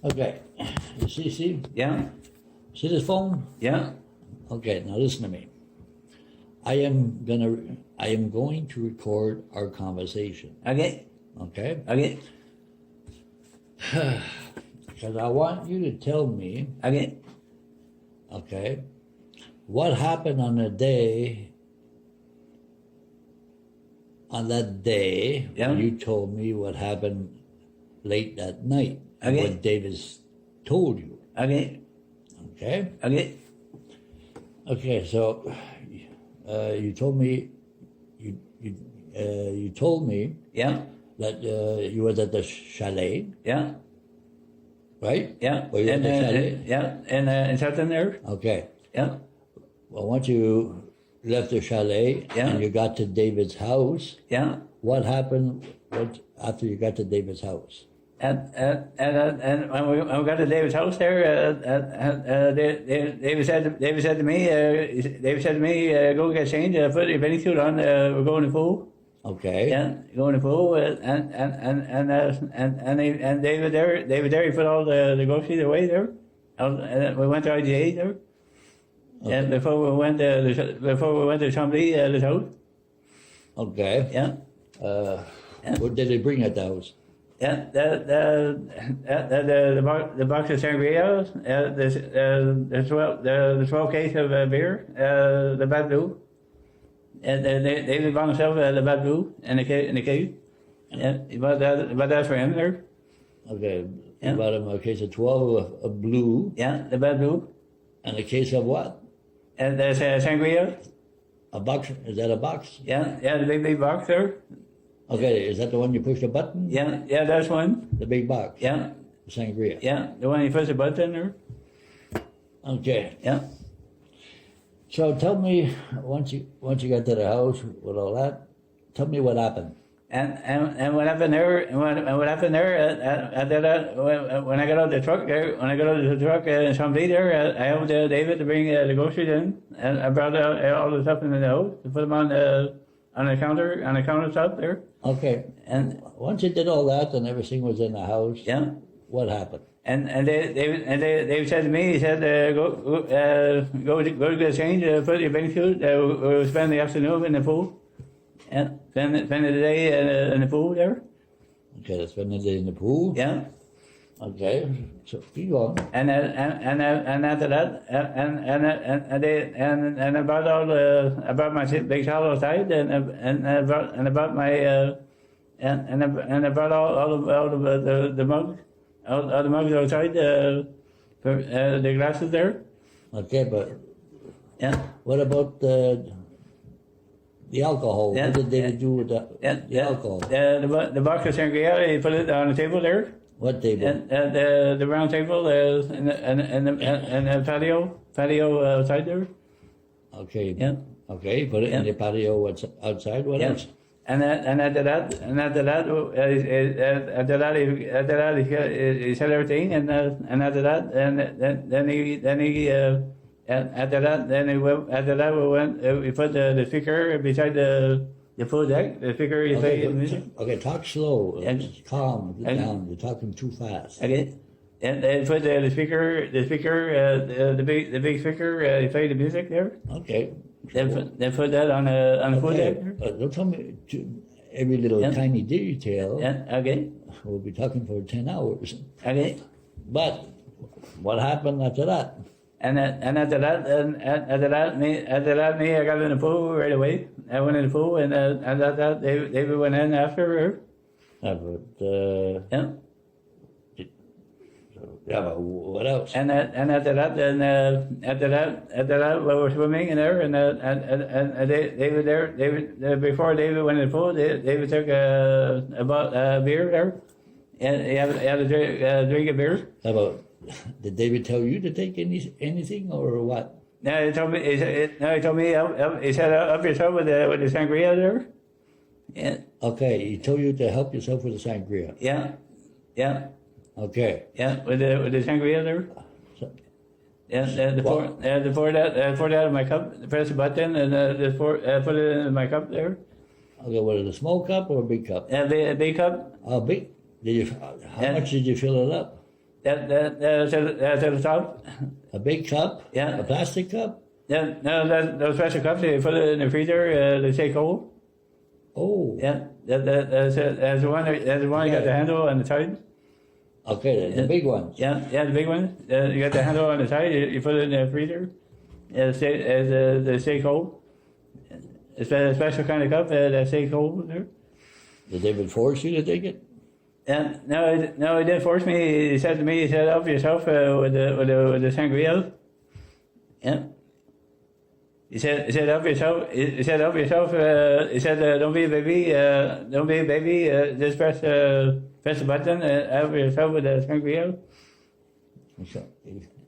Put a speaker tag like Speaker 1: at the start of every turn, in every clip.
Speaker 1: Okay. You see?
Speaker 2: Yeah.
Speaker 1: See this phone?
Speaker 2: Yeah.
Speaker 1: Okay, now listen to me. I am going to record our conversation.
Speaker 2: Okay.
Speaker 1: Okay?
Speaker 2: Okay.
Speaker 1: Because I want you to tell me,
Speaker 2: Okay.
Speaker 1: okay, what happened on that day
Speaker 2: Yeah.
Speaker 1: when you told me what happened late that night. And
Speaker 2: Okay.
Speaker 1: what Davis told you.
Speaker 2: Okay.
Speaker 1: Okay?
Speaker 2: Okay.
Speaker 1: Okay, so you told me you told me
Speaker 2: Yeah.
Speaker 1: that you was at the chalet,
Speaker 2: Yeah.
Speaker 1: right?
Speaker 2: Yeah.
Speaker 1: Were you at the chalet?
Speaker 2: Yeah. And something there.
Speaker 1: Okay.
Speaker 2: Yeah.
Speaker 1: Well, once you left the chalet
Speaker 2: Yeah.
Speaker 1: and you got to David's house,
Speaker 2: Yeah.
Speaker 1: what happened after you got to David's house?
Speaker 2: And when we got to David's house there, David said to me, go get changed, put your bathing suit on, we're going to the pool.
Speaker 1: Okay.
Speaker 2: Yeah, going to the pool, and David there, he put all the groceries away there. And we went to IGA there.
Speaker 1: Okay.
Speaker 2: And before we went to somebody's house.
Speaker 1: Okay.
Speaker 2: Yeah.
Speaker 1: What did they bring at the house?
Speaker 2: Yeah, the box of sangria, the 12 case of beer, the bad blue, and they bought himself the bad blue and the case. Yeah, he bought that for him there.
Speaker 1: Okay.
Speaker 2: Yeah.
Speaker 1: You bought him a case of 12 of blue
Speaker 2: Yeah, the bad blue,
Speaker 1: and a case of what?
Speaker 2: and the sangria.
Speaker 1: A box? Is that a box?
Speaker 2: Yeah, the big box there.
Speaker 1: Okay, is that the one you push the button?
Speaker 2: Yeah, that's one.
Speaker 1: The big box?
Speaker 2: Yeah,
Speaker 1: Sangria?
Speaker 2: yeah, the one you push the button there.
Speaker 1: Okay.
Speaker 2: Yeah.
Speaker 1: So tell me, once you got to the house with all that, tell me what happened.
Speaker 2: And what happened there? And what happened there? When I got out of the truck there, and somebody there, I helped David to bring the groceries in, and I brought all the stuff in the house to put them on the countertop there.
Speaker 1: Okay.
Speaker 2: And
Speaker 1: Once you did all that and everything was in the house,
Speaker 2: yeah.
Speaker 1: what happened?
Speaker 2: And they said to me, he said, go get change, put your bathing suit. We'll spend the afternoon in the pool. And spend the day in the pool there.
Speaker 1: Okay, let's spend the day in the pool.
Speaker 2: Yeah.
Speaker 1: Okay, so keep going.
Speaker 2: And after that, and I brought my big towel outside, and I brought my and I brought all the mugs, all the mugs outside, for the glasses there.
Speaker 1: Okay, but
Speaker 2: Yeah.
Speaker 1: what about the alcohol?
Speaker 2: Yeah,
Speaker 1: What did David do with the alcohol?
Speaker 2: The box of sangria, he put it on the table there.
Speaker 1: What table?
Speaker 2: And the round table in the patio outside there.
Speaker 1: Okay.
Speaker 2: Yeah.
Speaker 1: Okay, put it in the patio outside. What else?
Speaker 2: And after that, he said everything, and after that, then we put the speaker beside the pool deck. The speaker you play music.
Speaker 1: Okay, talk slow.
Speaker 2: And-
Speaker 1: Calm
Speaker 2: and-
Speaker 1: down. You're talking too fast.
Speaker 2: Okay. And put the speaker, the big speaker. You play the music there.
Speaker 1: Okay.
Speaker 2: Then put that on the pool deck.
Speaker 1: Okay. Don't tell me every little
Speaker 2: Yeah.
Speaker 1: tiny detail.
Speaker 2: Yeah. Okay.
Speaker 1: We'll be talking for 10 hours.
Speaker 2: Okay.
Speaker 1: But what happened after that?
Speaker 2: And after that, me, I got in the pool right away. I went in the pool, and after that, they went in after her.
Speaker 1: Yeah. But what else?
Speaker 2: And after that, we were swimming in there, and they were there. Before David went in the pool, David took a beer there, and he had a drink of beer.
Speaker 1: Did David tell you to take anything or what?
Speaker 2: No, he told me. He said, help yourself with the sangria there. Yeah.
Speaker 1: Okay, he told you to help yourself with the sangria.
Speaker 2: Yeah. Yeah.
Speaker 1: Okay.
Speaker 2: Yeah. With the sangria there.
Speaker 1: So,
Speaker 2: Yeah. Pour that in my cup. Press the button and put it in my cup there.
Speaker 1: okay, was it a small cup or a big cup?
Speaker 2: A big cup.
Speaker 1: Big. How much did you fill it up?
Speaker 2: That's at the top.
Speaker 1: A big cup?
Speaker 2: Yeah.
Speaker 1: A plastic cup?
Speaker 2: Yeah, no, those special cups, you put it in the freezer, they stay cold.
Speaker 1: Oh.
Speaker 2: Yeah, that's the one, that's the one you got the handle on the side.
Speaker 1: Okay, the big ones.
Speaker 2: Yeah, the big one. You got the handle on the side, you put it in the freezer, they stay cold. It's a special kind of cup that stay cold there.
Speaker 1: Did David force you to take it?
Speaker 2: Yeah, no, he didn't force me. He said to me, he said, help yourself with the sangria. Yeah. He said, help yourself. He said, help yourself. He said, don't be a baby. Don't be a baby. Just press the button. Help yourself with the sangria.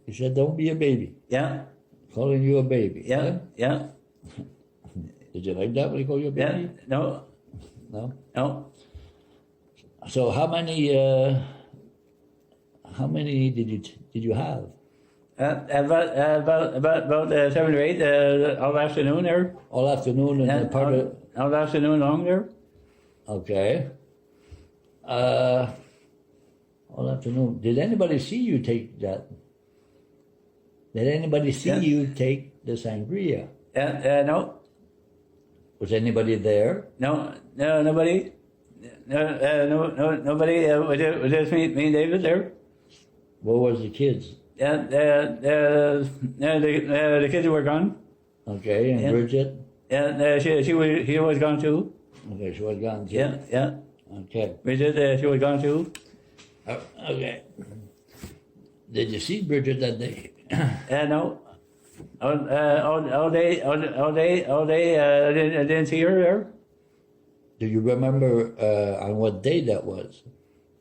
Speaker 1: He said, don't be a baby.
Speaker 2: Yeah.
Speaker 1: Calling you a baby.
Speaker 2: Yeah. Yeah.
Speaker 1: Did you like that when he called you a baby?
Speaker 2: Yeah. No.
Speaker 1: No?
Speaker 2: No.
Speaker 1: So how many did you have?
Speaker 2: About 7 or 8 all afternoon there.
Speaker 1: All afternoon and
Speaker 2: Yeah,
Speaker 1: part of...
Speaker 2: all afternoon long there.
Speaker 1: Okay. All afternoon. Did anybody see you take that? Did anybody see
Speaker 2: Yeah.
Speaker 1: you take the sangria?
Speaker 2: No.
Speaker 1: Was anybody there?
Speaker 2: No, nobody. Nobody. Was just me and David there.
Speaker 1: What was the kids?
Speaker 2: Yeah, the kids were gone.
Speaker 1: Okay, and
Speaker 2: Yeah.
Speaker 1: Bridget?
Speaker 2: Yeah, she was gone too.
Speaker 1: Okay, she was gone too.
Speaker 2: Yeah, yeah.
Speaker 1: Okay.
Speaker 2: Bridget, she was gone too.
Speaker 1: Okay. Did you see Bridget that day?
Speaker 2: No. All day. I didn't see her there.
Speaker 1: Do you remember on what day that was?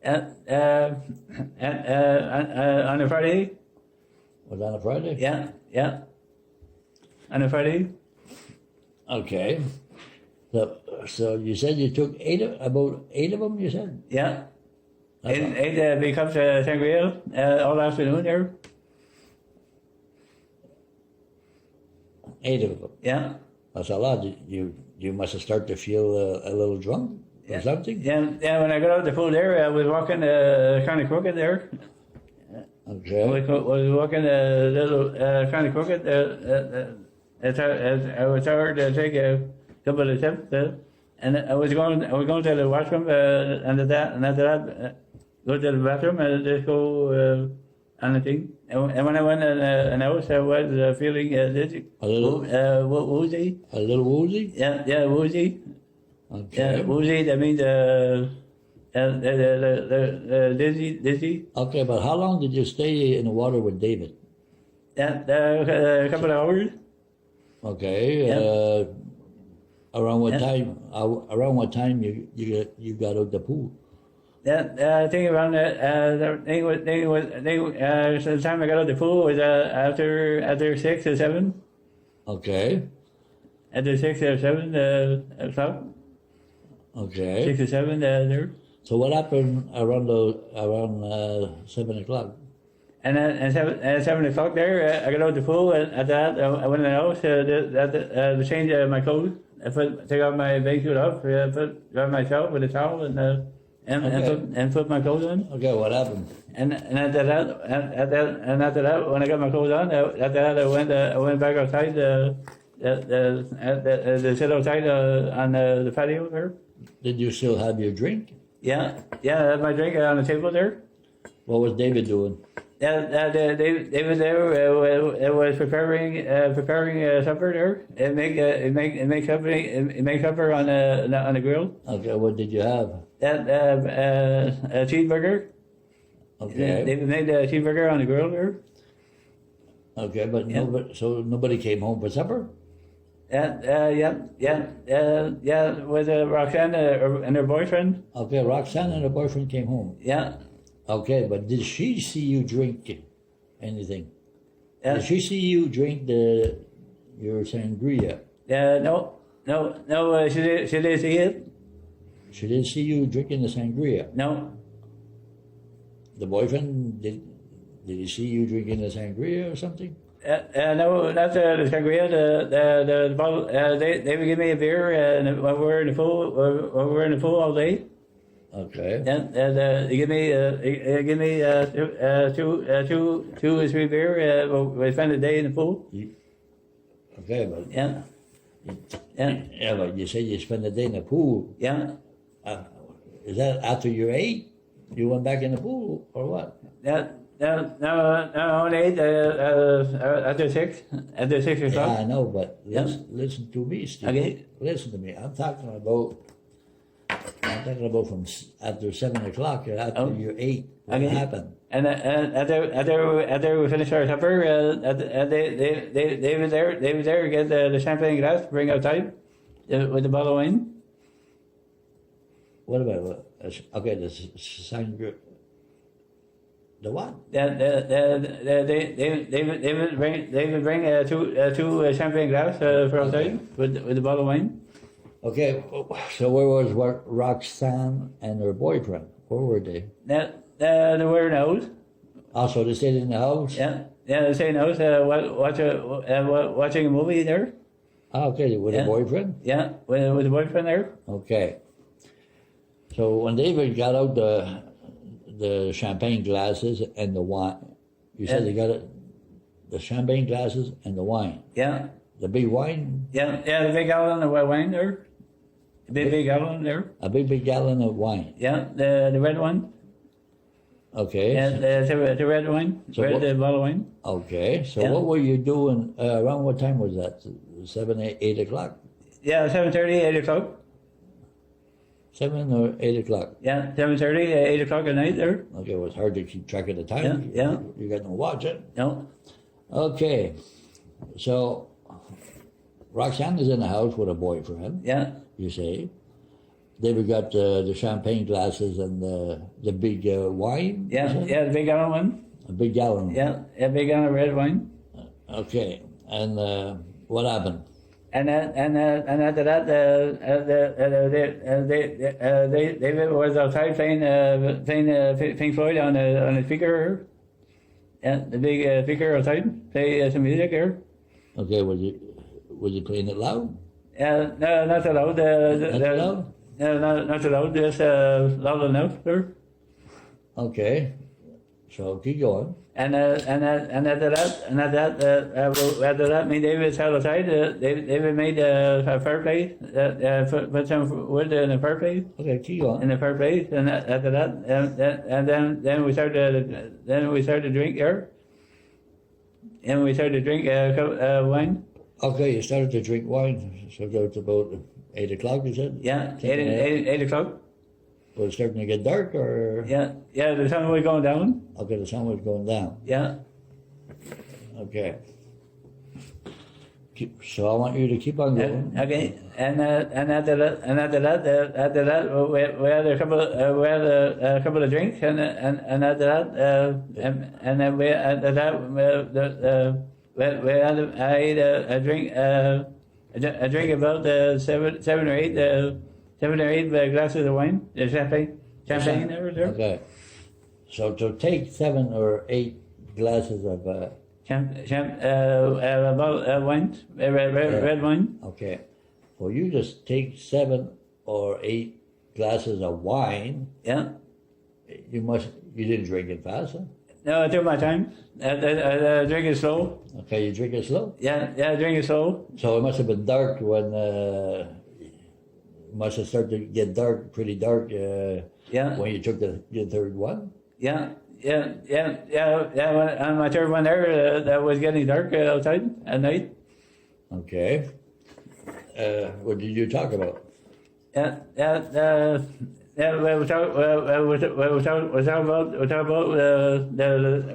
Speaker 2: On a Friday.
Speaker 1: Was it on a Friday?
Speaker 2: Yeah, yeah. On a Friday.
Speaker 1: Okay. So you said you took about 8 of them, you said?
Speaker 2: Yeah.
Speaker 1: That's
Speaker 2: Eight big cups of sangria all afternoon there.
Speaker 1: 8 of them.
Speaker 2: Yeah.
Speaker 1: That's a lot. You must have started to feel a little drunk or something?
Speaker 2: Yeah, when I got out the food there, I was walking kind of crooked there.
Speaker 1: Okay.
Speaker 2: I was walking a little kind of crooked. I was tired to take a couple of steps, and I was going to the washroom, and after that, go to the bathroom and just go on the thing. And when I went in the house, I was feeling dizzy.
Speaker 1: A little
Speaker 2: woozy.
Speaker 1: A little woozy?
Speaker 2: Yeah, woozy.
Speaker 1: Okay.
Speaker 2: Yeah, woozy. That means dizzy.
Speaker 1: Okay, but how long did you stay in the water with David?
Speaker 2: Yeah, a couple of hours.
Speaker 1: Okay.
Speaker 2: Yeah.
Speaker 1: Around what
Speaker 2: Yeah.
Speaker 1: time? Around what time you got out the pool?
Speaker 2: Yeah, I think around the the time I got out the pool was after 6 or 7.
Speaker 1: Okay.
Speaker 2: After 6 or 7 o'clock.
Speaker 1: Okay.
Speaker 2: 6 or 7 there.
Speaker 1: So what happened around 7 o'clock?
Speaker 2: And at 7 o'clock there, I got out the pool, and at that, I went in the house to change my clothes. Take off my bathing suit off, grab myself with a towel, and put my clothes on.
Speaker 1: Okay, what happened?
Speaker 2: And after that, when I got my clothes on, after that, I went back outside to sit outside on the patio there.
Speaker 1: Did you still have your drink?
Speaker 2: Yeah, I had my drink on the table there.
Speaker 1: What was David doing?
Speaker 2: David there was preparing supper there. It make supper on the grill.
Speaker 1: Okay, what did you have?
Speaker 2: A cheeseburger.
Speaker 1: Okay.
Speaker 2: David made a cheeseburger on the grill there.
Speaker 1: Okay, but
Speaker 2: Yeah.
Speaker 1: nobody came home for supper?
Speaker 2: Yeah. With Roxanne and her boyfriend.
Speaker 1: Okay, Roxanne and her boyfriend came home.
Speaker 2: Yeah.
Speaker 1: Okay, but did she see you drink anything?
Speaker 2: Yeah.
Speaker 1: Did she see you drink your sangria?
Speaker 2: No. She didn't see it.
Speaker 1: She didn't see you drinking the sangria.
Speaker 2: No.
Speaker 1: The boyfriend did he see you drinking the sangria or something?
Speaker 2: No, not the sangria. The bottle. They would give me a beer, and when we're in the pool all day.
Speaker 1: Okay.
Speaker 2: And he give me two or three beer. We spend a day in the pool.
Speaker 1: Okay, but
Speaker 2: Yeah, yeah,
Speaker 1: yeah, but you said you spend the day in the pool.
Speaker 2: yeah.
Speaker 1: Is that after you ate? You went back in the pool or what?
Speaker 2: No, late, after 6
Speaker 1: Yeah,
Speaker 2: o'clock.
Speaker 1: I know, but
Speaker 2: Yeah.
Speaker 1: listen to me, Steve.
Speaker 2: Okay.
Speaker 1: Listen to me. I'm talking about from after 7 o'clock, after
Speaker 2: Oh.
Speaker 1: you ate. What
Speaker 2: Okay.
Speaker 1: happened?
Speaker 2: And after we finished our supper, they was there. They was there to get the champagne glass, bring outside with the bottle of wine.
Speaker 1: What about okay? The sangria. The what?
Speaker 2: They would bring two champagne glass for outside with the bottle of wine.
Speaker 1: Okay, so where was Roxanne and her boyfriend? Where were they?
Speaker 2: They were in the house.
Speaker 1: Also, they stayed in the house?
Speaker 2: Yeah, they stayed in the house. Watching a movie there.
Speaker 1: Ah, okay, with a boyfriend?
Speaker 2: Yeah, with the boyfriend there.
Speaker 1: Okay. So when David got out the champagne glasses and the wine, you said they got it, the champagne glasses and the wine.
Speaker 2: Yeah.
Speaker 1: The big wine?
Speaker 2: Yeah, the big gallon of wine there. The big gallon there.
Speaker 1: A big gallon of wine.
Speaker 2: Yeah, the red one.
Speaker 1: Okay.
Speaker 2: Yeah, the red wine.
Speaker 1: So
Speaker 2: The bottle of wine.
Speaker 1: Okay. So
Speaker 2: Yeah.
Speaker 1: what were you doing? Around what time was that? 7, 8 o'clock?
Speaker 2: Yeah, 7:30, 8 o'clock.
Speaker 1: 7 or 8 o'clock?
Speaker 2: Yeah, 7:30, 8 o'clock at night there.
Speaker 1: Okay, it was hard to keep track of the time.
Speaker 2: Yeah.
Speaker 1: You got no watch it.
Speaker 2: No.
Speaker 1: Okay. So Roxanne is in the house with a boyfriend,
Speaker 2: Yeah.
Speaker 1: you say. David got the champagne glasses and the big wine. you
Speaker 2: Yeah,
Speaker 1: said?
Speaker 2: yeah, the big gallon one.
Speaker 1: A big gallon.
Speaker 2: Yeah, a big gallon of red wine.
Speaker 1: Okay. And what happened?
Speaker 2: And after that, David was outside playing Pink Floyd on the speaker. Yeah, the big speaker outside. Play some music there.
Speaker 1: Okay, was he playing it loud?
Speaker 2: No, not so loud.
Speaker 1: Not so loud?
Speaker 2: No, not so loud. Just loud enough there.
Speaker 1: Okay. So keep going.
Speaker 2: And after that, me and David sat outside. David made a fireplace. Put some wood in the fireplace.
Speaker 1: Okay, keep going.
Speaker 2: In the fireplace, and after that, and then we started to drink there. And we started to drink wine.
Speaker 1: Okay, you started to drink wine. So it was about 8 o'clock, you said?
Speaker 2: Yeah,
Speaker 1: 10 a.m.?
Speaker 2: 8 o'clock.
Speaker 1: Was it starting to get dark or?
Speaker 2: Yeah, the sun was going down.
Speaker 1: Okay, the sun was going down.
Speaker 2: Yeah.
Speaker 1: Okay. So I want you to keep on going.
Speaker 2: Okay, and after that, we had a couple of drinks, and after that, and then we after that, I ate a drink about seven or eight glasses of wine, champagne there.
Speaker 1: Okay. So to take 7 or 8 glasses of
Speaker 2: wine, red wine.
Speaker 1: okay. Well, you just take 7 or 8 glasses of wine.
Speaker 2: Yeah.
Speaker 1: You didn't drink it fast, huh?
Speaker 2: No, I took my time. I drink it slow.
Speaker 1: Okay, you drink it slow?
Speaker 2: Yeah, drink it slow.
Speaker 1: So it must have been dark when, must have started to get dark, pretty dark,
Speaker 2: Yeah.
Speaker 1: when you took your third one?
Speaker 2: Yeah. On my third one there, that was getting dark outside at night.
Speaker 1: Okay. What did you talk about?
Speaker 2: We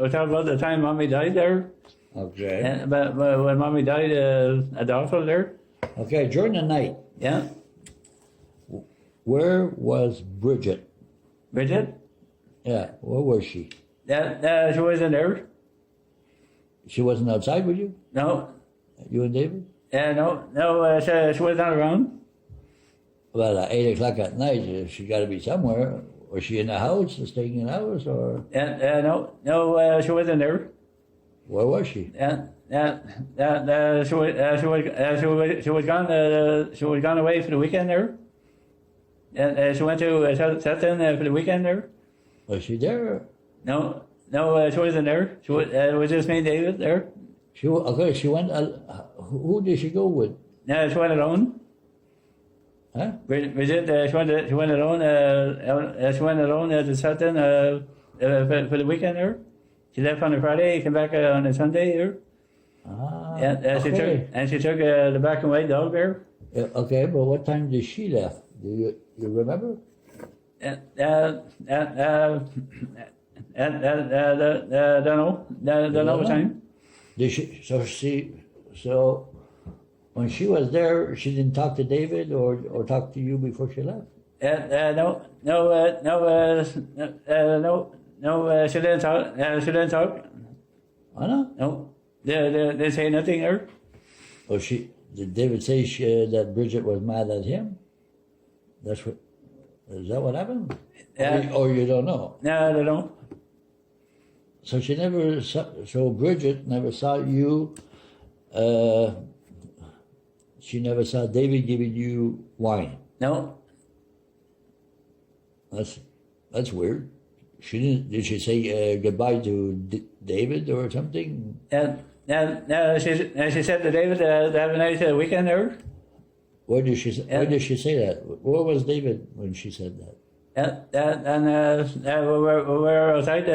Speaker 2: talk about the time Mommy died there.
Speaker 1: Okay.
Speaker 2: And, but when Mommy died at the hospital there.
Speaker 1: Okay, during the night,
Speaker 2: Yeah.
Speaker 1: where was Bridget?
Speaker 2: Bridget?
Speaker 1: Yeah, where was she?
Speaker 2: She wasn't there.
Speaker 1: She wasn't outside with you?
Speaker 2: No.
Speaker 1: You and David?
Speaker 2: No, she was not around.
Speaker 1: Well, at 8 o'clock at night, she got to be somewhere. Was she in the house, staying in the house, or
Speaker 2: No, she wasn't there.
Speaker 1: where was she?
Speaker 2: She was gone. She was gone away for the weekend there. And she went to Sutton for the weekend there.
Speaker 1: Was she there?
Speaker 2: No, she wasn't there. It was just me and David there.
Speaker 1: Okay, she went, who did she go with?
Speaker 2: No, she went alone.
Speaker 1: Huh?
Speaker 2: Bridget, she went alone. She went alone to Sutton for the weekend there. She left on a Friday, came back on a Sunday there. She took the black and white dog there.
Speaker 1: Okay, but what time did she left? Do you remember?
Speaker 2: Don't know what time.
Speaker 1: Did she? So when she was there, she didn't talk to David or talk to you before she left.
Speaker 2: No. She didn't talk. She didn't talk.
Speaker 1: I know.
Speaker 2: No. They say nothing there.
Speaker 1: Or did David say that Bridget was mad at him? Is that what happened? Or you don't know?
Speaker 2: No, they don't.
Speaker 1: So she never saw, so Bridget never saw you, she never saw David giving you wine.
Speaker 2: No.
Speaker 1: That's weird. Did she say goodbye to David or something?
Speaker 2: She said to David, have a nice weekend there.
Speaker 1: Where did she say that? Where was David when she said that?
Speaker 2: And we were outside.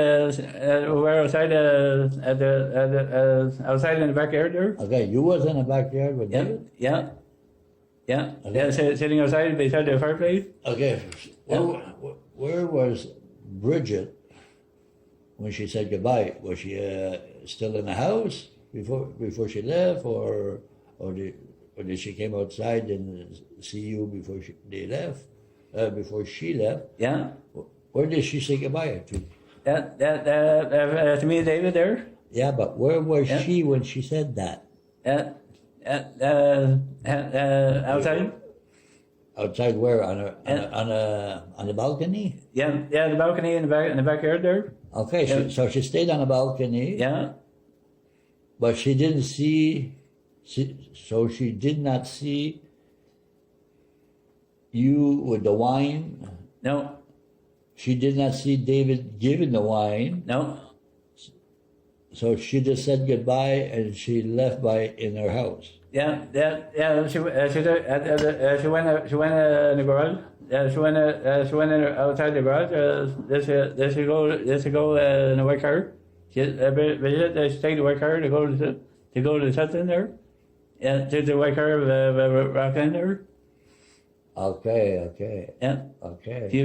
Speaker 2: Outside in the backyard there.
Speaker 1: Okay, you was in the backyard with David?
Speaker 2: Yeah.
Speaker 1: Okay.
Speaker 2: Sitting outside beside the fireplace.
Speaker 1: Okay. Where was Bridget when she said goodbye? Was she still in the house before she left, or did she came outside and see you before they left? Before she left?
Speaker 2: Yeah.
Speaker 1: Where did she say goodbye to?
Speaker 2: To me and David there.
Speaker 1: Yeah, but where was she when she said that?
Speaker 2: Outside.
Speaker 1: Outside where? On the balcony?
Speaker 2: Yeah, the balcony in the backyard there.
Speaker 1: Okay, so she stayed on the balcony.
Speaker 2: Yeah.
Speaker 1: But she didn't see. So she did not see you with the wine.
Speaker 2: No.
Speaker 1: She did not see David giving the wine.
Speaker 2: No.
Speaker 1: So she just said goodbye and she left in her house.
Speaker 2: Yeah. She went in the garage. She went outside the garage. Just to go in the white car. She take the white car to go to Sutton there. Yeah, take the white car Roxanne there.
Speaker 1: Okay.
Speaker 2: Yeah.
Speaker 1: Okay.
Speaker 2: She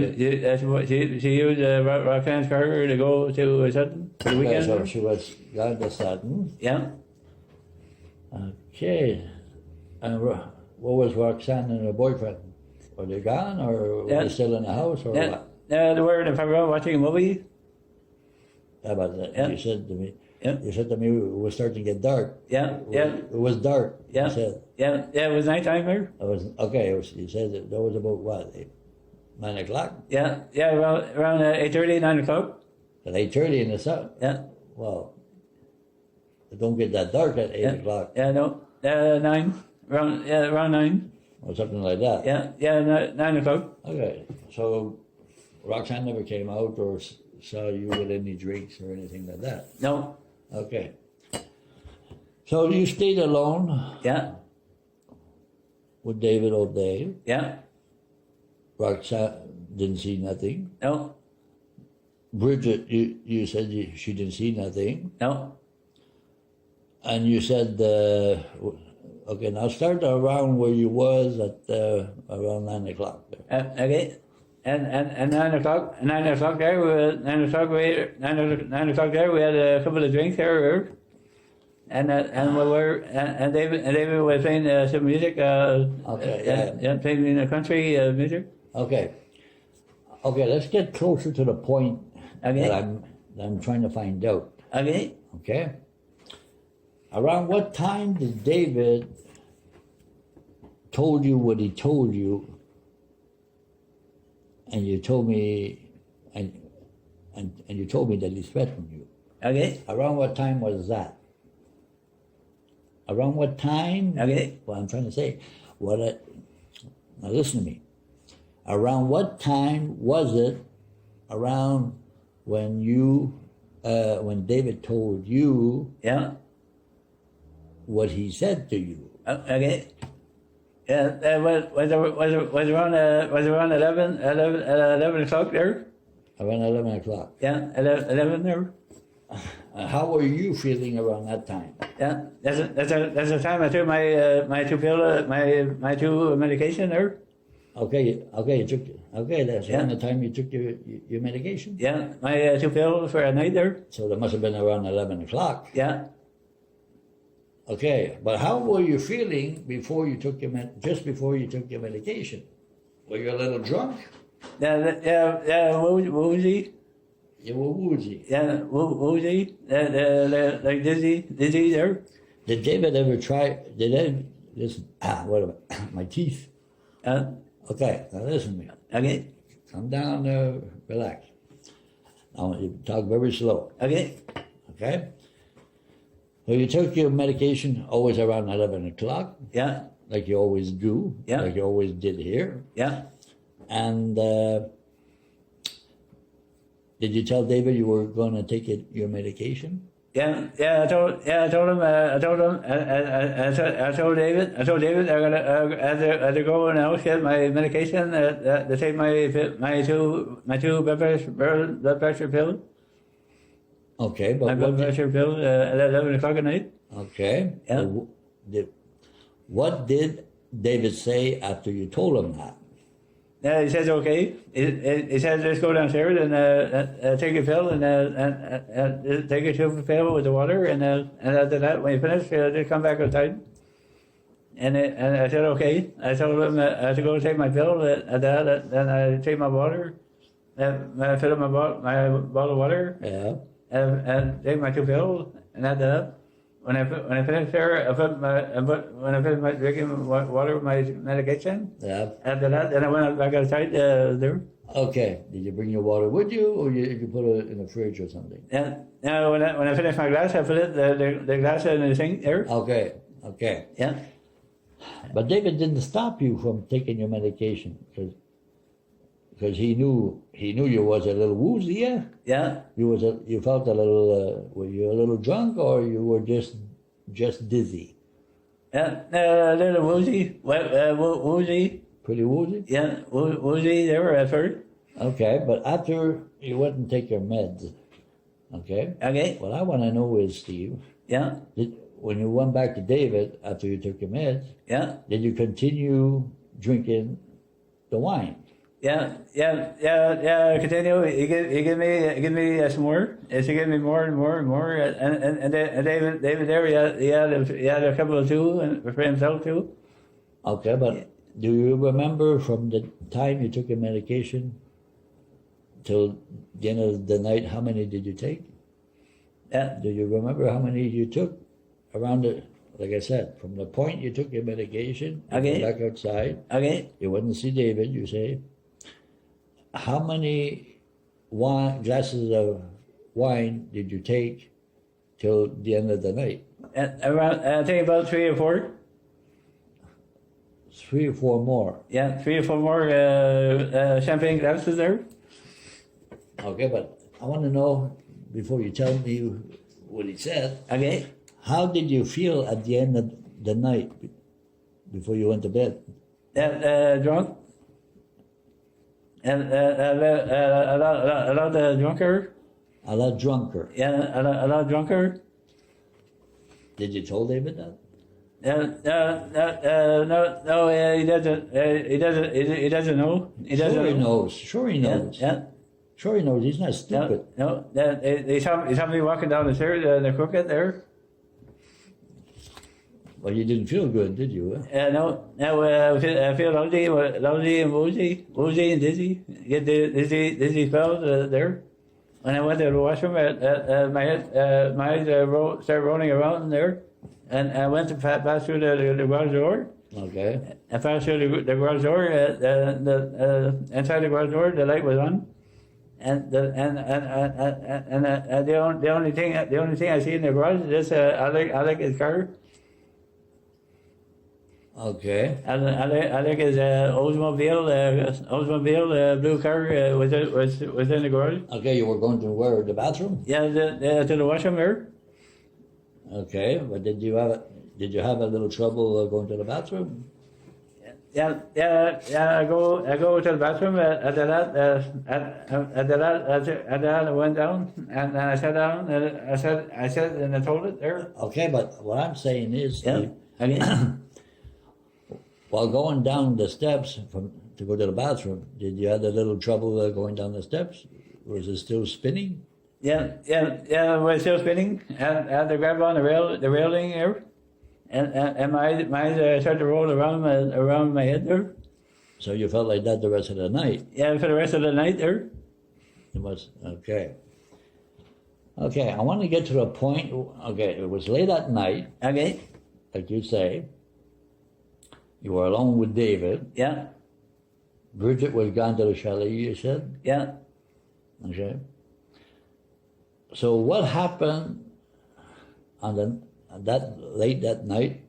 Speaker 2: used Roxanne's car to go to Sutton for the weekend.
Speaker 1: So she was gone to Sutton.
Speaker 2: Yeah.
Speaker 1: Okay. And what was Roxanne and her boyfriend? Were they gone, or were they still in the house, or what?
Speaker 2: They were in the front watching a movie.
Speaker 1: How about that?
Speaker 2: Yeah.
Speaker 1: You said to me.
Speaker 2: Yeah.
Speaker 1: You said to me it was starting to get dark.
Speaker 2: Yeah.
Speaker 1: It was dark.
Speaker 2: Yeah.
Speaker 1: You said.
Speaker 2: Yeah. It was nighttime there.
Speaker 1: It was okay. You said that was about what, 9 o'clock?
Speaker 2: Yeah. Around 8:30, 9 o'clock.
Speaker 1: At 8:30 in the sun.
Speaker 2: Yeah.
Speaker 1: Well, it don't get that dark at 8 o'clock.
Speaker 2: Yeah. No. 9. Around 9.
Speaker 1: Or something like that.
Speaker 2: Yeah. 9 o'clock.
Speaker 1: Okay. So Roxanne never came out or saw you with any drinks or anything like that.
Speaker 2: No.
Speaker 1: Okay. So you stayed alone
Speaker 2: Yeah.
Speaker 1: with David all day.
Speaker 2: Yeah.
Speaker 1: Roxanne didn't see nothing.
Speaker 2: No.
Speaker 1: Bridget, you said she didn't see nothing.
Speaker 2: No.
Speaker 1: And you said, okay, now start around where you was at around 9 o'clock.
Speaker 2: Okay. And 9 o'clock. 9 o'clock there. 9 o'clock there. We had a couple of drinks there. And David was playing some music. Playing the country music.
Speaker 1: Okay. Let's get closer to the point
Speaker 2: Okay.
Speaker 1: that I'm trying to find out.
Speaker 2: Okay.
Speaker 1: Okay. Around what time did David told you what he told you? And you told me, and you told me that he threatened you.
Speaker 2: Okay.
Speaker 1: Around what time was that? Around what time?
Speaker 2: Okay.
Speaker 1: Well, I'm trying to say, now listen to me. Around what time was it? Around when you, when David told you
Speaker 2: Yeah.
Speaker 1: what he said to you?
Speaker 2: Okay. Yeah, was around 11 o'clock there.
Speaker 1: Around 11 o'clock.
Speaker 2: Yeah, 11 there.
Speaker 1: How were you feeling around that time?
Speaker 2: Yeah, that's the time I took my two pill my two medication there.
Speaker 1: Okay, you took. Okay, that's around the time you took your medication.
Speaker 2: Yeah, my two pills for a night there.
Speaker 1: So that must have been around 11 o'clock.
Speaker 2: Yeah.
Speaker 1: Okay, but how were you feeling before you took just before you took your medication? Were you a little drunk?
Speaker 2: Yeah, woozy.
Speaker 1: You were woozy.
Speaker 2: Yeah, woozy. Like dizzy there.
Speaker 1: Did David ever try? Did David listen? What about my teeth? Okay, now listen to me.
Speaker 2: Okay.
Speaker 1: Come down, relax. I want you to talk very slow.
Speaker 2: Okay.
Speaker 1: Okay? So you took your medication always around 11 o'clock.
Speaker 2: Yeah.
Speaker 1: Like you always do.
Speaker 2: Yeah.
Speaker 1: Like you always did here.
Speaker 2: Yeah.
Speaker 1: And did you tell David you were going to take your medication?
Speaker 2: Yeah. I told him. I told David. I'm gonna have to go and I'll get my medication. To take my two blood pressure pills.
Speaker 1: Okay, but
Speaker 2: My blood pressure pill at 11 o'clock at night.
Speaker 1: Okay.
Speaker 2: Yeah.
Speaker 1: What did David say after you told him that?
Speaker 2: Yeah, he says okay. He says let's go downstairs and take a pill and take a super pill with the water and after that when you finish just come back outside. And I said okay. I told him I had to go take my pill. Then I take my water. I fill up my bottle of water.
Speaker 1: Yeah.
Speaker 2: And take my two pills and add that up. When I finished there, when I finished my drinking water with my medication.
Speaker 1: Yeah.
Speaker 2: After that, then I went back outside there.
Speaker 1: Okay. Did you bring your water with you, or did you put it in the fridge or something?
Speaker 2: Yeah. Now when I finished my glass, I put it the glass in the sink there.
Speaker 1: Okay.
Speaker 2: Yeah.
Speaker 1: But David didn't stop you from taking your medication because he knew you was a little woozy, yeah?
Speaker 2: Yeah.
Speaker 1: You felt a little, were you a little drunk or you were just dizzy?
Speaker 2: Yeah. A little woozy. Woozy.
Speaker 1: Pretty woozy?
Speaker 2: Yeah. Woozy there at first.
Speaker 1: Okay, but after you went and take your meds, okay?
Speaker 2: Okay.
Speaker 1: What I want to know is, Steve,
Speaker 2: Yeah.
Speaker 1: when you went back to David after you took your meds,
Speaker 2: Yeah.
Speaker 1: did you continue drinking the wine?
Speaker 2: Yeah. Continue. He give me some more. He give me more and more. And David there, he had a couple of two for himself too.
Speaker 1: Okay, but do you remember from the time you took your medication till the end of the night, how many did you take?
Speaker 2: Yeah.
Speaker 1: Do you remember how many you took around the? Like I said, from the point you took your medication, you
Speaker 2: Okay.
Speaker 1: went back outside.
Speaker 2: Okay.
Speaker 1: You went to see David. You say. How many glasses of wine did you take till the end of the night?
Speaker 2: Around, I think about 3 or 4.
Speaker 1: 3 or 4 more.
Speaker 2: Yeah, 3 or 4 more champagne glasses there.
Speaker 1: Okay, but I want to know, before you tell me what he said,
Speaker 2: Okay.
Speaker 1: how did you feel at the end of the night before you went to bed?
Speaker 2: Drunk. And a lot drunker.
Speaker 1: A lot drunker.
Speaker 2: Yeah, a lot drunker.
Speaker 1: Did you tell David that?
Speaker 2: No, he doesn't. He doesn't know.
Speaker 1: Sure he knows. Sure he knows.
Speaker 2: Yeah.
Speaker 1: Sure he knows. He's not stupid.
Speaker 2: No. They saw me walking down the stairs, the crooked there.
Speaker 1: Well, you didn't feel good, did you?
Speaker 2: No. I feel lousy and woozy and dizzy. Get dizzy spells there. When I went to the washroom, my eyes started rolling around there, and I went to pass through the garage door.
Speaker 1: Okay.
Speaker 2: I passed through the garage door. Inside the garage door, the light was on, and the only thing I see in the garage is this Alec his car.
Speaker 1: Okay.
Speaker 2: I think his Oldsmobile blue car was in the garage.
Speaker 1: Okay, you were going to where? The bathroom?
Speaker 2: Yeah, to the washroom there.
Speaker 1: Okay, but did you have a little trouble going to the bathroom?
Speaker 2: Yeah. I go to the bathroom. After that, I went down and I sat down and I sat in the toilet there.
Speaker 1: Okay, but what I'm saying is,
Speaker 2: Yeah.
Speaker 1: while going down the steps to go to the bathroom, did you have a little trouble going down the steps? Was it still spinning?
Speaker 2: Yeah. I was still spinning and I had to grab on the railing there, and my eyes started to roll around my head there.
Speaker 1: So you felt like that the rest of the night?
Speaker 2: Yeah, for the rest of the night there.
Speaker 1: It was okay. Okay, I want to get to the point. Okay, it was late at night,
Speaker 2: Okay.
Speaker 1: like you say. You were alone with David.
Speaker 2: Yeah.
Speaker 1: Bridget was gone to the chalet, you said?
Speaker 2: Yeah.
Speaker 1: Okay. So what happened that late that night?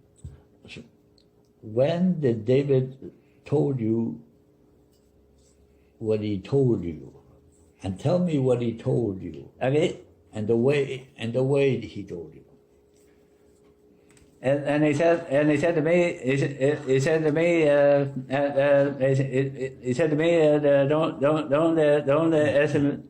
Speaker 1: When did David told you what he told you? And tell me what he told you.
Speaker 2: Okay.
Speaker 1: And the way he told you.
Speaker 2: And he said to me, don't estimate,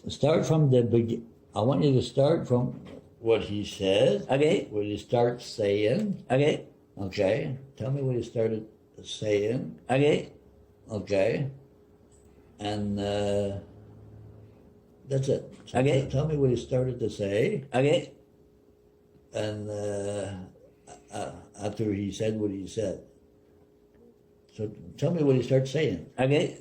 Speaker 1: Start from the begin. I want you to start from what he said.
Speaker 2: Okay.
Speaker 1: What he starts saying.
Speaker 2: Okay.
Speaker 1: Okay. Tell me what he started saying.
Speaker 2: Okay.
Speaker 1: Okay. And that's it. So
Speaker 2: Okay.
Speaker 1: Tell me what he started to say.
Speaker 2: Okay.
Speaker 1: And after he said what he said. So tell me what he starts saying.
Speaker 2: Okay.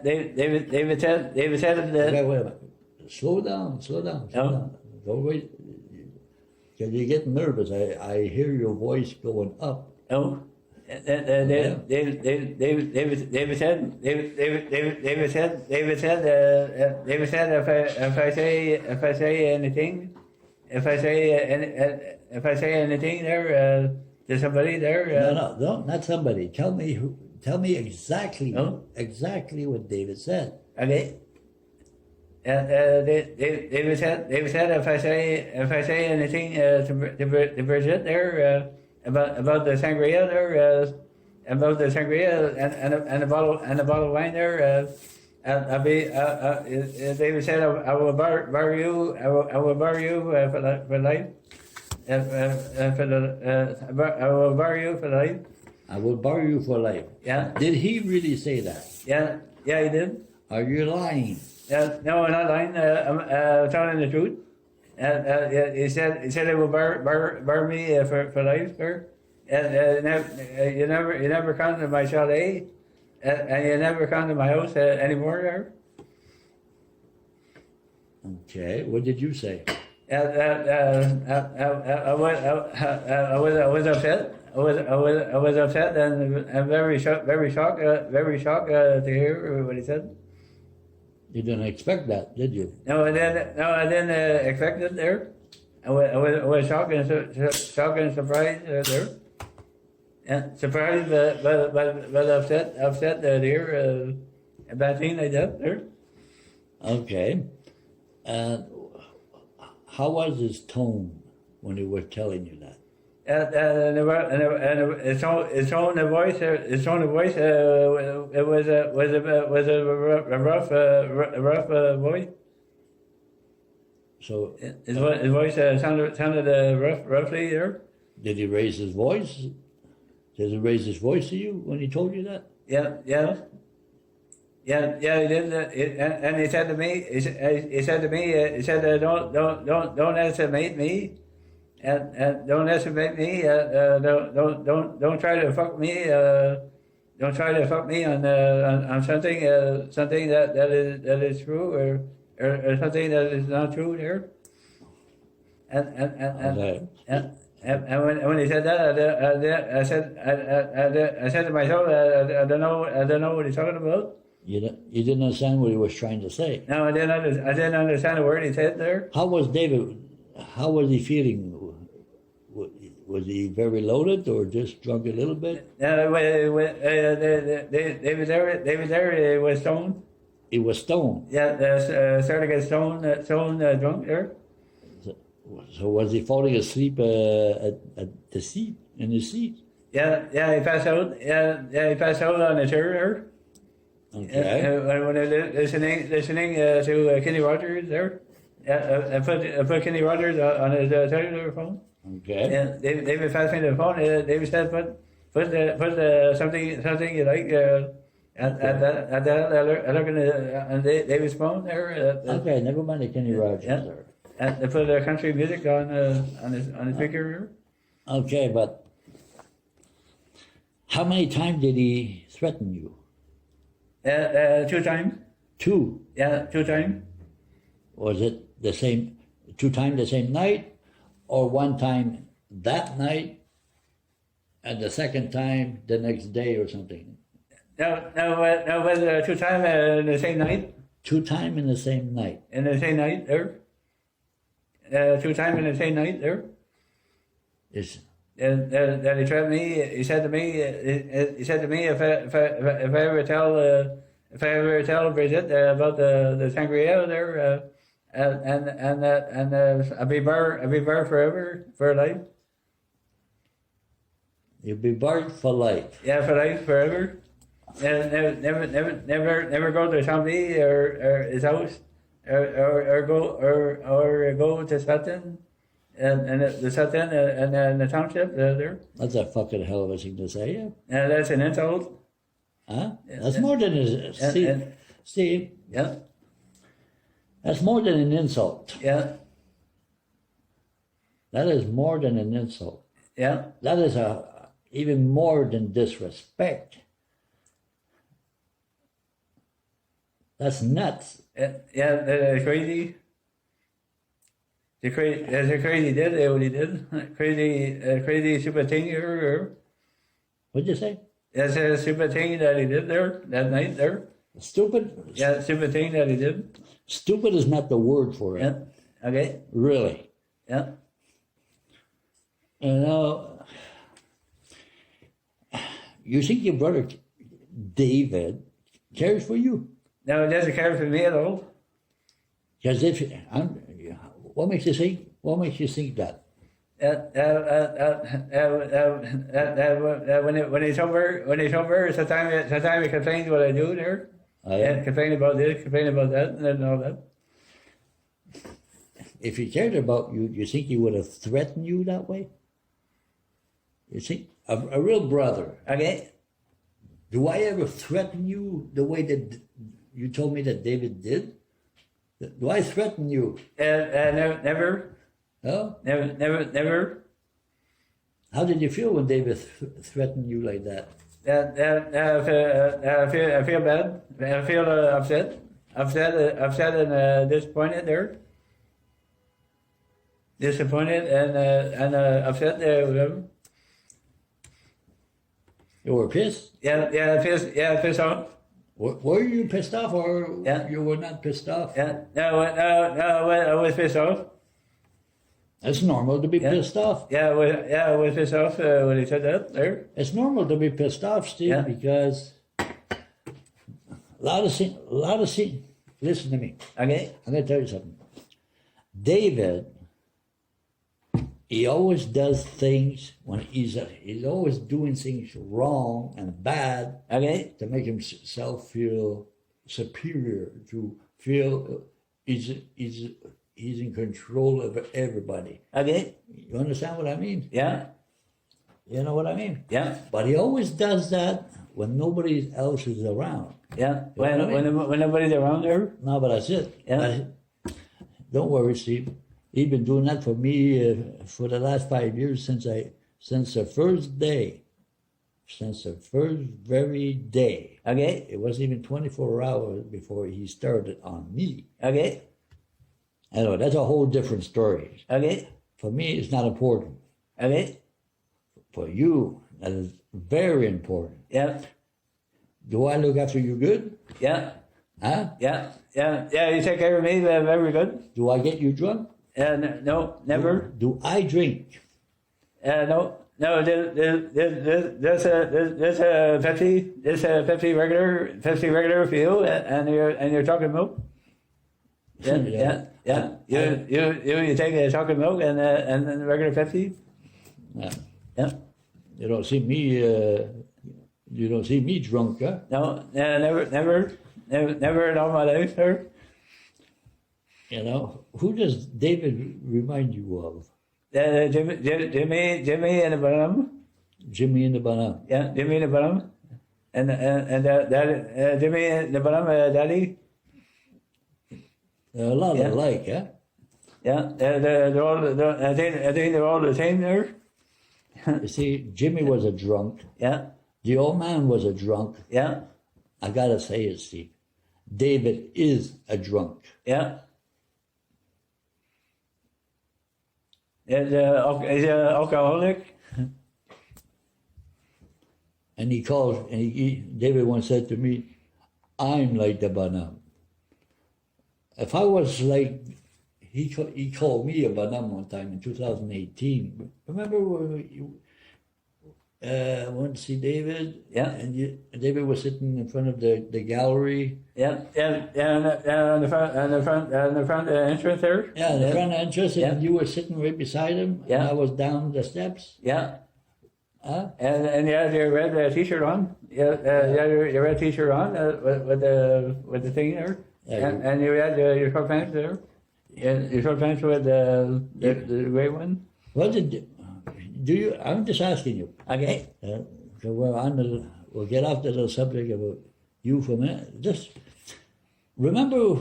Speaker 2: David said
Speaker 1: Okay, wait a minute. Slow down. Don't wait. Because you get nervous. I hear your voice going up.
Speaker 2: Oh. David said if I say anything there to somebody there.
Speaker 1: No, not somebody. Tell me who. Tell me exactly.
Speaker 2: Oh.
Speaker 1: Exactly what David said.
Speaker 2: Okay. David said if I say anything to Bridget there about the sangria there about the sangria and a bottle of wine there David said I will borrow you for life. I will borrow you for life.
Speaker 1: I will borrow you for life.
Speaker 2: Yeah.
Speaker 1: Did he really say that?
Speaker 2: Yeah, he did.
Speaker 1: Are you lying?
Speaker 2: No, I'm not lying. I'm telling the truth. He said he will borrow me for life, sir. You never come to my chalet, and you never come to my house anymore, sir.
Speaker 1: Okay. What did you say?
Speaker 2: I was upset. I was upset and very shocked to hear what he said.
Speaker 1: You didn't expect that, did you?
Speaker 2: No, I didn't expect it there. I was shocked and surprised there. And surprised, but upset to hear a bad thing like that there.
Speaker 1: Okay. And how was his tone when he was telling you that?
Speaker 2: And his tone of voice, it was a rough voice.
Speaker 1: So
Speaker 2: His voice sounded roughly there.
Speaker 1: did he raise his voice? Did he raise his voice to you when he told you that?
Speaker 2: Yeah, he did. And he said to me, don't estimate me, and don't estimate me. Don't try to fuck me. Don't try to fuck me on something that is true or something that is not true there. And when he said that, I said to myself, I don't know what he's talking about.
Speaker 1: You didn't understand what he was trying to say.
Speaker 2: No, I didn't understand a word he said there.
Speaker 1: How was David? How was he feeling was he very loaded or just drunk a little bit?
Speaker 2: They was there. They was there. They was stoned.
Speaker 1: He was stoned.
Speaker 2: Yeah, they started to get stoned drunk there.
Speaker 1: So was he falling asleep at the seat, in the seat?
Speaker 2: Yeah, he passed out. Yeah, he passed out on the chair there.
Speaker 1: Okay.
Speaker 2: When I listening to Kenny Rogers there. I put Kenny Rogers on his cellular phone.
Speaker 1: Okay.
Speaker 2: Yeah, they would pass me the phone. They would said put something you like at that I look in the David's phone there.
Speaker 1: Okay, never mind the Kenny Rogers
Speaker 2: Yeah.
Speaker 1: there.
Speaker 2: And they put country music on his speaker.
Speaker 1: Okay, but how many times did he threaten you?
Speaker 2: 2 times.
Speaker 1: 2.
Speaker 2: Yeah, 2 times.
Speaker 1: Was it the same, 2 times the same night, or 1 time that night, and the second time the next day or something?
Speaker 2: No, was 2 times in the same night.
Speaker 1: 2 times in the same night.
Speaker 2: In the same night there. 2 times in the same night there.
Speaker 1: Is
Speaker 2: That he threatened me. He said to me, if I ever tell Bridget about the sangria there, and I'll be barred forever for life.
Speaker 1: you'll be barred for life.
Speaker 2: Yeah, for life, forever. Never go to somebody or his house, or go to Sutton. And the Sutton and the township there.
Speaker 1: That's a fucking hell of a thing to say, yeah?
Speaker 2: Yeah, that's an insult.
Speaker 1: Huh? That's more than a... Steve,
Speaker 2: Yeah,
Speaker 1: that's more than an insult.
Speaker 2: yeah,
Speaker 1: That is more than an insult.
Speaker 2: yeah,
Speaker 1: That is even more than disrespect. That's nuts.
Speaker 2: yeah. That's crazy. That's a crazy did what he did. Crazy stupid thing here.
Speaker 1: What'd you say?
Speaker 2: That's a stupid thing that he did there that night there.
Speaker 1: Stupid?
Speaker 2: Yeah, stupid thing that he did.
Speaker 1: Stupid is not the word for it.
Speaker 2: Yeah. Okay.
Speaker 1: Really.
Speaker 2: Yeah.
Speaker 1: You know, you think your brother David cares for you?
Speaker 2: No, it doesn't care for me at all.
Speaker 1: Because what makes you think? What makes you think that?
Speaker 2: When he's over, sometimes he complains what I do there.
Speaker 1: Oh, yeah?
Speaker 2: Complain about this, complain about that, and all that.
Speaker 1: If he cared about you, you think he would have threatened you that way? You think a real brother?
Speaker 2: Okay.
Speaker 1: Do I ever threaten you the way that you told me that David did? Do I threaten you?
Speaker 2: Never.
Speaker 1: No?
Speaker 2: Never.
Speaker 1: How did you feel when David threatened you like that?
Speaker 2: I feel bad. I feel upset and disappointed there. Disappointed and upset there. Whatever.
Speaker 1: You were pissed?
Speaker 2: Pissed off.
Speaker 1: Were you pissed off or
Speaker 2: Yeah.
Speaker 1: you were not pissed off?
Speaker 2: No, I was pissed off.
Speaker 1: It's normal to be pissed off.
Speaker 2: I was pissed off when he said that there.
Speaker 1: It's normal to be pissed off, Steve, because a lot of things. Listen to me.
Speaker 2: Okay.
Speaker 1: I'm going to tell you something. David, he always does things when he's always doing things wrong and bad.
Speaker 2: Okay.
Speaker 1: To make himself feel superior, to feel he's in control of everybody.
Speaker 2: Okay.
Speaker 1: You understand what I mean?
Speaker 2: Yeah.
Speaker 1: You know what I mean?
Speaker 2: Yeah.
Speaker 1: But he always does that when nobody else is around.
Speaker 2: Yeah.
Speaker 1: You know what I mean?
Speaker 2: When nobody's around there.
Speaker 1: No, but that's it.
Speaker 2: Yeah.
Speaker 1: Don't worry, Steve. He's been doing that for me for the last 5 years since the first day. Since the first very day.
Speaker 2: Okay.
Speaker 1: It wasn't even 24 hours before he started on me.
Speaker 2: Okay.
Speaker 1: Anyway, that's a whole different story.
Speaker 2: Okay.
Speaker 1: For me, it's not important.
Speaker 2: Okay.
Speaker 1: For you, that is very important.
Speaker 2: Yeah.
Speaker 1: Do I look after you good?
Speaker 2: Yeah.
Speaker 1: Huh?
Speaker 2: Yeah. You take care of me very good.
Speaker 1: Do I get you drunk?
Speaker 2: No, never.
Speaker 1: Do I drink?
Speaker 2: No, there's a 50 regular for you, and you're talking milk. Yeah. You take a chocolate milk and the regular 50. Yeah.
Speaker 1: You don't see me. You don't see me drunk, huh?
Speaker 2: No, never in all my life, sir.
Speaker 1: You know, who does David remind you of?
Speaker 2: Jimmy and the Bonham.
Speaker 1: Jimmy and the Bonham.
Speaker 2: Yeah, Jimmy and the Bonham. And Daddy, Jimmy and the Bonham, Daddy.
Speaker 1: They're a lot alike, huh?
Speaker 2: Yeah, they're all. I think they're all the same there.
Speaker 1: You see, Jimmy was a drunk.
Speaker 2: Yeah.
Speaker 1: The old man was a drunk.
Speaker 2: Yeah.
Speaker 1: I gotta say it, Steve. David is a drunk.
Speaker 2: Yeah. He's an alcoholic.
Speaker 1: And David once said to me, I'm like the Bonham. If I was like, he called me a Bonham one time in 2018. Remember when you went to see David?
Speaker 2: Yeah.
Speaker 1: And David was sitting in front of the gallery.
Speaker 2: Yeah, and the front entrance there.
Speaker 1: Yeah, the front entrance, and you were sitting right beside him.
Speaker 2: Yeah.
Speaker 1: And I was down the steps.
Speaker 2: Yeah.
Speaker 1: Huh?
Speaker 2: And you had your red T-shirt on. Yeah, you had your red T-shirt on with the thing there.
Speaker 1: Yeah,
Speaker 2: and you had your short pants there. Yeah, your short pants with the gray one.
Speaker 1: What did you? I'm just asking you.
Speaker 2: Okay.
Speaker 1: So we'll get off the subject about you for a minute. Just remember.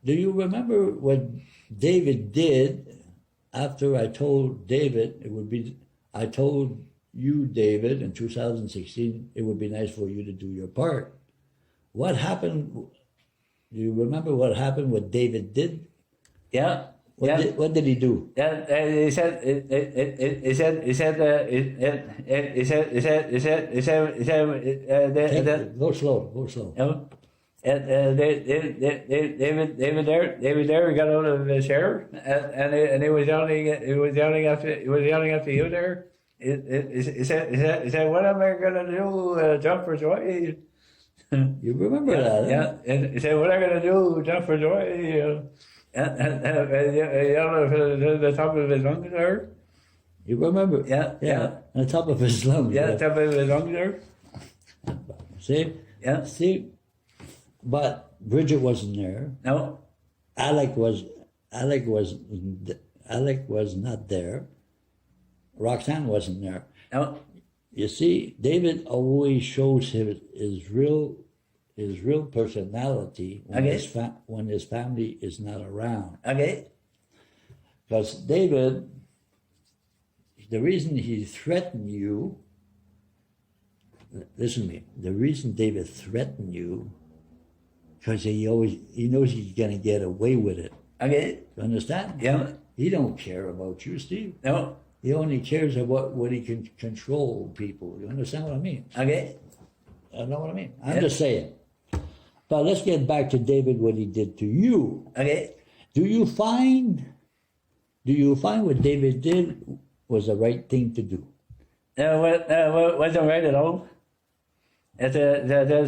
Speaker 1: Do you remember what David did after I told David it would be? I told you, David, in 2016, it would be nice for you to do your part. What happened? Do you remember what happened? What David did?
Speaker 2: Yeah.
Speaker 1: What did he do?
Speaker 2: Yeah, he said
Speaker 1: Go slow.
Speaker 2: No, David there got out of his chair and he was yelling after you there. He said, what am I gonna do? Jump for joy?
Speaker 1: You remember that?
Speaker 2: Yeah, and he said, what am I gonna do? Jump for joy? And yelled at the top of his lungs there.
Speaker 1: You remember?
Speaker 2: Yeah.
Speaker 1: On top of his lungs.
Speaker 2: Yeah, top of his lungs there.
Speaker 1: See?
Speaker 2: Yeah.
Speaker 1: See? But Bridget wasn't there.
Speaker 2: No.
Speaker 1: Alec was not there. Roxanne wasn't there.
Speaker 2: No.
Speaker 1: You see, David always shows his real personality when when his family is not around.
Speaker 2: Okay.
Speaker 1: Because David, the reason he threatened you, listen to me, the reason David threatened you, because he knows he's going to get away with it.
Speaker 2: Okay.
Speaker 1: You understand?
Speaker 2: Yeah.
Speaker 1: He don't care about you, Steve.
Speaker 2: No.
Speaker 1: He only cares about what he can control people. You understand what I mean?
Speaker 2: Okay.
Speaker 1: I know what I mean. I'm just saying. But let's get back to David, what he did to you.
Speaker 2: Okay.
Speaker 1: Do you find what David did was the right thing to do?
Speaker 2: Wasn't right at all. That's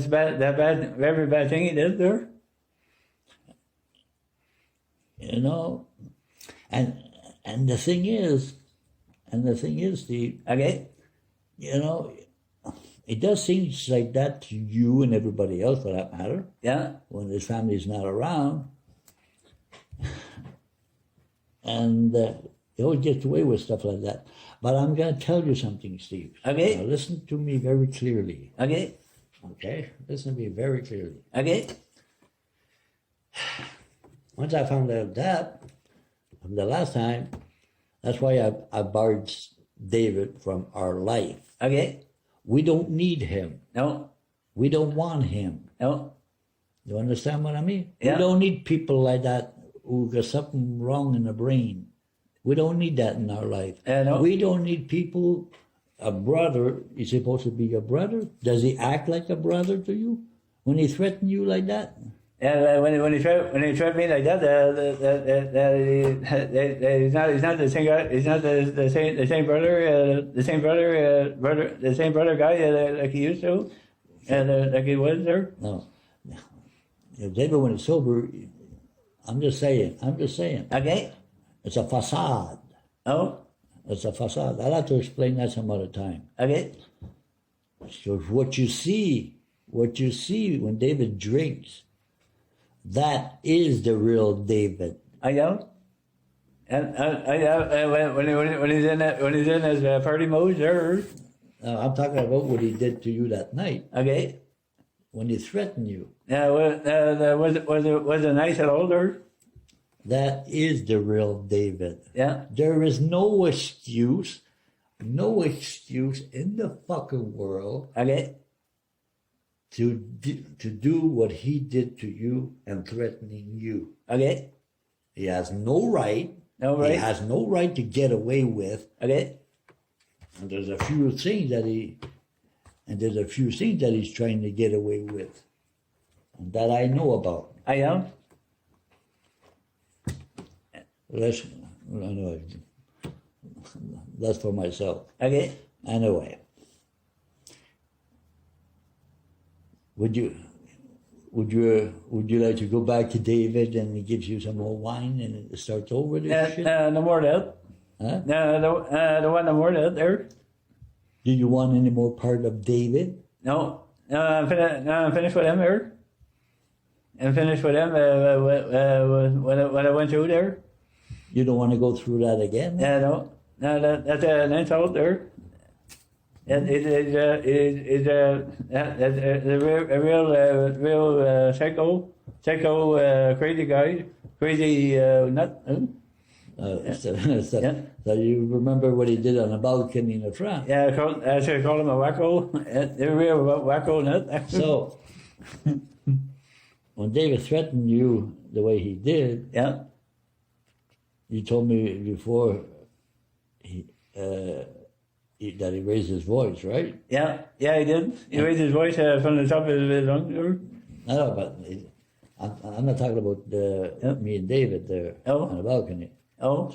Speaker 2: very bad thing he did there.
Speaker 1: You know, and the thing is, Steve.
Speaker 2: Okay.
Speaker 1: You know, it does seem like that to you and everybody else, for that matter.
Speaker 2: Yeah.
Speaker 1: When his family's not around, and he always gets away with stuff like that. But I'm going to tell you something, Steve.
Speaker 2: Okay.
Speaker 1: Now listen to me very clearly.
Speaker 2: Okay.
Speaker 1: Okay? Listen to me very clearly.
Speaker 2: Okay.
Speaker 1: Once I found out that, from the last time, that's why I barred David from our life.
Speaker 2: Okay.
Speaker 1: We don't need him.
Speaker 2: No.
Speaker 1: We don't want him.
Speaker 2: No.
Speaker 1: You understand what I mean?
Speaker 2: Yeah.
Speaker 1: We don't need people like that who got something wrong in the brain. We don't need that in our life.
Speaker 2: No.
Speaker 1: We don't need people. A brother is supposed to be your brother. Does he act like a brother to you when he threatens you like that?
Speaker 2: Yeah, when he tried me like that, he's not the same guy. He's not the same brother guy like he used to, like he was there.
Speaker 1: No. David, when he's sober, I'm just saying.
Speaker 2: Okay.
Speaker 1: It's a facade.
Speaker 2: Oh.
Speaker 1: It's a facade. I'll have to explain that some other time.
Speaker 2: Okay.
Speaker 1: So what you see when David drinks, that is the real David.
Speaker 2: I know. And when he's in his party mode, there.
Speaker 1: I'm talking about what he did to you that night.
Speaker 2: Okay.
Speaker 1: When he threatened you.
Speaker 2: Yeah. Was it nice at all there?
Speaker 1: That is the real David.
Speaker 2: Yeah.
Speaker 1: There is no excuse in the fucking world.
Speaker 2: Okay.
Speaker 1: To do what he did to you and threatening you.
Speaker 2: Okay.
Speaker 1: He has no right.
Speaker 2: No right.
Speaker 1: He has no right to get away with.
Speaker 2: Okay.
Speaker 1: And there's a few things that he's trying to get away with, and that I know about.
Speaker 2: I know.
Speaker 1: That's for myself.
Speaker 2: Okay.
Speaker 1: Anyway. Would you like to go back to David and he gives you some more wine and it starts over this shit?
Speaker 2: No more of that.
Speaker 1: Huh?
Speaker 2: No want no more of that there.
Speaker 1: Do you want any more part of David?
Speaker 2: No. I'm finished with him there. I'm finished with him when I went through there.
Speaker 1: You don't want to go through that again?
Speaker 2: No. That's an insult there. It's a real psycho, crazy guy, crazy nut.
Speaker 1: So you remember what he did on the balcony in the front?
Speaker 2: Yeah, I should call him a wacko. They're real wacko nut.
Speaker 1: So when David threatened you the way he did,
Speaker 2: yeah,
Speaker 1: you told me before that he raised his voice, right?
Speaker 2: Yeah, he did. He raised his voice from the top of his lungs.
Speaker 1: No, but I'm not talking about me and David there on the balcony.
Speaker 2: Oh.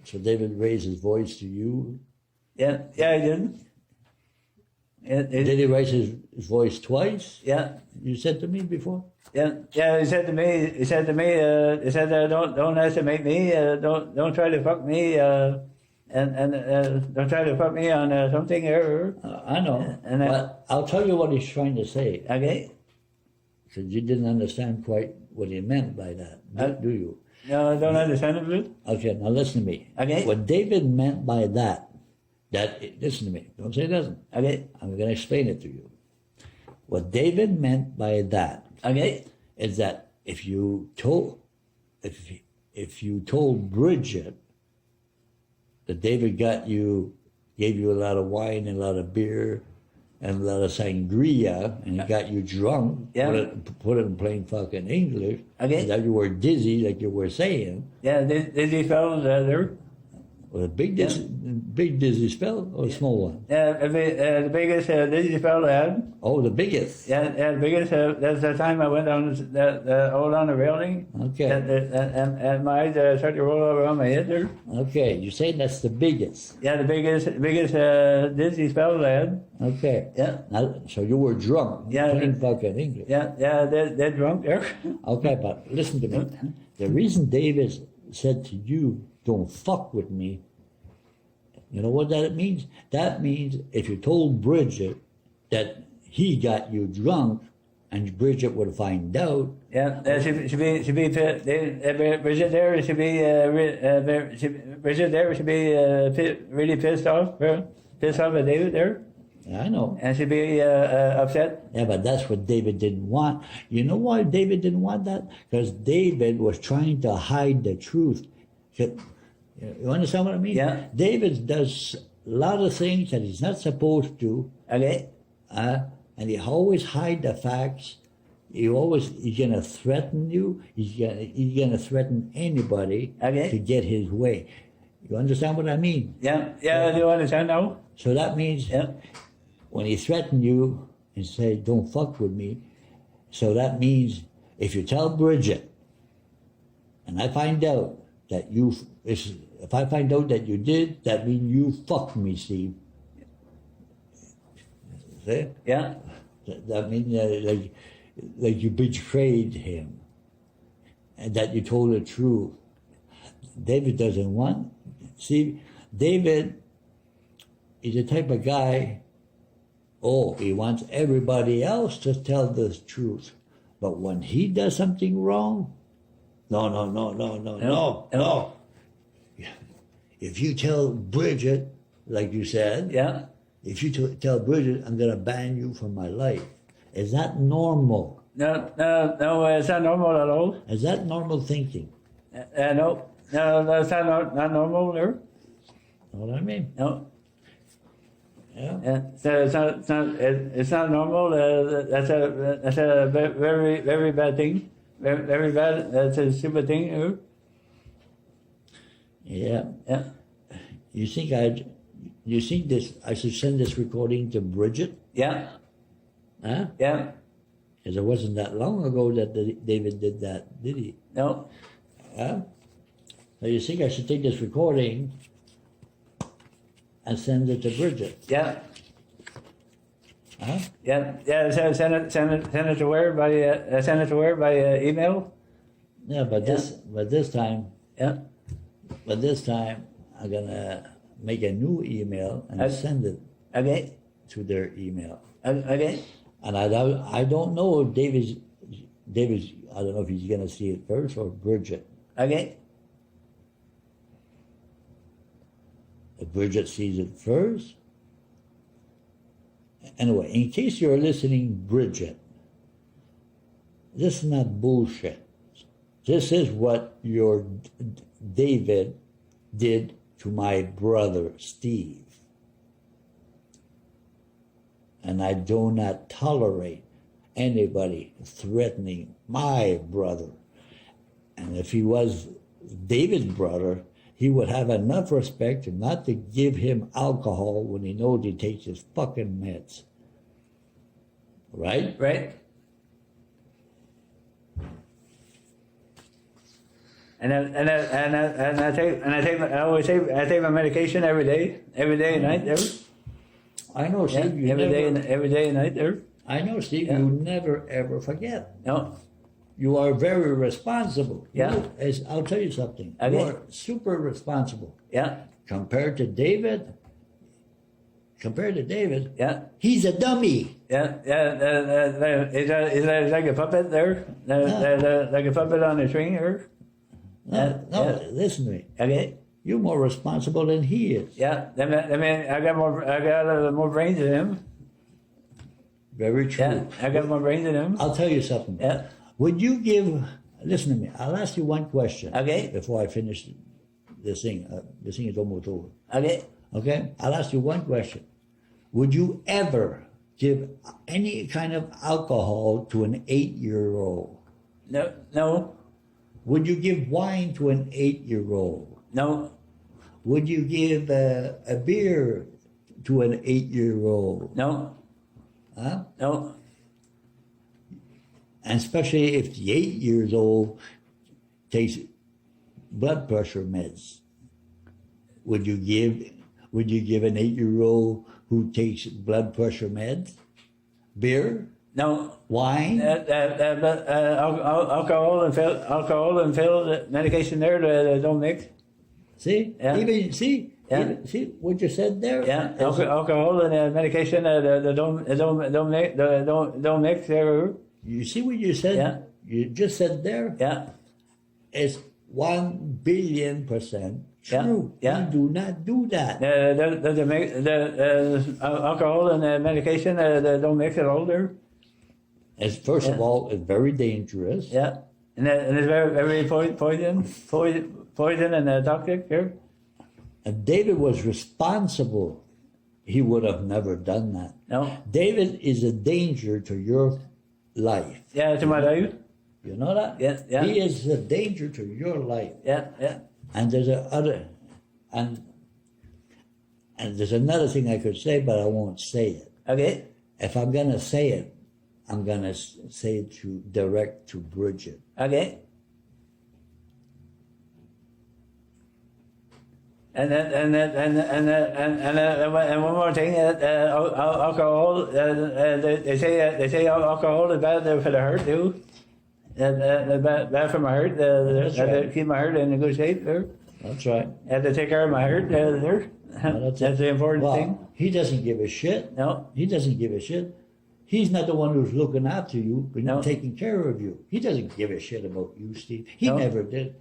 Speaker 1: So David raised his voice to you?
Speaker 2: Yeah, he did.
Speaker 1: Did he raise his voice twice?
Speaker 2: Yeah.
Speaker 1: You said to me before?
Speaker 2: Yeah, he said to me, don't estimate me, don't try to fuck me, and don't try to put me on something here.
Speaker 1: I know, but I'll tell you what he's trying to say.
Speaker 2: Okay.
Speaker 1: Because you didn't understand quite what he meant by that, do you?
Speaker 2: No, I don't understand it, Blue.
Speaker 1: Okay, now listen to me.
Speaker 2: Okay.
Speaker 1: What David meant by that, listen to me, don't say it doesn't.
Speaker 2: Okay.
Speaker 1: I'm going to explain it to you. What David meant by that is that if you told Bridget that David gave you a lot of wine and a lot of beer and a lot of sangria, and he got you drunk, put it in plain fucking English, that you were dizzy, like you were saying.
Speaker 2: Yeah, dizzy fellows there.
Speaker 1: Well, a big dizzy spell or a small one?
Speaker 2: The biggest dizzy spell I had.
Speaker 1: Oh, the biggest?
Speaker 2: Yeah, the biggest. That's the time I went down the railing.
Speaker 1: Okay.
Speaker 2: And my eyes started to roll over on my head there.
Speaker 1: Okay, you say that's the biggest?
Speaker 2: Yeah, the biggest dizzy spell I had.
Speaker 1: Okay.
Speaker 2: Yeah.
Speaker 1: Now, so you were drunk.
Speaker 2: Yeah.
Speaker 1: Plain fucking English.
Speaker 2: Yeah, they're drunk there.
Speaker 1: Okay, but listen to me. The reason David said to you, don't fuck with me, you know what that means? That means if you told Bridget that he got you drunk and Bridget would find out.
Speaker 2: Yeah, should be Bridget there should be really pissed off at David there.
Speaker 1: I know.
Speaker 2: And she'd be upset.
Speaker 1: Yeah, but that's what David didn't want. You know why David didn't want that? Because David was trying to hide the truth. You understand what I mean?
Speaker 2: Yeah.
Speaker 1: David does a lot of things that he's not supposed to.
Speaker 2: Okay.
Speaker 1: And he always hide the facts. He's gonna threaten you. He's gonna threaten anybody to get his way. You understand what I mean?
Speaker 2: Yeah. I do understand now.
Speaker 1: So that means when he threatened you and said, "Don't fuck with me," so that means if you tell Bridget, and I find out that if I find out that you did, that means you fucked me, Steve. See?
Speaker 2: Yeah.
Speaker 1: That means like you betrayed him, and that you told the truth. David doesn't want. See, David is the type of guy. Oh, he wants everybody else to tell the truth, but when he does something wrong, no. If you tell Bridget, like you said,
Speaker 2: Yeah.
Speaker 1: if you tell Bridget, I'm gonna ban you from my life. Is that normal?
Speaker 2: No, it's not normal at all.
Speaker 1: Is that normal thinking?
Speaker 2: No, that's not normal there.
Speaker 1: Know what I mean?
Speaker 2: No.
Speaker 1: Yeah.
Speaker 2: Yeah. So it's not normal. That's a very, very bad thing. Very, very bad. That's a stupid thing.
Speaker 1: Yeah.
Speaker 2: Yeah.
Speaker 1: You think I should send this recording to Bridget?
Speaker 2: Yeah.
Speaker 1: Huh?
Speaker 2: Yeah.
Speaker 1: Because it wasn't that long ago that David did that, did he?
Speaker 2: No.
Speaker 1: Huh? So you think I should take this recording and send it to Bridget?
Speaker 2: Yeah.
Speaker 1: Huh?
Speaker 2: Yeah. Yeah. Send it to where by email.
Speaker 1: Yeah, but this time
Speaker 2: Yeah.
Speaker 1: I'm gonna make a new email and send it
Speaker 2: Okay.
Speaker 1: to their email.
Speaker 2: Okay.
Speaker 1: And I don't know if David's I don't know if he's gonna see it first or Bridget.
Speaker 2: Okay.
Speaker 1: If Bridget sees it first. Anyway, in case you're listening, Bridget, this is not bullshit. This is what your David did to my brother Steve. And I do not tolerate anybody threatening my brother. And if he was David's brother, he would have enough respect not to give him alcohol when he knows he takes his fucking meds. Right?
Speaker 2: Right. And I always take my medication every day and night there.
Speaker 1: I know, Steve.
Speaker 2: Yeah, every day and night there.
Speaker 1: I know, Steve.
Speaker 2: Yeah.
Speaker 1: You never ever forget.
Speaker 2: No.
Speaker 1: You are very responsible.
Speaker 2: Yeah.
Speaker 1: I'll tell you something.
Speaker 2: Okay.
Speaker 1: You are super responsible.
Speaker 2: Yeah.
Speaker 1: Compared to David,
Speaker 2: Yeah.
Speaker 1: he's a dummy.
Speaker 2: Yeah. Is like a puppet there. Like a puppet on a string there.
Speaker 1: No, listen to me.
Speaker 2: Okay.
Speaker 1: You're more responsible than he is.
Speaker 2: Yeah. I mean, I got more brains than him.
Speaker 1: Very true.
Speaker 2: Yeah. I got more brains than him.
Speaker 1: I'll tell you something.
Speaker 2: Yeah.
Speaker 1: Would you listen to me, I'll ask you one question.
Speaker 2: Okay.
Speaker 1: Before I finish this thing. This thing is almost over.
Speaker 2: Okay.
Speaker 1: Okay? I'll ask you one question. Would you ever give any kind of alcohol to an 8-year-old?
Speaker 2: No.
Speaker 1: Would you give wine to an 8-year-old?
Speaker 2: No.
Speaker 1: Would you give a beer to an 8-year-old?
Speaker 2: No.
Speaker 1: Huh?
Speaker 2: No.
Speaker 1: And especially if the 8 years old takes blood pressure meds. Would you give an 8-year-old who takes blood pressure meds beer?
Speaker 2: No.
Speaker 1: Wine?
Speaker 2: Alcohol and failed medication there that don't mix.
Speaker 1: See?
Speaker 2: Yeah.
Speaker 1: See what you said there?
Speaker 2: Yeah. Alcohol and medication that don't mix there.
Speaker 1: You see what you said?
Speaker 2: Yeah.
Speaker 1: You just said there?
Speaker 2: Yeah.
Speaker 1: It's 1,000,000,000% true.
Speaker 2: Yeah.
Speaker 1: You do not do that.
Speaker 2: The alcohol and medication that don't mix at all there.
Speaker 1: First of all, it's very dangerous.
Speaker 2: Yeah. And it's very poison and toxic here.
Speaker 1: If David was responsible, he would have never done that.
Speaker 2: No.
Speaker 1: David is a danger to your life.
Speaker 2: Yeah, to my life.
Speaker 1: You know that?
Speaker 2: Yeah.
Speaker 1: He is a danger to your life.
Speaker 2: Yeah.
Speaker 1: And there's there's another thing I could say, but I won't say it.
Speaker 2: Okay.
Speaker 1: If I'm gonna say it, I'm gonna say direct to Bridget.
Speaker 2: Okay. And one more thing, alcohol. They say alcohol is bad for the heart too. Bad for my heart.
Speaker 1: Right.
Speaker 2: Keep my heart in a good shape. There.
Speaker 1: That's right.
Speaker 2: Have to take care of my heart. There.
Speaker 1: Well,
Speaker 2: That's the important
Speaker 1: well,
Speaker 2: thing.
Speaker 1: he doesn't give a shit.
Speaker 2: No.
Speaker 1: He doesn't give a shit. He's not the one who's looking after you, but
Speaker 2: No.
Speaker 1: taking care of you. He doesn't give a shit about you, Steve. He
Speaker 2: No.
Speaker 1: never did.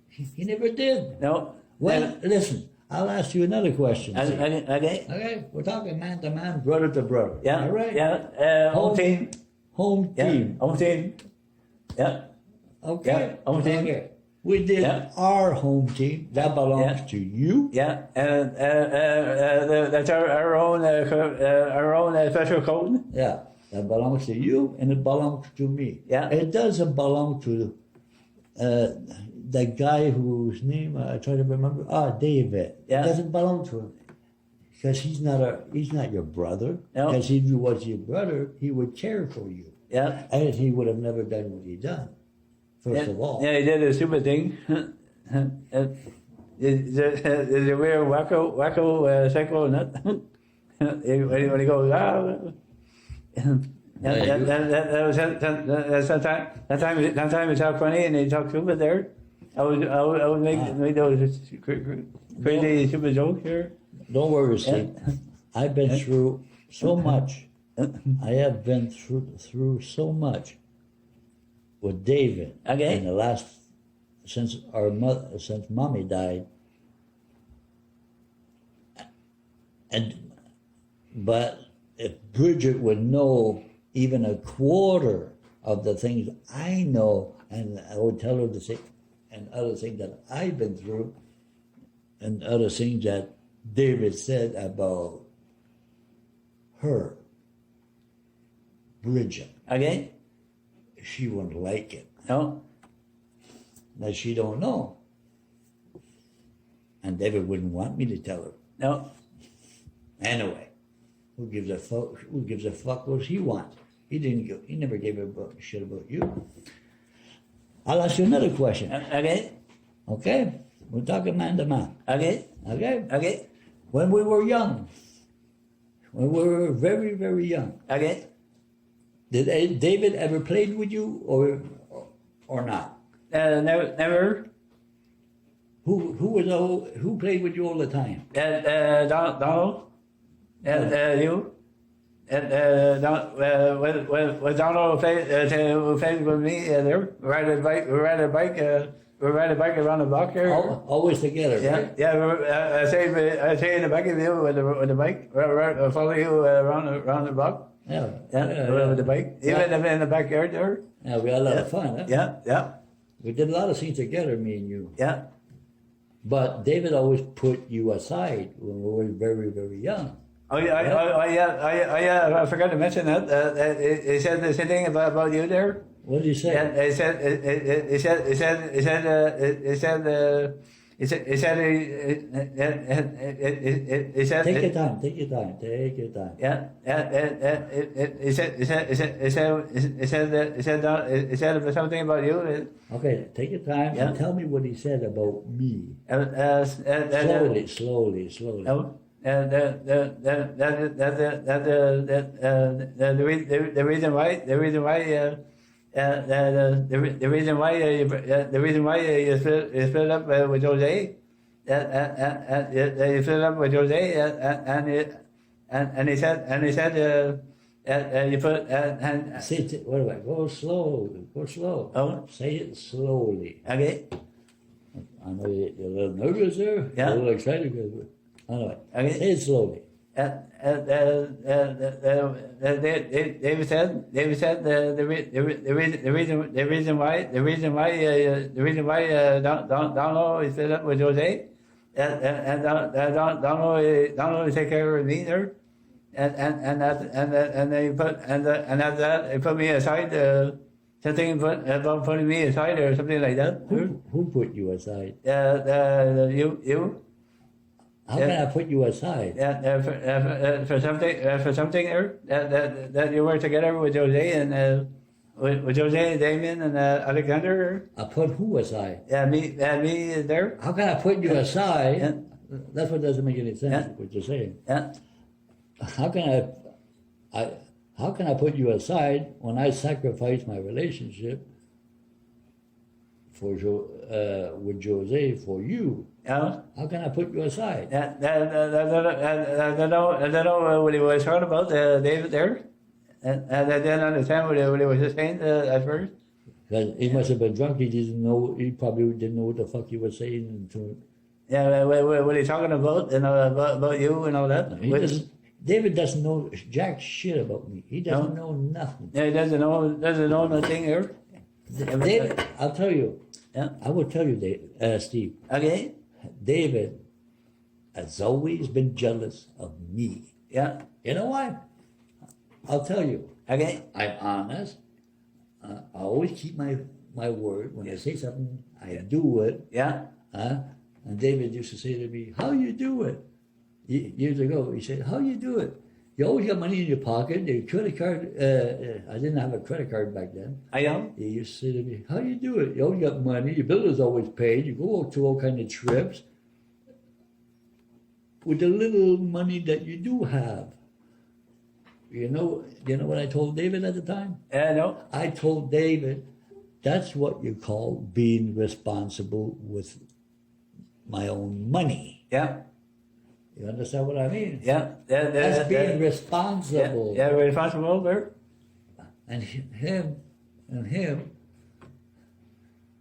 Speaker 1: He never did.
Speaker 2: No.
Speaker 1: Well, listen, I'll ask you another question. Steve.
Speaker 2: Okay.
Speaker 1: Okay, we're talking man to man, brother to brother.
Speaker 2: Yeah.
Speaker 1: All right?
Speaker 2: Yeah. Home team.
Speaker 1: Home
Speaker 2: Yeah.
Speaker 1: team.
Speaker 2: Home team. Yeah.
Speaker 1: Okay.
Speaker 2: Yeah, home team.
Speaker 1: Okay. We did
Speaker 2: Yeah.
Speaker 1: our home team. That belongs
Speaker 2: Yeah.
Speaker 1: to you.
Speaker 2: Yeah. That's our own special code.
Speaker 1: Yeah. That belongs to you, and it belongs to me.
Speaker 2: Yeah.
Speaker 1: It doesn't belong to that guy whose name I try to remember. David.
Speaker 2: Yeah.
Speaker 1: It doesn't belong to him because he's not your brother.
Speaker 2: No.
Speaker 1: Because if he was your brother, he would care for you,
Speaker 2: Yeah.
Speaker 1: and he would have never done what he done. First
Speaker 2: Yeah.
Speaker 1: of all.
Speaker 2: Yeah, he did a stupid thing. Is a weird wacko psycho nut. When he goes, Sometimes he talk funny and he talk stupid there. I would make those crazy stupid jokes here.
Speaker 1: Don't worry, Steve. I've been through so much. I have been through so much with David
Speaker 2: Okay.
Speaker 1: in the last since Mommy died, but if Bridget would know even a quarter of the things I know, and I would tell her the same, and other things that I've been through, and other things that David said about her, Bridget,
Speaker 2: Okay?
Speaker 1: she wouldn't like it.
Speaker 2: No?
Speaker 1: That she don't know. And David wouldn't want me to tell her.
Speaker 2: No?
Speaker 1: Anyway, who gives a fuck what he wants? He never gave a shit about you. I'll ask you another question.
Speaker 2: Okay?
Speaker 1: Okay? We're talking man to man.
Speaker 2: Okay?
Speaker 1: Okay?
Speaker 2: Okay?
Speaker 1: When we were young, when we were very, very young,
Speaker 2: Okay?
Speaker 1: did David ever played with you or not?
Speaker 2: Never.
Speaker 1: Who played with you all the time?
Speaker 2: Donald. You. When Donald played with me, we ride a bike around the block here.
Speaker 1: Always together,
Speaker 2: Yeah,
Speaker 1: right?
Speaker 2: yeah. I stay in the back of you with the bike. Follow you around the block.
Speaker 1: Yeah.
Speaker 2: With the bike. Even in the backyard there.
Speaker 1: Yeah, we had a lot of fun. Huh?
Speaker 2: Yeah.
Speaker 1: We did a lot of things together, me and you.
Speaker 2: Yeah.
Speaker 1: But David always put you aside when we were very, very young.
Speaker 2: Oh yeah. I forgot to mention that. He said the same thing about you there.
Speaker 1: What did he say?
Speaker 2: Yeah, he said
Speaker 1: Take your time.
Speaker 2: Yeah. He said something about you.
Speaker 1: Okay, take your time
Speaker 2: Yeah.
Speaker 1: and tell me what he said about me. Slowly.
Speaker 2: No. The reason why you split up with Jose, you split up with Jose, and he said you put
Speaker 1: Say it, what about? Go slow.
Speaker 2: Oh.
Speaker 1: Say it slowly.
Speaker 2: okay.
Speaker 1: I know you're a little nervous there.
Speaker 2: Yeah.
Speaker 1: A little excited. Anyway,
Speaker 2: Okay.
Speaker 1: say it slowly.
Speaker 2: David said the reason why Donald is split up with Jose, and Donald take care of me there, and they put and after that they put me aside. Something about putting me aside or something like that.
Speaker 1: Who put you aside?
Speaker 2: You.
Speaker 1: How can I put you aside?
Speaker 2: For something there that you were together with Jose and with Jose, Damien, and Alexander.
Speaker 1: I put who aside?
Speaker 2: Me there.
Speaker 1: How can I put you aside?
Speaker 2: Yeah.
Speaker 1: That's what doesn't make any sense.
Speaker 2: Yeah.
Speaker 1: What you're saying.
Speaker 2: Yeah.
Speaker 1: How can how can I put you aside when I sacrifice my relationship for with Jose for you?
Speaker 2: Yeah.
Speaker 1: How can I put you aside?
Speaker 2: I don't know what he was talking about, David there. And I didn't understand what he was saying at first.
Speaker 1: Because he must have been drunk. He didn't know. He probably didn't know what the fuck he was saying.
Speaker 2: Yeah, what he's talking about, and about you and all that.
Speaker 1: David doesn't know jack shit about me. He doesn't know nothing.
Speaker 2: Yeah, he doesn't know nothing here.
Speaker 1: David, I'll tell you.
Speaker 2: Yeah.
Speaker 1: I will tell you, Steve.
Speaker 2: Okay.
Speaker 1: David has always been jealous of me.
Speaker 2: Yeah.
Speaker 1: You know why? I'll tell you.
Speaker 2: Okay.
Speaker 1: I'm honest. I always keep my word. When I say something, I do it.
Speaker 2: Yeah.
Speaker 1: And David used to say to me, "How you do it?" Years ago, he said, "How you do it? You always got money in your pocket. Your credit card. I didn't have a credit card back then.
Speaker 2: I know.
Speaker 1: He used to say to me, "How you do it? You always got money. Your bill is always paid. You go to all kind of trips with the little money that you do have." You know what I told David at the time?
Speaker 2: Yeah, no.
Speaker 1: I told David, that's what you call being responsible with my own money.
Speaker 2: Yeah.
Speaker 1: You understand what I mean?
Speaker 2: Yeah.
Speaker 1: That's being responsible.
Speaker 2: Yeah, responsible, Bert.
Speaker 1: And him,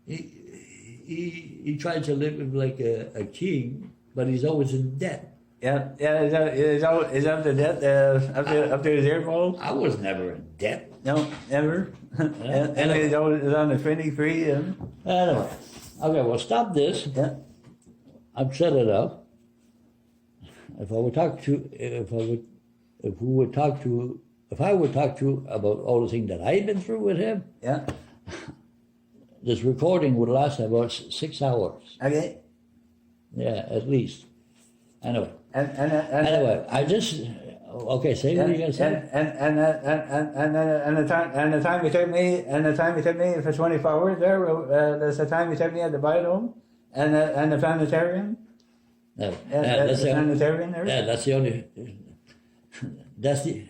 Speaker 1: he tried to live like a king, but he's always in debt.
Speaker 2: Yeah, is up to debt up to his earballs?
Speaker 1: I was never in debt.
Speaker 2: No, never. And he's always on the 23.
Speaker 1: Anyway, okay, well, stop this.
Speaker 2: Yeah.
Speaker 1: I've set it up. If I would talk to about all the things that I've been through with him,
Speaker 2: Yeah.
Speaker 1: this recording would last about 6 hours.
Speaker 2: Okay.
Speaker 1: Yeah, at least. Anyway.
Speaker 2: And
Speaker 1: I just okay. Say what you gonna say.
Speaker 2: And the time you took me for 24 hours there. That's the time you took me at the biodome and the planetarium.
Speaker 1: No,
Speaker 2: That's the planetarium there.
Speaker 1: yeah, that's the only. That's the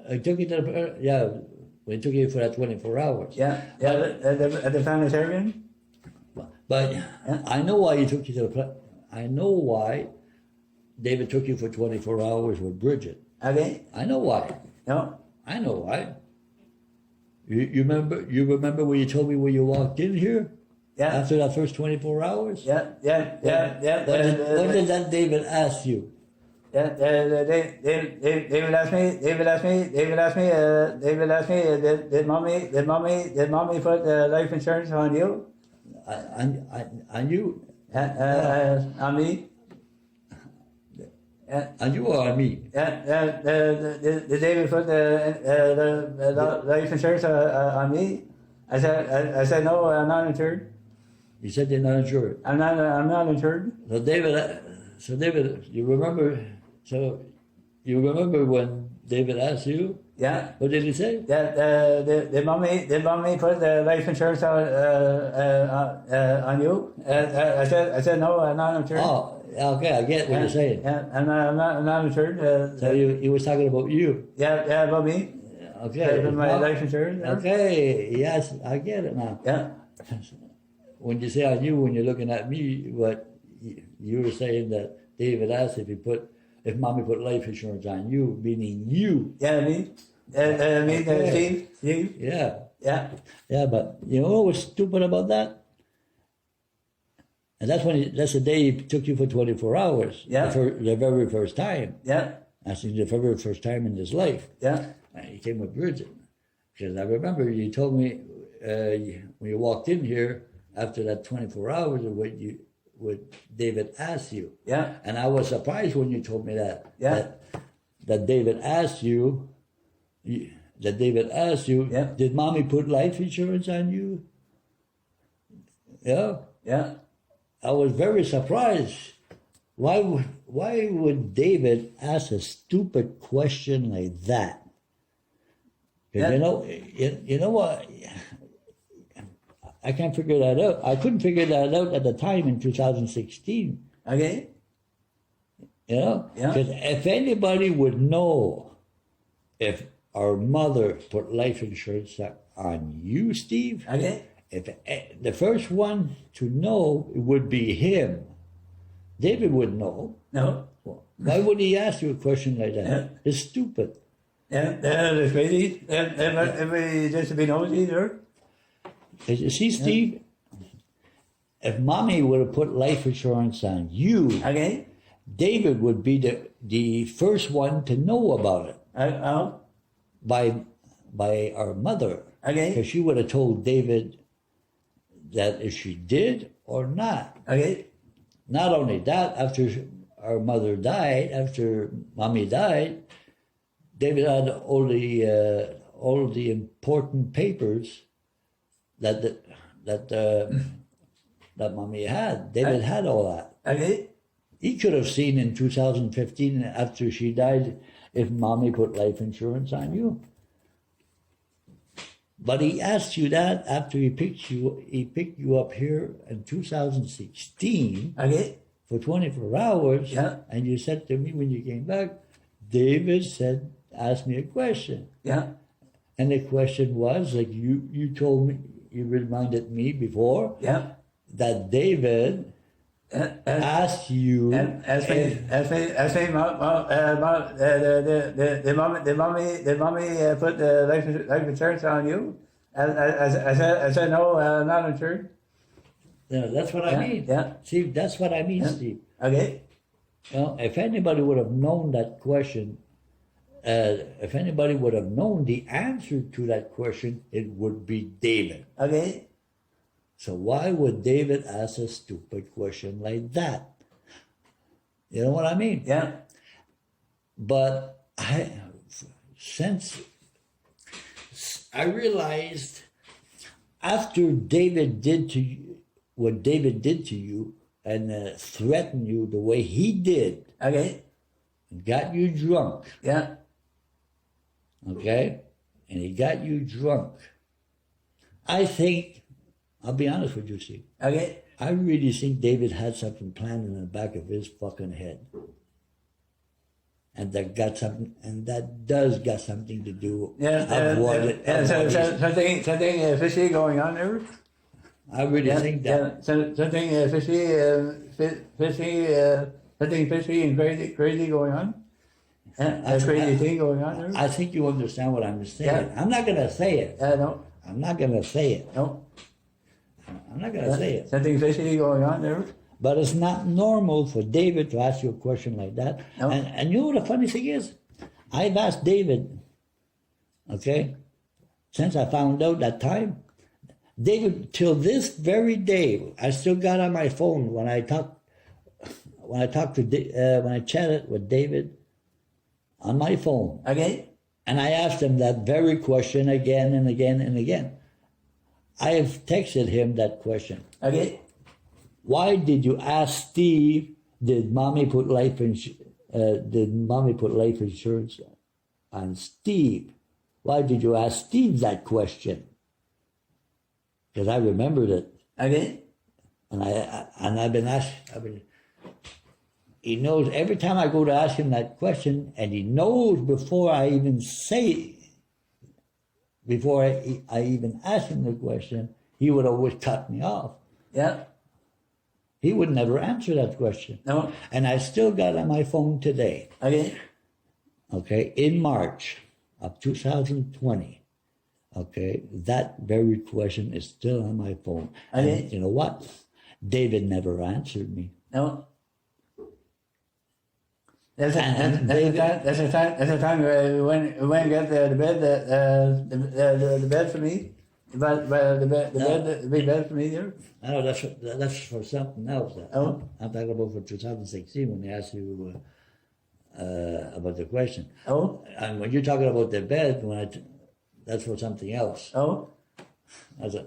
Speaker 1: I took you to the we took you for that 24 hours.
Speaker 2: Yeah. At the planetarium.
Speaker 1: But I know why you took you to the. I know why David took you for 24 hours with Bridget.
Speaker 2: Okay.
Speaker 1: I know why.
Speaker 2: No.
Speaker 1: I know why. You remember when you told me when you walked in here?
Speaker 2: Yeah.
Speaker 1: After that first 24 hours?
Speaker 2: Yeah.
Speaker 1: What did that David ask you?
Speaker 2: Yeah. David asked me. Did mommy put life insurance on you?
Speaker 1: On you?
Speaker 2: On me.
Speaker 1: On you or on me?
Speaker 2: Did David put the life insurance on me? I said no, I'm not insured.
Speaker 1: You said you're not insured.
Speaker 2: I'm not insured.
Speaker 1: So David, you remember? So you remember when David asked you?
Speaker 2: Yeah.
Speaker 1: What did he say?
Speaker 2: Did mommy put the life insurance on you? I said no, I'm not insured.
Speaker 1: Oh, okay, I get what you're saying.
Speaker 2: Yeah, I'm not insured.
Speaker 1: So he was talking about you.
Speaker 2: Yeah, about me.
Speaker 1: Okay.
Speaker 2: My life insurance.
Speaker 1: Okay, yes, I get it now.
Speaker 2: Yeah.
Speaker 1: When you say on you, when you're looking at me, what you were saying that David asked if mommy put life insurance on you, meaning you.
Speaker 2: Yeah, me. Steve. You.
Speaker 1: Yeah.
Speaker 2: Yeah.
Speaker 1: Yeah, but you know what was stupid about that? And that's the day he took you for 24 hours.
Speaker 2: Yeah.
Speaker 1: The very first time.
Speaker 2: Yeah.
Speaker 1: That's the very first time in his life.
Speaker 2: Yeah.
Speaker 1: And he came with Bridget. Because I remember you told me when you walked in here after that 24 hours of what David asked you.
Speaker 2: Yeah.
Speaker 1: And I was surprised when you told me that.
Speaker 2: Yeah.
Speaker 1: That David asked you.
Speaker 2: Yeah.
Speaker 1: Did mommy put life insurance on you? Yeah.
Speaker 2: Yeah.
Speaker 1: I was very surprised why would David ask a stupid question like that? Because you know what? I can't figure that out. I couldn't figure that out at the time in 2016.
Speaker 2: Okay.
Speaker 1: You know?
Speaker 2: Yeah.
Speaker 1: Because if anybody would know if our mother put life insurance on you, Steve,
Speaker 2: Okay.
Speaker 1: if the first one to know would be him. David would know.
Speaker 2: No.
Speaker 1: Why would he ask you a question like that?
Speaker 2: Yeah.
Speaker 1: It's stupid.
Speaker 2: Yeah, that's crazy. Everybody just to be nosy there.
Speaker 1: You see, Steve, if mommy would have put life insurance on you,
Speaker 2: Okay.
Speaker 1: David would be the first one to know about it by our mother.
Speaker 2: Okay.
Speaker 1: Because she would have told David that if she did or not.
Speaker 2: Okay.
Speaker 1: Not only that, after our mother died, after mommy died, David had all the important papers that mommy had. David had all that.
Speaker 2: Okay.
Speaker 1: He could have seen in 2015 after she died if mommy put life insurance on you. But he asked you that after he picked you up here in 2016
Speaker 2: Okay.
Speaker 1: for 24 hours.
Speaker 2: Yeah.
Speaker 1: And you said to me when you came back, David asked me a question.
Speaker 2: Yeah.
Speaker 1: And the question was, like you told me, you reminded me before,
Speaker 2: Yeah.
Speaker 1: that David asked you.
Speaker 2: As me, the mommy put the life insurance on you. I said no, I'm not insured.
Speaker 1: Yeah, that's what I mean.
Speaker 2: Yeah.
Speaker 1: See, that's what I mean, Steve.
Speaker 2: Okay.
Speaker 1: Well, if anybody would have known that question, if anybody would have known the answer to that question, it would be David.
Speaker 2: Okay.
Speaker 1: So why would David ask a stupid question like that? You know what I mean?
Speaker 2: Yeah.
Speaker 1: But since I realized after David did to you what David did to you and threatened you the way he did,
Speaker 2: Okay.
Speaker 1: got you drunk,
Speaker 2: Yeah.
Speaker 1: okay? And he got you drunk. I think, I'll be honest with you, Steve.
Speaker 2: Okay.
Speaker 1: I really think David had something planned in the back of his fucking head. And that does got something to do
Speaker 2: something fishy going on there.
Speaker 1: I really think that.
Speaker 2: Something fishy and crazy going on. A crazy thing going on there.
Speaker 1: I think you understand what I'm saying.
Speaker 2: Yeah.
Speaker 1: I'm not gonna say it.
Speaker 2: No.
Speaker 1: I'm not gonna say it.
Speaker 2: No.
Speaker 1: I'm not gonna say it.
Speaker 2: Something fishy going on there.
Speaker 1: But it's not normal for David to ask you a question like that.
Speaker 2: No.
Speaker 1: And you know what the funny thing is? I've asked David, okay, since I found out that time, David, till this very day, I still got on my phone when I chatted with David on my phone.
Speaker 2: Okay.
Speaker 1: And I asked him that very question again and again and again. I have texted him that question.
Speaker 2: Okay.
Speaker 1: Why did you ask Steve? Did mommy put life insurance on Steve? Why did you ask Steve that question? Because I remembered it,
Speaker 2: Okay.
Speaker 1: and I've been asked. He knows every time I go to ask him that question, and he knows before I even ask him the question, he would always cut me off.
Speaker 2: Yeah.
Speaker 1: He would never answer that question.
Speaker 2: No.
Speaker 1: And I still got on my phone today,
Speaker 2: Okay.
Speaker 1: okay, in March of 2020, okay, that very question is still on my phone.
Speaker 2: Okay.
Speaker 1: And you know what? David never answered me.
Speaker 2: No. That's a time we went and got the bed for me. The big bed for me there.
Speaker 1: No, that's for something else.
Speaker 2: Oh.
Speaker 1: I'm talking about for 2016 when they asked you about the question.
Speaker 2: Oh.
Speaker 1: And when you're talking about the bed, that's for something else.
Speaker 2: Oh.
Speaker 1: That's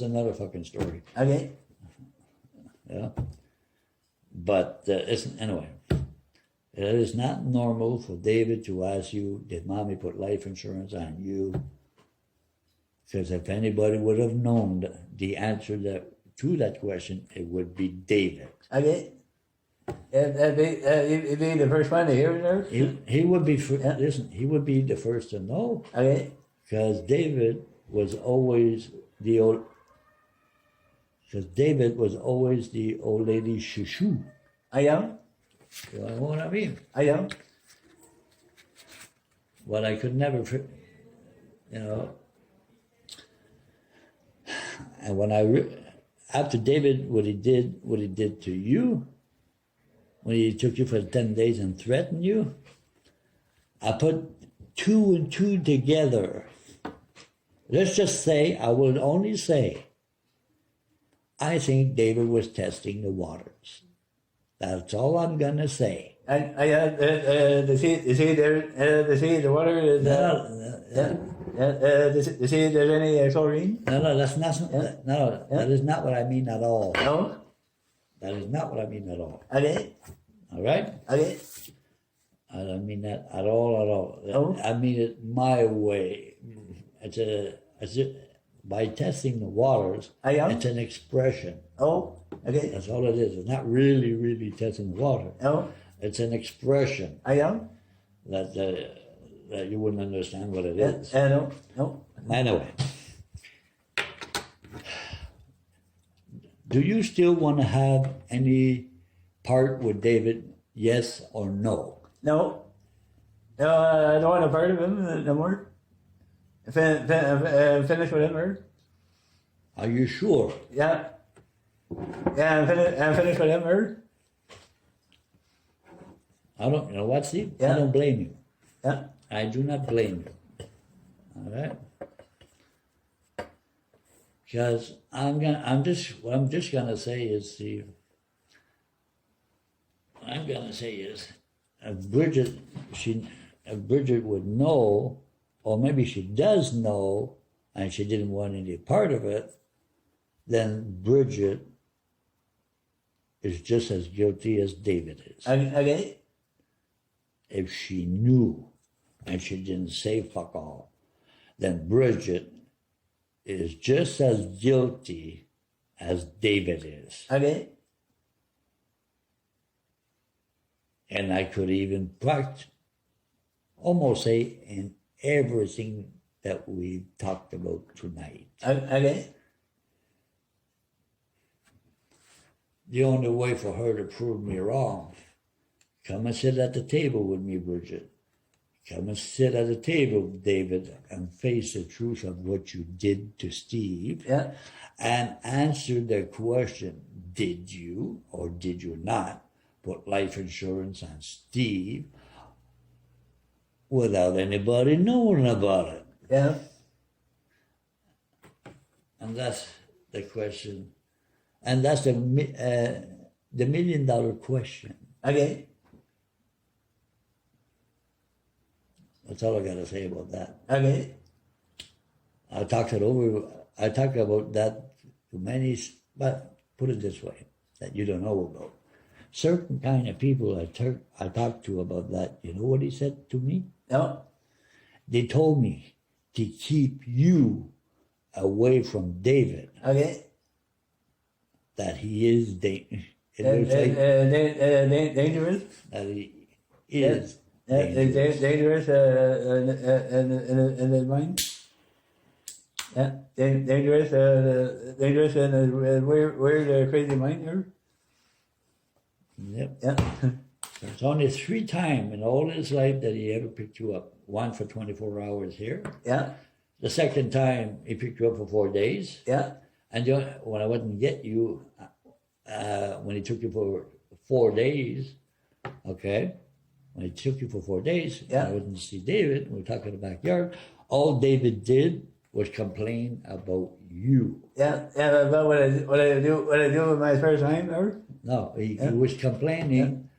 Speaker 1: another fucking story.
Speaker 2: Okay.
Speaker 1: Yeah. But anyway, it is not normal for David to ask you, did mommy put life insurance on you? Because if anybody would have known the answer to that question, it would be David.
Speaker 2: Okay. He'd be the first one to hear it.
Speaker 1: He would be, listen, he would be the first to know.
Speaker 2: Okay.
Speaker 1: Because David was always the old lady's shushu.
Speaker 2: I am.
Speaker 1: You know what I mean?
Speaker 2: I am.
Speaker 1: But I could never, and when after David, what he did to you, when he took you for 10 days and threatened you, I put 2 and 2 together. Let's just say, I will only say, I think David was testing the waters. That's all I'm going to say.
Speaker 2: And the sea, the water is. The sea, there's any chlorine?
Speaker 1: No, that's not. No, that is not what I mean at all.
Speaker 2: No.
Speaker 1: That is not what I mean at all.
Speaker 2: Okay.
Speaker 1: All right?
Speaker 2: Okay.
Speaker 1: I don't mean that at all.
Speaker 2: Oh.
Speaker 1: I mean it my way. By testing the waters, it's an expression.
Speaker 2: Oh, okay.
Speaker 1: That's all it is. It's not really testing the water.
Speaker 2: Oh.
Speaker 1: It's an expression.
Speaker 2: I am.
Speaker 1: That you wouldn't understand what it is.
Speaker 2: No.
Speaker 1: Anyway. Do you still want to have any part with David, yes or no?
Speaker 2: No. No, I don't want a part of him no more. Finish with him, or?
Speaker 1: Are you sure?
Speaker 2: Yeah. Yeah, I'm finished with him, or?
Speaker 1: I don't, you know what, Steve?
Speaker 2: Yeah.
Speaker 1: I don't blame you.
Speaker 2: Yeah.
Speaker 1: I do not blame you. All right? Because what I'm just gonna say is, Steve, what I'm gonna say is, if Bridget would know, or maybe she does know, and she didn't want any part of it, then Bridget is just as guilty as David is.
Speaker 2: Okay.
Speaker 1: If she knew and she didn't say fuck all, then Bridget is just as guilty as David is.
Speaker 2: Okay.
Speaker 1: And I could even almost say in everything that we talked about tonight.
Speaker 2: Okay.
Speaker 1: The only way for her to prove me wrong, come and sit at the table with me, Bridget. Come and sit at the table with David and face the truth of what you did to Steve.
Speaker 2: Yeah.
Speaker 1: And answer the question, did you or did you not put life insurance on Steve without anybody knowing about it?
Speaker 2: Yeah.
Speaker 1: And that's the question. And that's the $1 million question.
Speaker 2: Okay.
Speaker 1: That's all I got to say about that.
Speaker 2: Okay.
Speaker 1: I talked about that to many, but put it this way, that you don't know about. Certain kind of people I talked to about that, you know what he said to me?
Speaker 2: No.
Speaker 1: They told me to keep you away from David.
Speaker 2: Okay.
Speaker 1: That he is dangerous.
Speaker 2: Dangerous.
Speaker 1: That he is
Speaker 2: dangerous. Dangerous in his mind. Yeah, dangerous. Dangerous in his weird, crazy mind. Here.
Speaker 1: Yep.
Speaker 2: Yeah.
Speaker 1: There's only 3 times in all his life that he ever picked you up. One for 24 hours here.
Speaker 2: Yeah.
Speaker 1: The second time he picked you up for 4 days.
Speaker 2: Yeah.
Speaker 1: And when I wouldn't get you, when he took you for 4 days, okay? When he took you for 4 days,
Speaker 2: yeah.
Speaker 1: I wouldn't see David, we were talking in the backyard. All David did was complain about you.
Speaker 2: Yeah, about what I do with my first time, or?
Speaker 1: No, he was complaining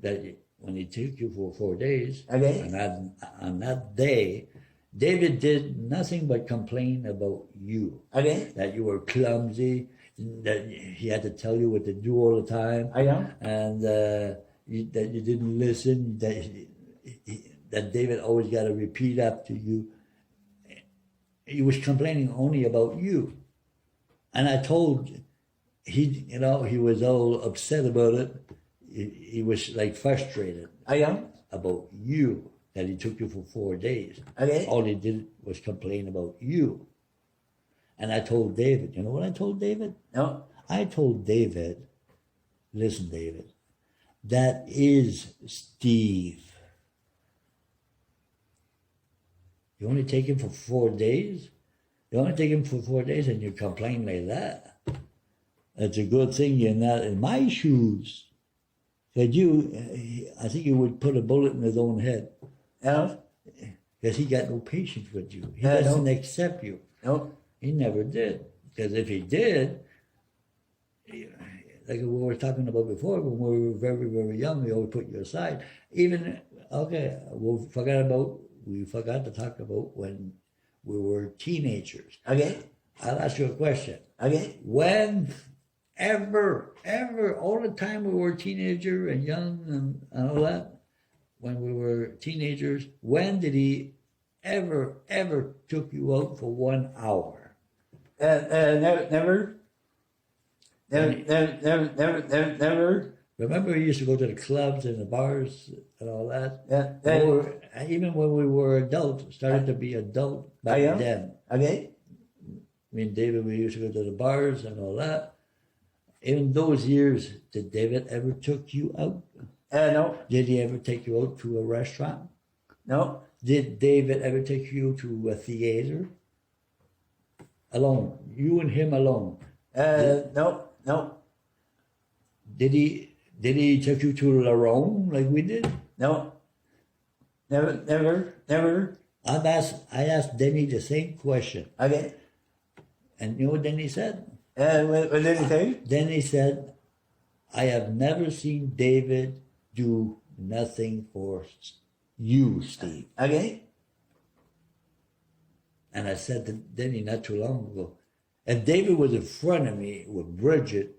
Speaker 1: that when he took you for 4 days,
Speaker 2: okay.
Speaker 1: And on that day, David did nothing but complain about you.
Speaker 2: Okay.
Speaker 1: That you were clumsy, that he had to tell you what to do all the time.
Speaker 2: I know.
Speaker 1: And that you didn't listen, that David always got to repeat after you. He was complaining only about you. And I told he was all upset about it. He was like frustrated
Speaker 2: I know.
Speaker 1: about you, that he took you for 4 days.
Speaker 2: Okay.
Speaker 1: All he did was complain about you. And I told David, you know what I told David?
Speaker 2: No.
Speaker 1: I told David, listen, David, that is Steve. You only take him for 4 days? You only take him for 4 days and you complain like that? It's a good thing you're not in my shoes. Said I think he would put a bullet in his own head.
Speaker 2: No.
Speaker 1: Because he got no patience with you. He doesn't accept you.
Speaker 2: No.
Speaker 1: He never did. Because if he did, like we were talking about before, when we were very, very young, we always put you aside. Even, okay, we forgot to talk about when we were teenagers.
Speaker 2: Okay.
Speaker 1: I'll ask you a question.
Speaker 2: Okay.
Speaker 1: When ever, all the time we were teenager and young and all that, when we were teenagers, when did he ever took you out for 1 hour?
Speaker 2: Never.
Speaker 1: Remember, we used to go to the clubs and the bars and all that?
Speaker 2: Yeah.
Speaker 1: Even when we were adults, started to be adult back then.
Speaker 2: Okay.
Speaker 1: Me and David, we used to go to the bars and all that. In those years, did David ever took you out?
Speaker 2: No.
Speaker 1: Did he ever take you out to a restaurant?
Speaker 2: No.
Speaker 1: Did David ever take you to a theater? Alone. You and him alone.
Speaker 2: No.
Speaker 1: Did he take you to La Ronde like we did?
Speaker 2: No. Never.
Speaker 1: I asked Denny the same question.
Speaker 2: Okay.
Speaker 1: And you know what Denny said?
Speaker 2: What did he say?
Speaker 1: Denny said, I have never seen David do nothing for you, Steve.
Speaker 2: Okay.
Speaker 1: And I said to Denny not too long ago, if David was in front of me with Bridget,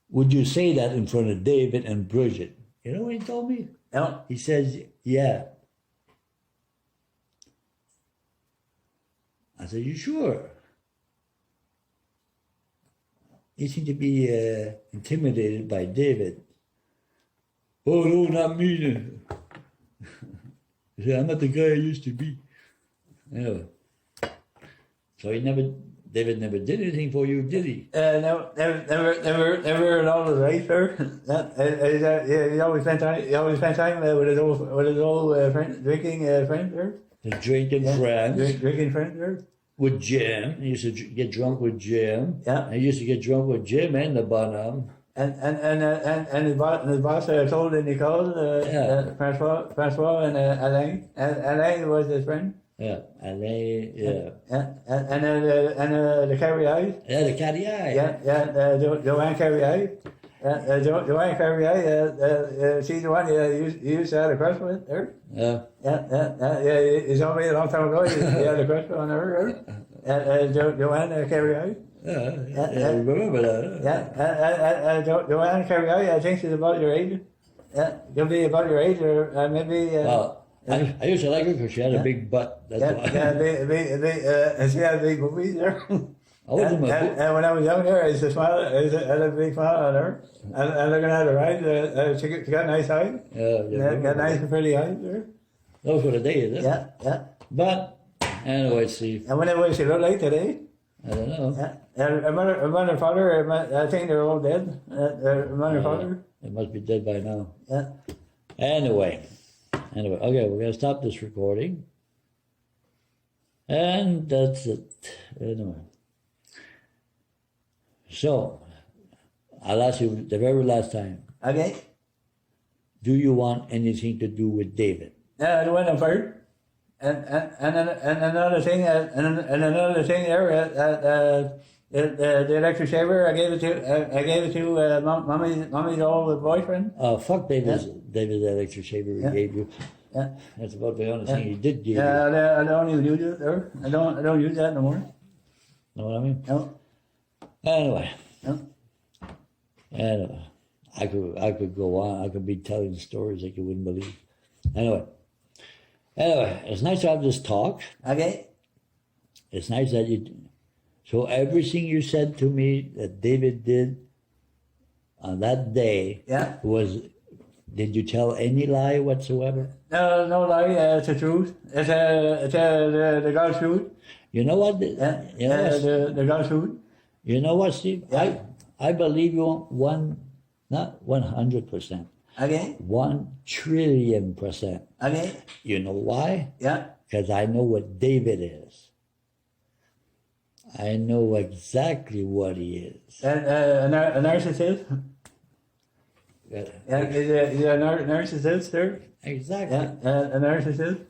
Speaker 1: would you say that in front of David and Bridget? You know what he told me?
Speaker 2: No.
Speaker 1: He says, yeah. I said, you sure? He seemed to be intimidated by David. Oh, no, not me. He said, I'm not the guy I used to be. Anyway. So David never did anything for you, did he?
Speaker 2: No, never at all, right, sir? He always spent time with his old friend, drinking friend, sir.
Speaker 1: The drinking friends.
Speaker 2: Drinking friend, sir.
Speaker 1: With Jim. He used to get drunk with Jim.
Speaker 2: Yeah.
Speaker 1: I used to get drunk with Jim and the Bonham.
Speaker 2: And his boss told him he called Francois and Alain. Alain was his friend.
Speaker 1: Yeah, Alain, yeah.
Speaker 2: And the Carrier.
Speaker 1: Yeah, the catty eye.
Speaker 2: Joanne Carrier. Joanne Carrier, she's the one you used to have a crush with, her?
Speaker 1: Yeah.
Speaker 2: You told me a long time ago you had a crush on her, Joanne Carrier.
Speaker 1: I remember that.
Speaker 2: Joanne Carrier, I think she's about your age. Yeah, you'll be about your age, or maybe...
Speaker 1: Well, I used to like her because she had a big butt. That's why.
Speaker 2: She had big boobies there.
Speaker 1: And
Speaker 2: when I was younger, I used to smile. I had a big smile on her. And looking at her eyes, she got nice eyes. Got nice and pretty eyes there.
Speaker 1: Those were the days, huh?
Speaker 2: Yeah.
Speaker 1: But, anyway, Steve.
Speaker 2: And what she look like today?
Speaker 1: I don't know.
Speaker 2: Yeah. Her mother and father, I think they're all dead. Her mother and father.
Speaker 1: They must be dead by now.
Speaker 2: Yeah.
Speaker 1: Anyway, okay, we're going to stop this recording. And that's it. Anyway. So, I'll ask you the very last time.
Speaker 2: Okay.
Speaker 1: Do you want anything to do with David?
Speaker 2: I don't want no part. And another thing, there, the electric shaver, I gave it to mommy's old boyfriend.
Speaker 1: Fuck David's electric shaver he gave you.
Speaker 2: Yeah.
Speaker 1: That's about the only thing he did give you.
Speaker 2: I don't even use it there. I don't use that no more.
Speaker 1: Know what I mean?
Speaker 2: No.
Speaker 1: Anyway,
Speaker 2: Yeah.
Speaker 1: anyway, I could go on. I could be telling stories that you wouldn't believe. Anyway, it's nice to have this talk.
Speaker 2: Okay.
Speaker 1: It's nice that you. So everything you said to me that David did on that day
Speaker 2: Yeah.
Speaker 1: was. Did you tell any lie whatsoever?
Speaker 2: No, no lie. It's the truth. It's the God's truth.
Speaker 1: You know what?
Speaker 2: Yeah.
Speaker 1: You know what?
Speaker 2: The God's truth.
Speaker 1: You know what, Steve?
Speaker 2: Yeah.
Speaker 1: I believe you not 100%,
Speaker 2: Okay.
Speaker 1: 1,000,000,000,000%.
Speaker 2: Okay.
Speaker 1: You know why?
Speaker 2: Yeah.
Speaker 1: Because I know what David is. I know exactly what he is.
Speaker 2: A narcissist.
Speaker 1: Yeah,
Speaker 2: Yeah. He's a narcissist, sir.
Speaker 1: exactly.
Speaker 2: Yeah. A narcissist.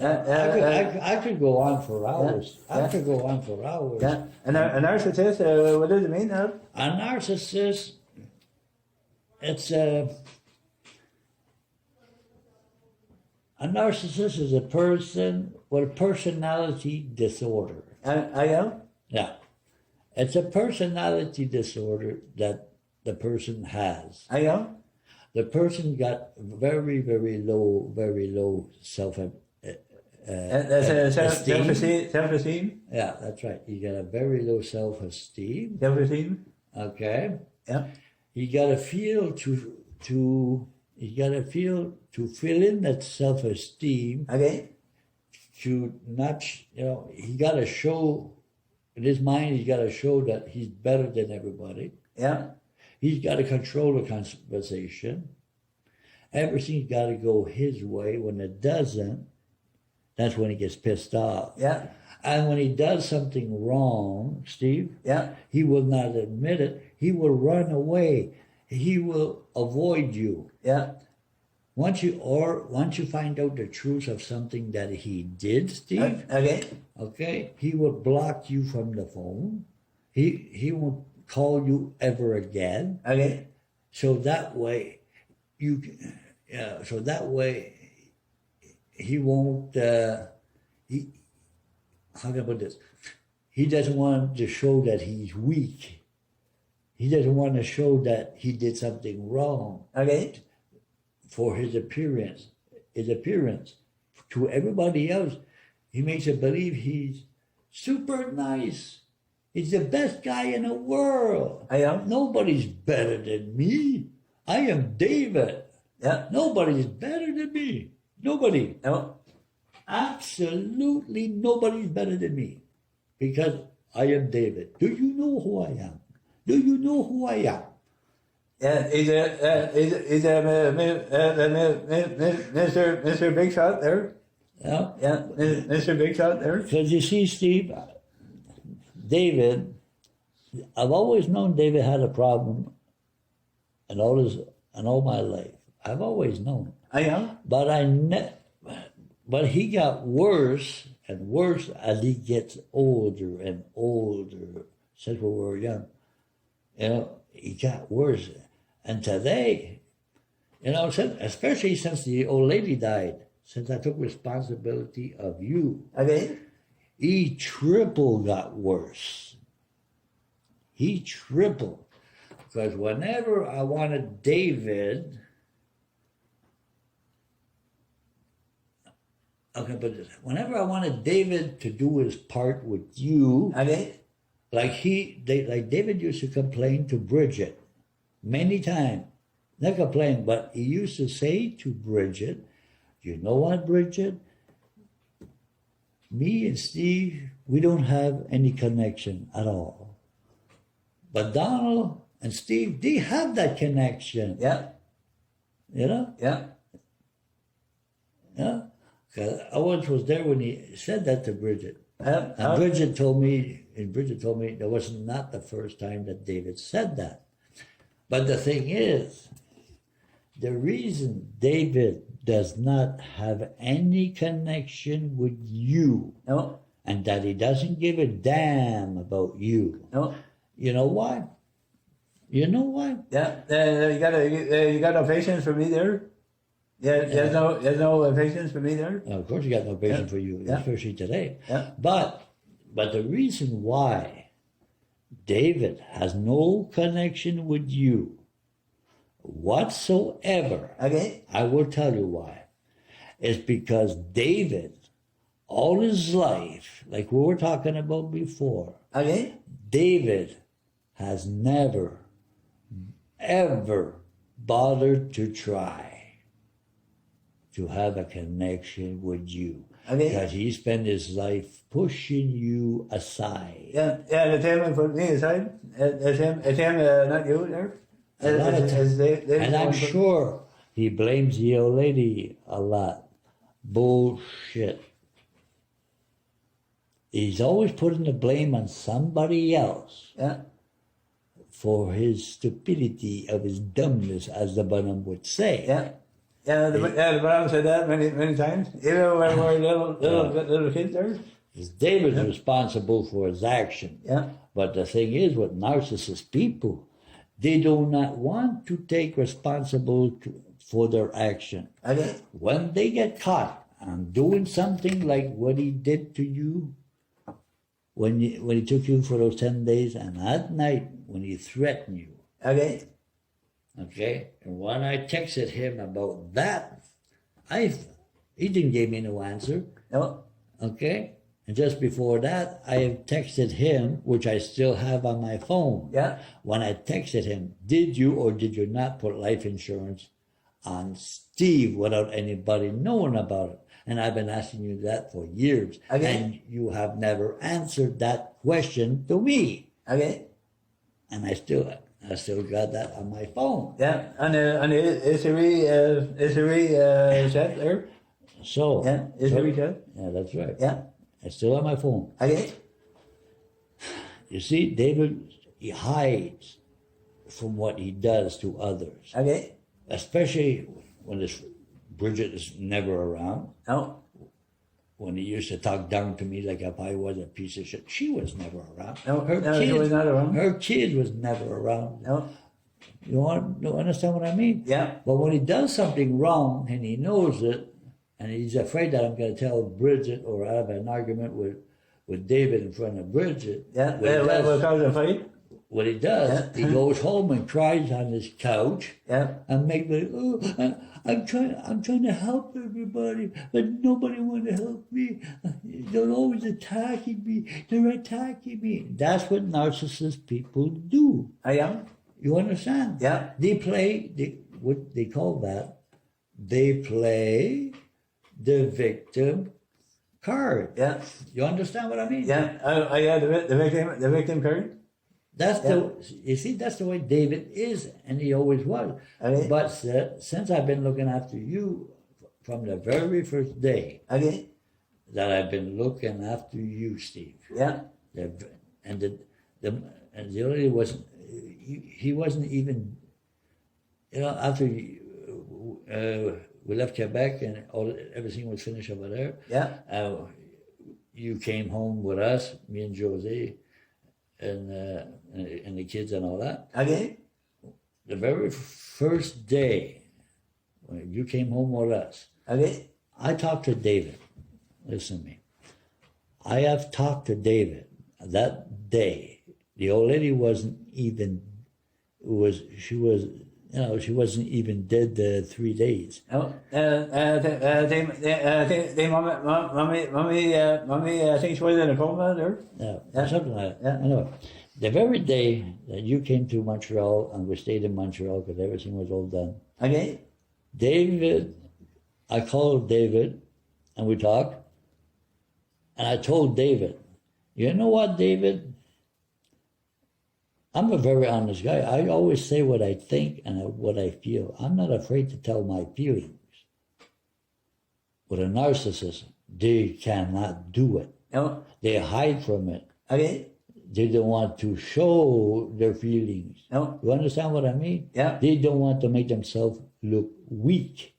Speaker 1: I could go on for hours.
Speaker 2: Yeah.
Speaker 1: I could go on for hours.
Speaker 2: Yeah. A narcissist. What does it mean?
Speaker 1: A narcissist, it's a narcissist is a person with a personality disorder.
Speaker 2: I am.
Speaker 1: Yeah. It's a personality disorder that the person has.
Speaker 2: I am.
Speaker 1: The person got very, very low self-esteem.
Speaker 2: Self-esteem.
Speaker 1: Yeah, that's right. He got a very low self-esteem.
Speaker 2: Self-esteem.
Speaker 1: Okay.
Speaker 2: Yeah.
Speaker 1: He got to feel to fill in that self-esteem
Speaker 2: Okay.
Speaker 1: to not, he got to show, in his mind, he's got to show that he's better than everybody.
Speaker 2: Yeah.
Speaker 1: He's got to control the conversation. Everything's got to go his way. When it doesn't, that's when he gets pissed off.
Speaker 2: Yeah.
Speaker 1: And when he does something wrong, Steve,
Speaker 2: Yeah.
Speaker 1: he will not admit it. He will run away. He will avoid you.
Speaker 2: Yeah.
Speaker 1: Once you find out the truth of something that he did, Steve,
Speaker 2: Okay.
Speaker 1: he will block you from the phone. He won't call you ever again.
Speaker 2: Okay.
Speaker 1: So that way, he won't. How can I put this? He doesn't want to show that he's weak. He doesn't want to show that he did something wrong.
Speaker 2: Okay.
Speaker 1: For his appearance. To everybody else, he makes it believe he's super nice. He's the best guy in the world.
Speaker 2: I am.
Speaker 1: Nobody's better than me. I am David.
Speaker 2: Yeah.
Speaker 1: Nobody's better than me. Nobody.
Speaker 2: No.
Speaker 1: Absolutely nobody's better than me. Because I am David. Do you know who I am? Do you know who I am?
Speaker 2: Yeah, he's a Mr. Big Shot there.
Speaker 1: Yeah.
Speaker 2: Yeah, Mr. Big Shot there.
Speaker 1: Because you see, Steve, David, I've always known David had a problem in all my life. I've always known.
Speaker 2: I am.
Speaker 1: But he got worse and worse as he gets older and older. Since we were young, he got worse. And today, especially since the old lady died, since I took responsibility of you,
Speaker 2: Okay.
Speaker 1: he triple got worse. He tripled. Because whenever I wanted David, whenever I wanted David to do his part with you,
Speaker 2: Okay.
Speaker 1: like David used to complain to Bridget many times. Not complain, but he used to say to Bridget, you know what, Bridget? Me and Steve, we don't have any connection at all. But Donald and Steve, they have that connection.
Speaker 2: Yeah.
Speaker 1: Yeah.
Speaker 2: Yeah.
Speaker 1: Because I once was there when he said that to Bridget.
Speaker 2: Yeah.
Speaker 1: And Bridget told me that was not the first time that David said that. But the thing is, the reason David does not have any connection with you,
Speaker 2: No.
Speaker 1: and that he doesn't give a damn about you,
Speaker 2: No.
Speaker 1: you know why? You know why?
Speaker 2: Yeah. You got no patience for me there. Yeah. There's no patience for me there.
Speaker 1: Now, of course, you got no patience for you,
Speaker 2: Yeah.
Speaker 1: especially today.
Speaker 2: Yeah.
Speaker 1: But the reason why David has no connection with you whatsoever.
Speaker 2: Okay.
Speaker 1: I will tell you why. It's because David, all his life, like we were talking about before,
Speaker 2: Okay.
Speaker 1: David has never, ever bothered to try to have a connection with you.
Speaker 2: Okay.
Speaker 1: Because he spent his life pushing you aside.
Speaker 2: Yeah, the time put me aside. It's him, not you there.
Speaker 1: A lot of
Speaker 2: As they
Speaker 1: And I'm sure he blames the old lady a lot. Bullshit. He's always putting the blame on somebody else
Speaker 2: Yeah.
Speaker 1: for his stupidity, of his dumbness, as the Bonham would say.
Speaker 2: Yeah. Yeah, the Bible said that many times. Even when we were little kids there.
Speaker 1: It's David's responsible for his action.
Speaker 2: Yeah.
Speaker 1: But the thing is, with narcissist people, they do not want to take responsibility for their action.
Speaker 2: Okay.
Speaker 1: When they get caught on doing something like what he did to you, when he took you for those 10 days, and at night when he threatened you,
Speaker 2: Okay.
Speaker 1: okay? And when I texted him about that, he didn't give me no answer,
Speaker 2: No.
Speaker 1: okay? And just before that, I have texted him, which I still have on my phone.
Speaker 2: Yeah.
Speaker 1: When I texted him, did you or did you not put life insurance on Steve without anybody knowing about it? And I've been asking you that for years.
Speaker 2: Okay.
Speaker 1: And you have never answered that question to me.
Speaker 2: Okay.
Speaker 1: And I still got that on my phone.
Speaker 2: Yeah. And it's a set there.
Speaker 1: So.
Speaker 2: Yeah. It's a reset.
Speaker 1: Yeah, that's right.
Speaker 2: Yeah.
Speaker 1: It's still on my phone.
Speaker 2: Okay.
Speaker 1: You see, David, he hides from what he does to others.
Speaker 2: Okay.
Speaker 1: Especially when Bridget is never around.
Speaker 2: No.
Speaker 1: When he used to talk down to me like if I was a piece of shit, she was never around.
Speaker 2: No, she was not around.
Speaker 1: Her kid was never around.
Speaker 2: No.
Speaker 1: You understand what I mean?
Speaker 2: Yeah.
Speaker 1: But when he does something wrong and he knows it, and he's afraid that I'm going to tell Bridget or have an argument with David in front of Bridget.
Speaker 2: Yeah. We'll cause a fight.
Speaker 1: What he does, he goes home and cries on his couch.
Speaker 2: Yeah.
Speaker 1: And make like, oh, I'm trying to help everybody, but nobody want to help me. They're always attacking me. They're attacking me. That's what narcissist people do.
Speaker 2: I am.
Speaker 1: You understand?
Speaker 2: Yeah.
Speaker 1: They play, what they call that, they play the victim card.
Speaker 2: Yeah.
Speaker 1: You understand what I mean?
Speaker 2: Yeah. The victim card.
Speaker 1: That's you see, that's the way David is, and he always was.
Speaker 2: Okay.
Speaker 1: But since I've been looking after you from the very first day
Speaker 2: Okay.
Speaker 1: that I've been looking after you, Steve.
Speaker 2: Yeah.
Speaker 1: And the only wasn't, he wasn't even, after we left Quebec and everything was finished over there.
Speaker 2: Yeah.
Speaker 1: You came home with us, me and Jose, and the kids and all that.
Speaker 2: Okay.
Speaker 1: The very first day when you came home with us,
Speaker 2: Okay.
Speaker 1: I talked to David. Listen to me. I have talked to David that day. The old lady wasn't even she wasn't even dead 3 days.
Speaker 2: No. Mommy, I think she was in a coma there.
Speaker 1: Yeah, something like that.
Speaker 2: Yeah.
Speaker 1: I know. The very day that you came to Montreal and we stayed in Montreal because everything was all done.
Speaker 2: Okay.
Speaker 1: I called David and we talked. And I told David, you know what, David? I'm a very honest guy. I always say what I think and what I feel. I'm not afraid to tell my feelings. With a narcissist, they cannot do it.
Speaker 2: No.
Speaker 1: They hide from it.
Speaker 2: Okay.
Speaker 1: They don't want to show their feelings.
Speaker 2: No.
Speaker 1: You understand what I mean?
Speaker 2: Yeah.
Speaker 1: They don't want to make themselves look weak.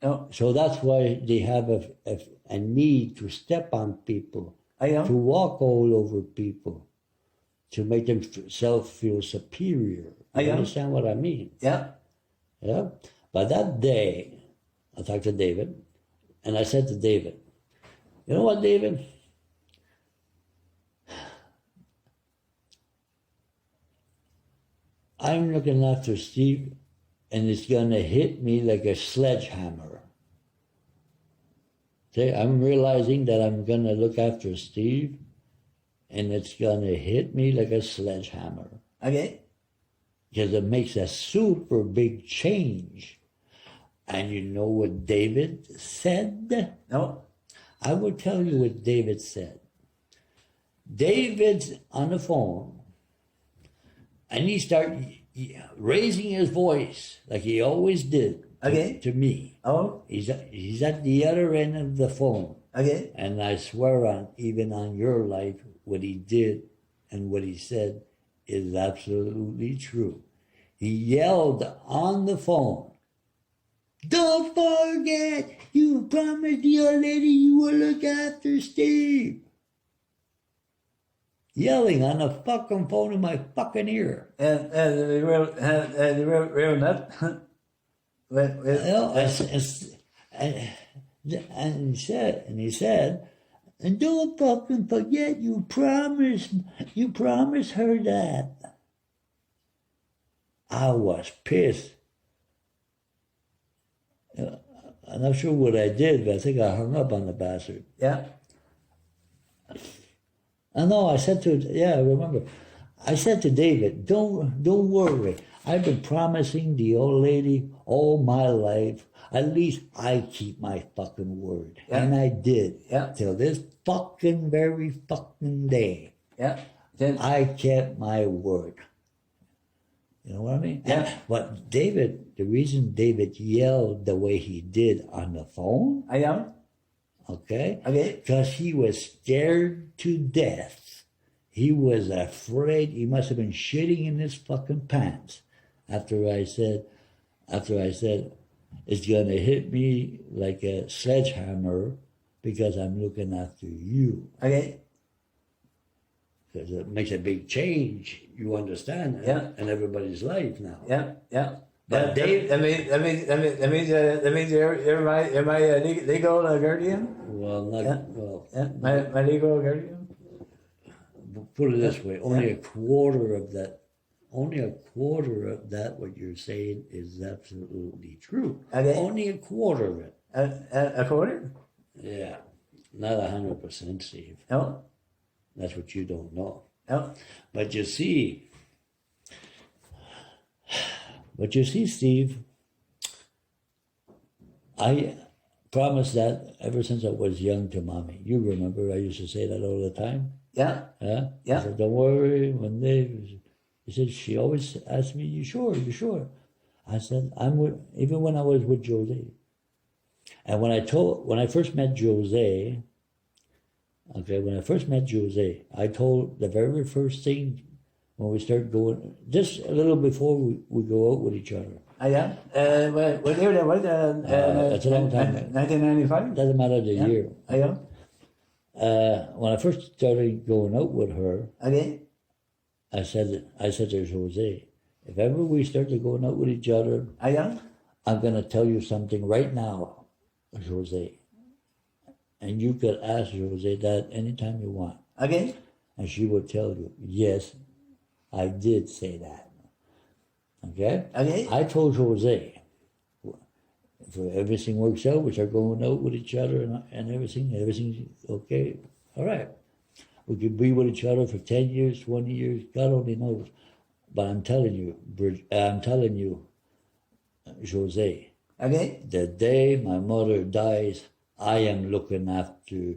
Speaker 2: No.
Speaker 1: So that's why they have a need to step on people,
Speaker 2: I am.
Speaker 1: to walk all over people, to make themselves feel superior. You understand what I mean?
Speaker 2: Yeah.
Speaker 1: Yeah. But that day, I talked to David, and I said to David, you know what, David? I'm looking after Steve, and it's gonna hit me like a sledgehammer. See, I'm realizing that I'm gonna look after Steve, and it's gonna hit me like a sledgehammer.
Speaker 2: Okay.
Speaker 1: Because it makes a super big change. And you know what David said?
Speaker 2: No.
Speaker 1: I will tell you what David said. David's on the phone, and he started raising his voice like he always did to me.
Speaker 2: Oh.
Speaker 1: He's at the other end of the phone.
Speaker 2: Okay.
Speaker 1: And I swear on, even on your life, what he did and what he said is absolutely true. He yelled on the phone, "Don't forget, you promised the old lady you will look after Steve." Yelling on the fucking phone in my fucking ear.
Speaker 2: And the real nut.
Speaker 1: And he said, "And don't fucking forget, you promised her that." I was pissed. I'm not sure what I did, but I think I hung up on the bastard.
Speaker 2: Yeah.
Speaker 1: I know, I said to, I remember. I said to David, don't worry. I've been promising the old lady all my life. At least I keep my fucking word.
Speaker 2: Yeah.
Speaker 1: And I did.
Speaker 2: Yeah.
Speaker 1: Till this fucking very fucking day.
Speaker 2: Yeah.
Speaker 1: I kept my word. You know what I mean?
Speaker 2: Yeah.
Speaker 1: But David, the reason David yelled the way he did on the phone,
Speaker 2: I am.
Speaker 1: okay?
Speaker 2: Okay.
Speaker 1: Because he was scared to death. He was afraid. He must have been shitting in his fucking pants after I said, it's going to hit me like a sledgehammer because I'm looking after you.
Speaker 2: Okay.
Speaker 1: Because it makes a big change, you understand,
Speaker 2: Yeah.
Speaker 1: in everybody's life now.
Speaker 2: Yeah. Yeah.
Speaker 1: But Dave,
Speaker 2: That means you're my legal guardian.
Speaker 1: well, not
Speaker 2: Yeah.
Speaker 1: well.
Speaker 2: Yeah. My legal guardian.
Speaker 1: Put it this way: only a quarter of that. Only a quarter of that. What you're saying is absolutely true.
Speaker 2: Okay.
Speaker 1: Only a quarter of it.
Speaker 2: A quarter?
Speaker 1: Yeah, not 100%, Steve.
Speaker 2: No.
Speaker 1: That's what you don't know.
Speaker 2: No.
Speaker 1: But you see, Steve, I promised that ever since I was young to Mommy. You remember I used to say that all the time?
Speaker 2: Yeah.
Speaker 1: Yeah?
Speaker 2: Yeah.
Speaker 1: I said, don't worry. One day, he said, she always asked me, you sure? You sure? I said, even when I was with Jose. And when I first met Jose, I told the very first thing when we started going, just a little before we go out with each other.
Speaker 2: Yeah. What year that was?
Speaker 1: That's a long time ago.
Speaker 2: 1995?
Speaker 1: Doesn't matter the year.
Speaker 2: Yeah.
Speaker 1: When I first started going out with her,
Speaker 2: Okay.
Speaker 1: I said to Jose, if ever we start to going out with each other,
Speaker 2: Yeah.
Speaker 1: I'm going to tell you something right now, Jose. And you could ask Jose that anytime you want.
Speaker 2: Okay.
Speaker 1: And she will tell you, yes, I did say that. Okay?
Speaker 2: Okay.
Speaker 1: I told Jose, if everything works out, we start going out with each other and everything's okay, all right. We could be with each other for 10 years, 20 years, God only knows. But I'm telling you, Jose,
Speaker 2: Okay.
Speaker 1: the day my mother dies, I am looking after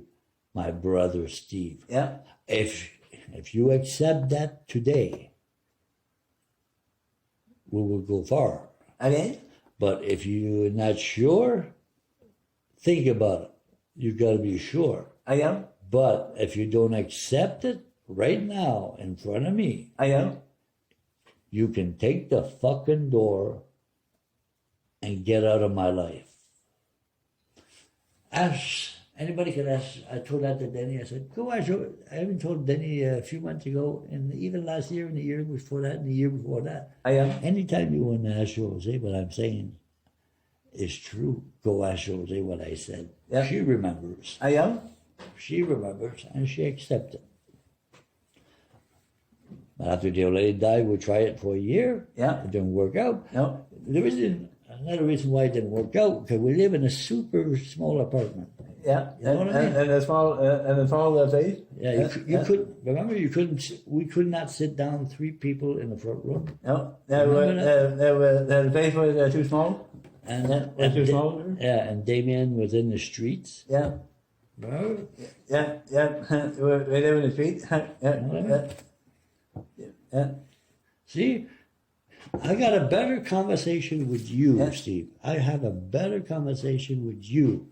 Speaker 1: my brother Steve.
Speaker 2: Yeah.
Speaker 1: If you accept that today, we will go far.
Speaker 2: Okay.
Speaker 1: But if you're not sure, think about it. You got to be sure.
Speaker 2: I am.
Speaker 1: But if you don't accept it right now in front of me,
Speaker 2: I am.
Speaker 1: you can take the fucking door and get out of my life. Anybody can ask. I told that to Denny. I said, go ask. I even told Denny a few months ago, and even last year, and the year before that, and the year before that.
Speaker 2: I am.
Speaker 1: Anytime you want to ask Jose what I'm saying is true, go ask Jose what I said.
Speaker 2: Yeah.
Speaker 1: She remembers.
Speaker 2: I am.
Speaker 1: She remembers, and she accepts it. But after the old lady died, we tried it for a year.
Speaker 2: Yeah.
Speaker 1: It didn't work out.
Speaker 2: No.
Speaker 1: There was another reason why it didn't work out, because we live in a super small apartment.
Speaker 2: Yeah.
Speaker 1: You know what I mean?
Speaker 2: And a small place.
Speaker 1: Yeah, you could remember we could not sit down 3 people in the front room.
Speaker 2: No.
Speaker 1: Remember
Speaker 2: The place was too small.
Speaker 1: And
Speaker 2: Was too small.
Speaker 1: yeah, and Damien was in the streets.
Speaker 2: Yeah.
Speaker 1: Remember?
Speaker 2: Yeah. We live in the street. Yeah.
Speaker 1: See, I got a better conversation with you,
Speaker 2: Yeah.
Speaker 1: Steve. I have a better conversation with you.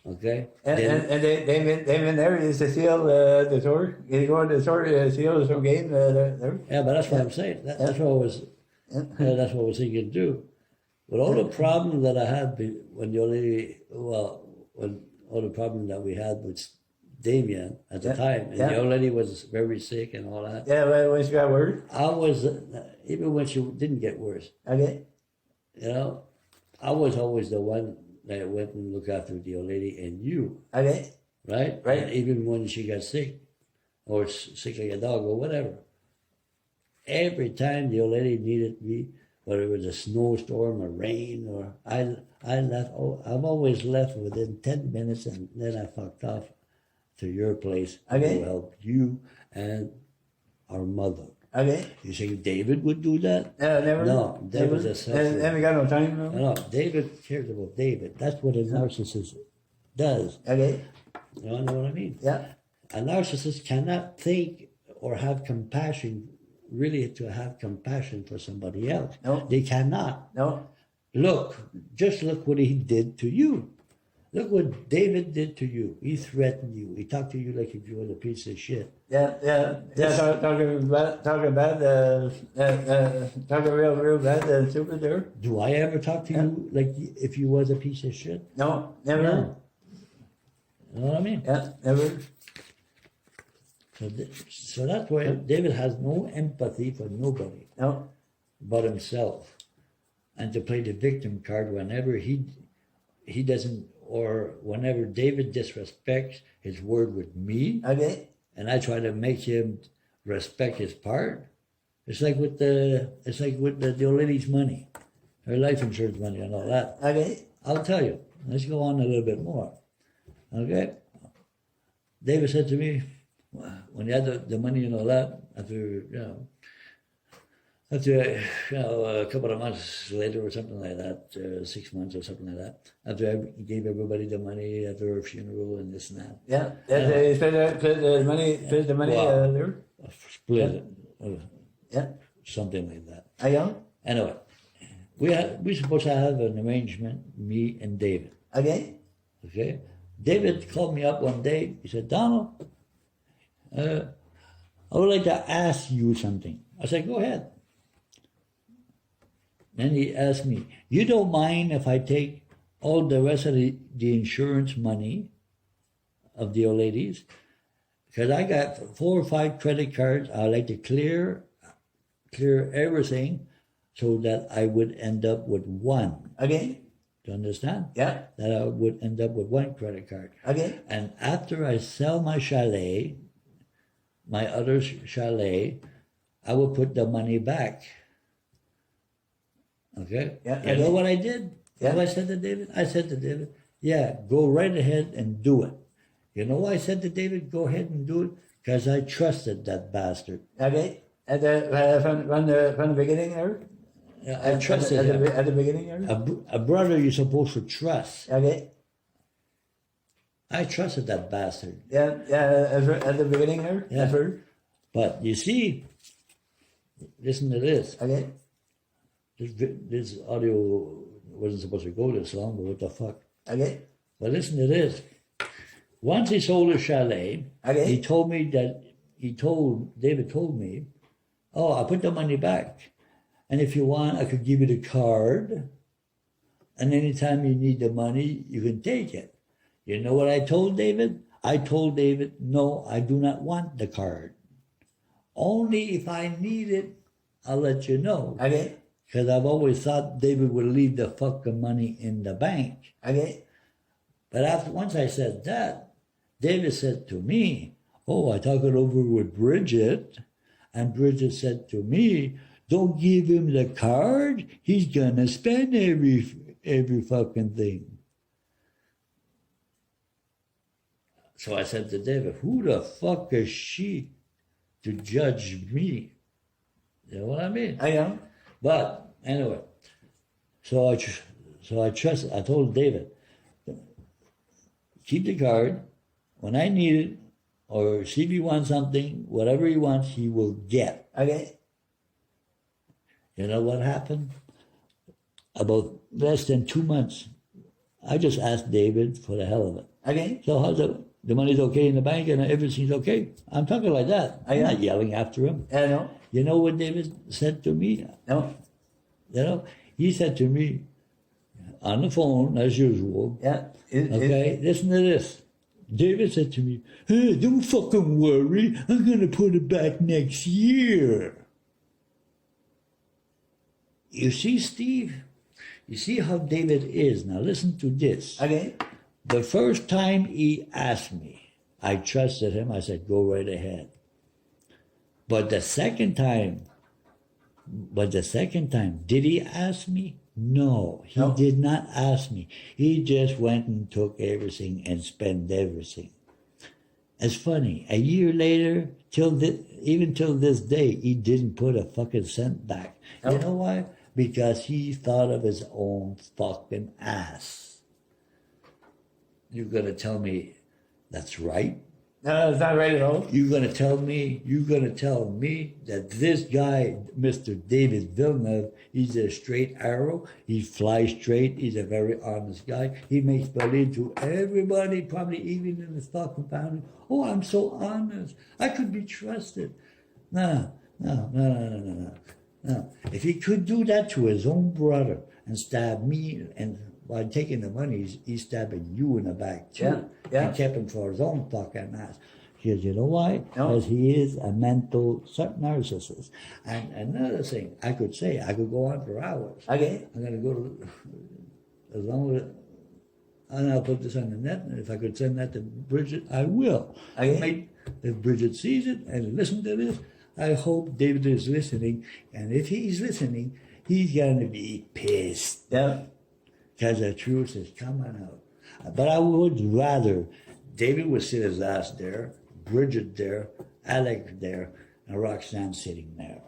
Speaker 1: Okay?
Speaker 2: And they've been there used to steal the store. You go to the store to steal some game there.
Speaker 1: Yeah, but that's what I'm saying. That's what I was. That's what I was thinking to do. With all the problems that I had when the old lady, when all the problems that we had with Damien at the time, and the old lady was very sick and all that.
Speaker 2: Yeah, when she got worse.
Speaker 1: I was, even when she didn't get worse,
Speaker 2: Okay.
Speaker 1: you know, I was always the one that went and looked after the old lady and you,
Speaker 2: Okay.
Speaker 1: right?
Speaker 2: Right.
Speaker 1: And even when she got sick, or sick like a dog or whatever, every time the old lady needed me, whether it was a snowstorm or rain, or I left. I've always left within 10 minutes, and then I fucked off to your place to help you and our mother.
Speaker 2: Okay.
Speaker 1: You think David would do that?
Speaker 2: Never.
Speaker 1: No, David's a selfish.
Speaker 2: Never got no time.
Speaker 1: No, David cares about David. That's what a narcissist does.
Speaker 2: Okay.
Speaker 1: You know what I mean?
Speaker 2: Yeah.
Speaker 1: A narcissist cannot think or have compassion, really to have compassion for somebody else.
Speaker 2: No.
Speaker 1: They cannot.
Speaker 2: No.
Speaker 1: Just look what he did to you. Look what David did to you. He threatened you. He talked to you like if you were a piece of shit.
Speaker 2: Yeah. Talking real bad. Super there.
Speaker 1: Do I ever talk to you like if you was a piece of shit?
Speaker 2: No, never.
Speaker 1: No. You know what I mean?
Speaker 2: Yeah, never.
Speaker 1: So that's why David has no empathy for nobody
Speaker 2: No.
Speaker 1: but himself. And to play the victim card whenever he doesn't, or whenever David disrespects his word with me,
Speaker 2: Okay.
Speaker 1: and I try to make him respect his part, it's like with the old lady's money, her life insurance money and all that.
Speaker 2: Okay.
Speaker 1: I'll tell you. Let's go on a little bit more. Okay? David said to me, when he had the money and all that, after a couple of months later or something like that, 6 months or something like that, after I gave everybody the money after her funeral and this and that.
Speaker 2: Yeah. They split the money. Split the money there.
Speaker 1: Split it.
Speaker 2: Yeah.
Speaker 1: Something like that.
Speaker 2: I know.
Speaker 1: Anyway, we supposed to have an arrangement, me and David.
Speaker 2: Okay.
Speaker 1: Okay? David called me up one day. He said, Donald, I would like to ask you something. I said, go ahead. Then he asked me, you don't mind if I take all the rest of the insurance money of the old ladies? Because I got 4 or 5 credit cards. I like to clear everything so that I would end up with one.
Speaker 2: Okay.
Speaker 1: Do you understand?
Speaker 2: Yeah.
Speaker 1: That I would end up with 1 credit card.
Speaker 2: Okay.
Speaker 1: And after I sell my chalet, my other chalet, I will put the money back. Okay?
Speaker 2: Yeah.
Speaker 1: You know what I did?
Speaker 2: Yeah.
Speaker 1: You know what I said to David? I said to David, yeah, go right ahead and do it. You know why I said to David, go ahead and do it? Because I trusted that bastard.
Speaker 2: Okay. From the beginning there.
Speaker 1: Yeah, I trusted him.
Speaker 2: At the beginning there.
Speaker 1: A brother you're supposed to trust.
Speaker 2: Okay.
Speaker 1: I trusted that bastard.
Speaker 2: Yeah. At the beginning there.
Speaker 1: Yeah.
Speaker 2: At first.
Speaker 1: But you see, listen to this.
Speaker 2: Okay.
Speaker 1: This audio wasn't supposed to go this long, but what the fuck?
Speaker 2: Okay.
Speaker 1: But listen to this. Once he sold his chalet,
Speaker 2: Okay.
Speaker 1: David told me, oh, I'll put the money back. And if you want, I could give you the card. And anytime you need the money, you can take it. You know what I told David? I told David, no, I do not want the card. Only if I need it, I'll let you know.
Speaker 2: Okay.
Speaker 1: Because I've always thought David would leave the fucking money in the bank.
Speaker 2: Okay.
Speaker 1: But once I said that, David said to me, oh, I talked it over with Bridget, And Bridget said to me, don't give him the card. He's gonna spend every fucking thing. So I said to David, who the fuck is she to judge me? You know what I mean?
Speaker 2: I know.
Speaker 1: But anyway, so I told David, keep the card. When I need it, or see if he wants something, whatever he wants, he will get.
Speaker 2: Okay.
Speaker 1: You know what happened? About less than 2 months, I just asked David for the hell of it.
Speaker 2: Okay.
Speaker 1: So how's it? The money's okay in the bank and everything's okay? I'm talking like that. I'm
Speaker 2: Yeah.
Speaker 1: not yelling after him.
Speaker 2: I know.
Speaker 1: You know what David said to me?
Speaker 2: No.
Speaker 1: You know, he said to me on the phone, as usual,
Speaker 2: Yeah.
Speaker 1: okay, listen to this. David said to me, hey, don't fucking worry. I'm going to put it back next year. You see, Steve? You see how David is. Now listen to this.
Speaker 2: Okay.
Speaker 1: The first time he asked me, I trusted him. I said, go right ahead. But the second time, did he ask me? No, he did not ask me. He just went and took everything and spent everything. It's funny. A year later, even till this day, he didn't put a fucking cent back.
Speaker 2: No.
Speaker 1: You know why? Because he thought of his own fucking ass. You're gonna tell me that's right?
Speaker 2: No, it's not right at all.
Speaker 1: You're gonna tell me that this guy, Mr. David Villeneuve, he's a straight arrow, he flies straight, he's a very honest guy, he makes believe to everybody, probably even in his fucking family, oh, I'm so honest, I could be trusted. No. If he could do that to his own brother and stab me, and while taking the money, he's stabbing you in the back too.
Speaker 2: Yeah.
Speaker 1: And kept him for his own fucking ass. Because you know why?
Speaker 2: No.
Speaker 1: Because he is a mental narcissist. And another thing I could go on for hours.
Speaker 2: Okay.
Speaker 1: I'm going to go to, as long as, and I'll put this on the net, and if I could send that to Bridget, I will.
Speaker 2: Okay.
Speaker 1: If Bridget sees it and listen to this, I hope David is listening. And if he's listening, he's going to be pissed.
Speaker 2: Yeah.
Speaker 1: Because the truth is coming out. But I would rather David would sit his ass there, Bridget there, Alex there, and Roxanne sitting there.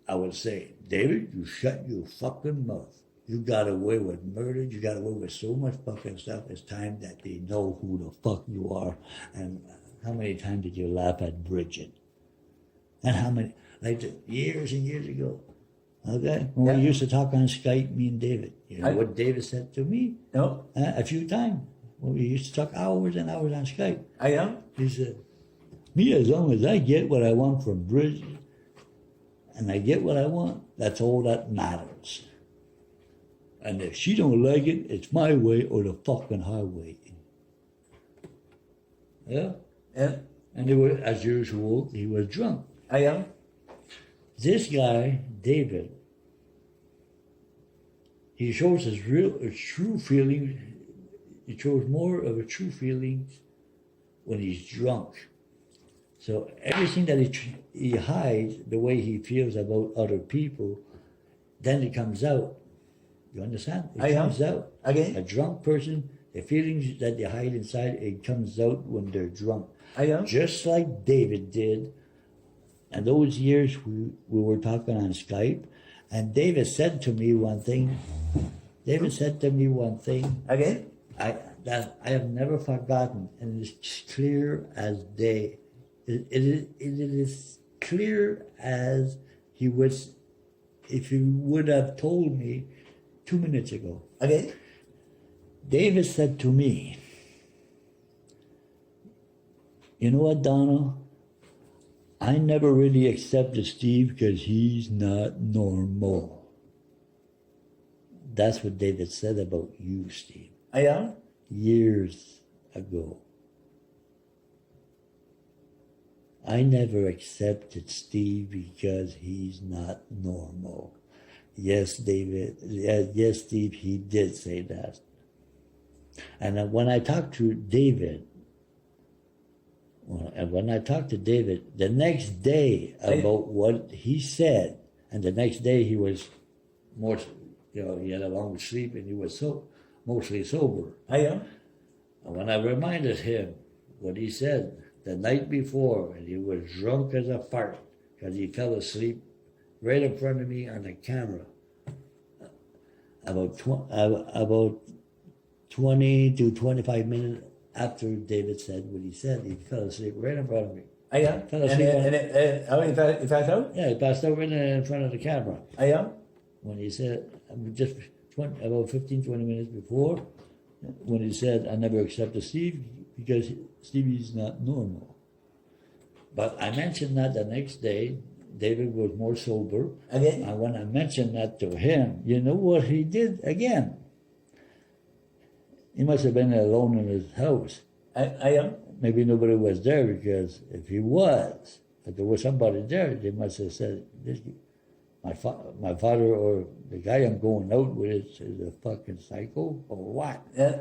Speaker 1: I would say, David, you shut your fucking mouth. You got away with murder. You got away with so much fucking stuff. It's time that they know who the fuck you are. And how many times did you laugh at Bridget? And how many, like years and years ago. Okay? When we used to talk on Skype, me and David. You know what David said to me?
Speaker 2: No.
Speaker 1: A few times. When we used to talk hours and hours on Skype.
Speaker 2: I know.
Speaker 1: He said, me, as long as I get what I want from Bridget, and I get what I want, that's all that matters. And if she don't like it, it's my way or the fucking highway. Yeah?
Speaker 2: Yeah.
Speaker 1: And as usual, he was drunk.
Speaker 2: I know.
Speaker 1: This guy, David, he shows his true feelings. He shows more of a true feelings when he's drunk. So everything that he hides, the way he feels about other people, then it comes out. You understand? It comes out.
Speaker 2: Okay.
Speaker 1: A drunk person, the feelings that they hide inside, it comes out when they're drunk.
Speaker 2: I know.
Speaker 1: Just like David did. And those years we were talking on Skype, and David said to me one thing.
Speaker 2: Okay.
Speaker 1: That I have never forgotten, and it's clear as day. It is clear as he was, if he would have told me 2 minutes ago.
Speaker 2: Okay.
Speaker 1: David said to me, you know what, Donald? I never really accepted Steve because he's not normal. That's what David said about you, Steve.
Speaker 2: I know.
Speaker 1: Years ago. I never accepted Steve because he's not normal. Yes, David. Yes, Steve, he did say that. And when I talked to David, And when I talked to David the next day about what he said, and the next day he was more, he had a long sleep and he was mostly sober.
Speaker 2: Yeah.
Speaker 1: And when I reminded him what he said the night before, and he was drunk as a fart because he fell asleep right in front of me on the camera, about 20 to 25 minutes after David said what he said, he fell asleep right in front of me.
Speaker 2: Yeah.
Speaker 1: Fell asleep.
Speaker 2: He passed out?
Speaker 1: Yeah, he passed out right in front of the camera.
Speaker 2: Yeah.
Speaker 1: When he said, just about 15, 20 minutes before, when he said, I never accepted Steve because Stevie's not normal. But I mentioned that the next day, David was more sober.
Speaker 2: Okay.
Speaker 1: And when I mentioned that to him, you know what he did again? He must have been alone in his house.
Speaker 2: I am.
Speaker 1: Maybe nobody was there, because if he was, if there was somebody there, they must have said, my father or the guy I'm going out with is a fucking psycho or what?
Speaker 2: Real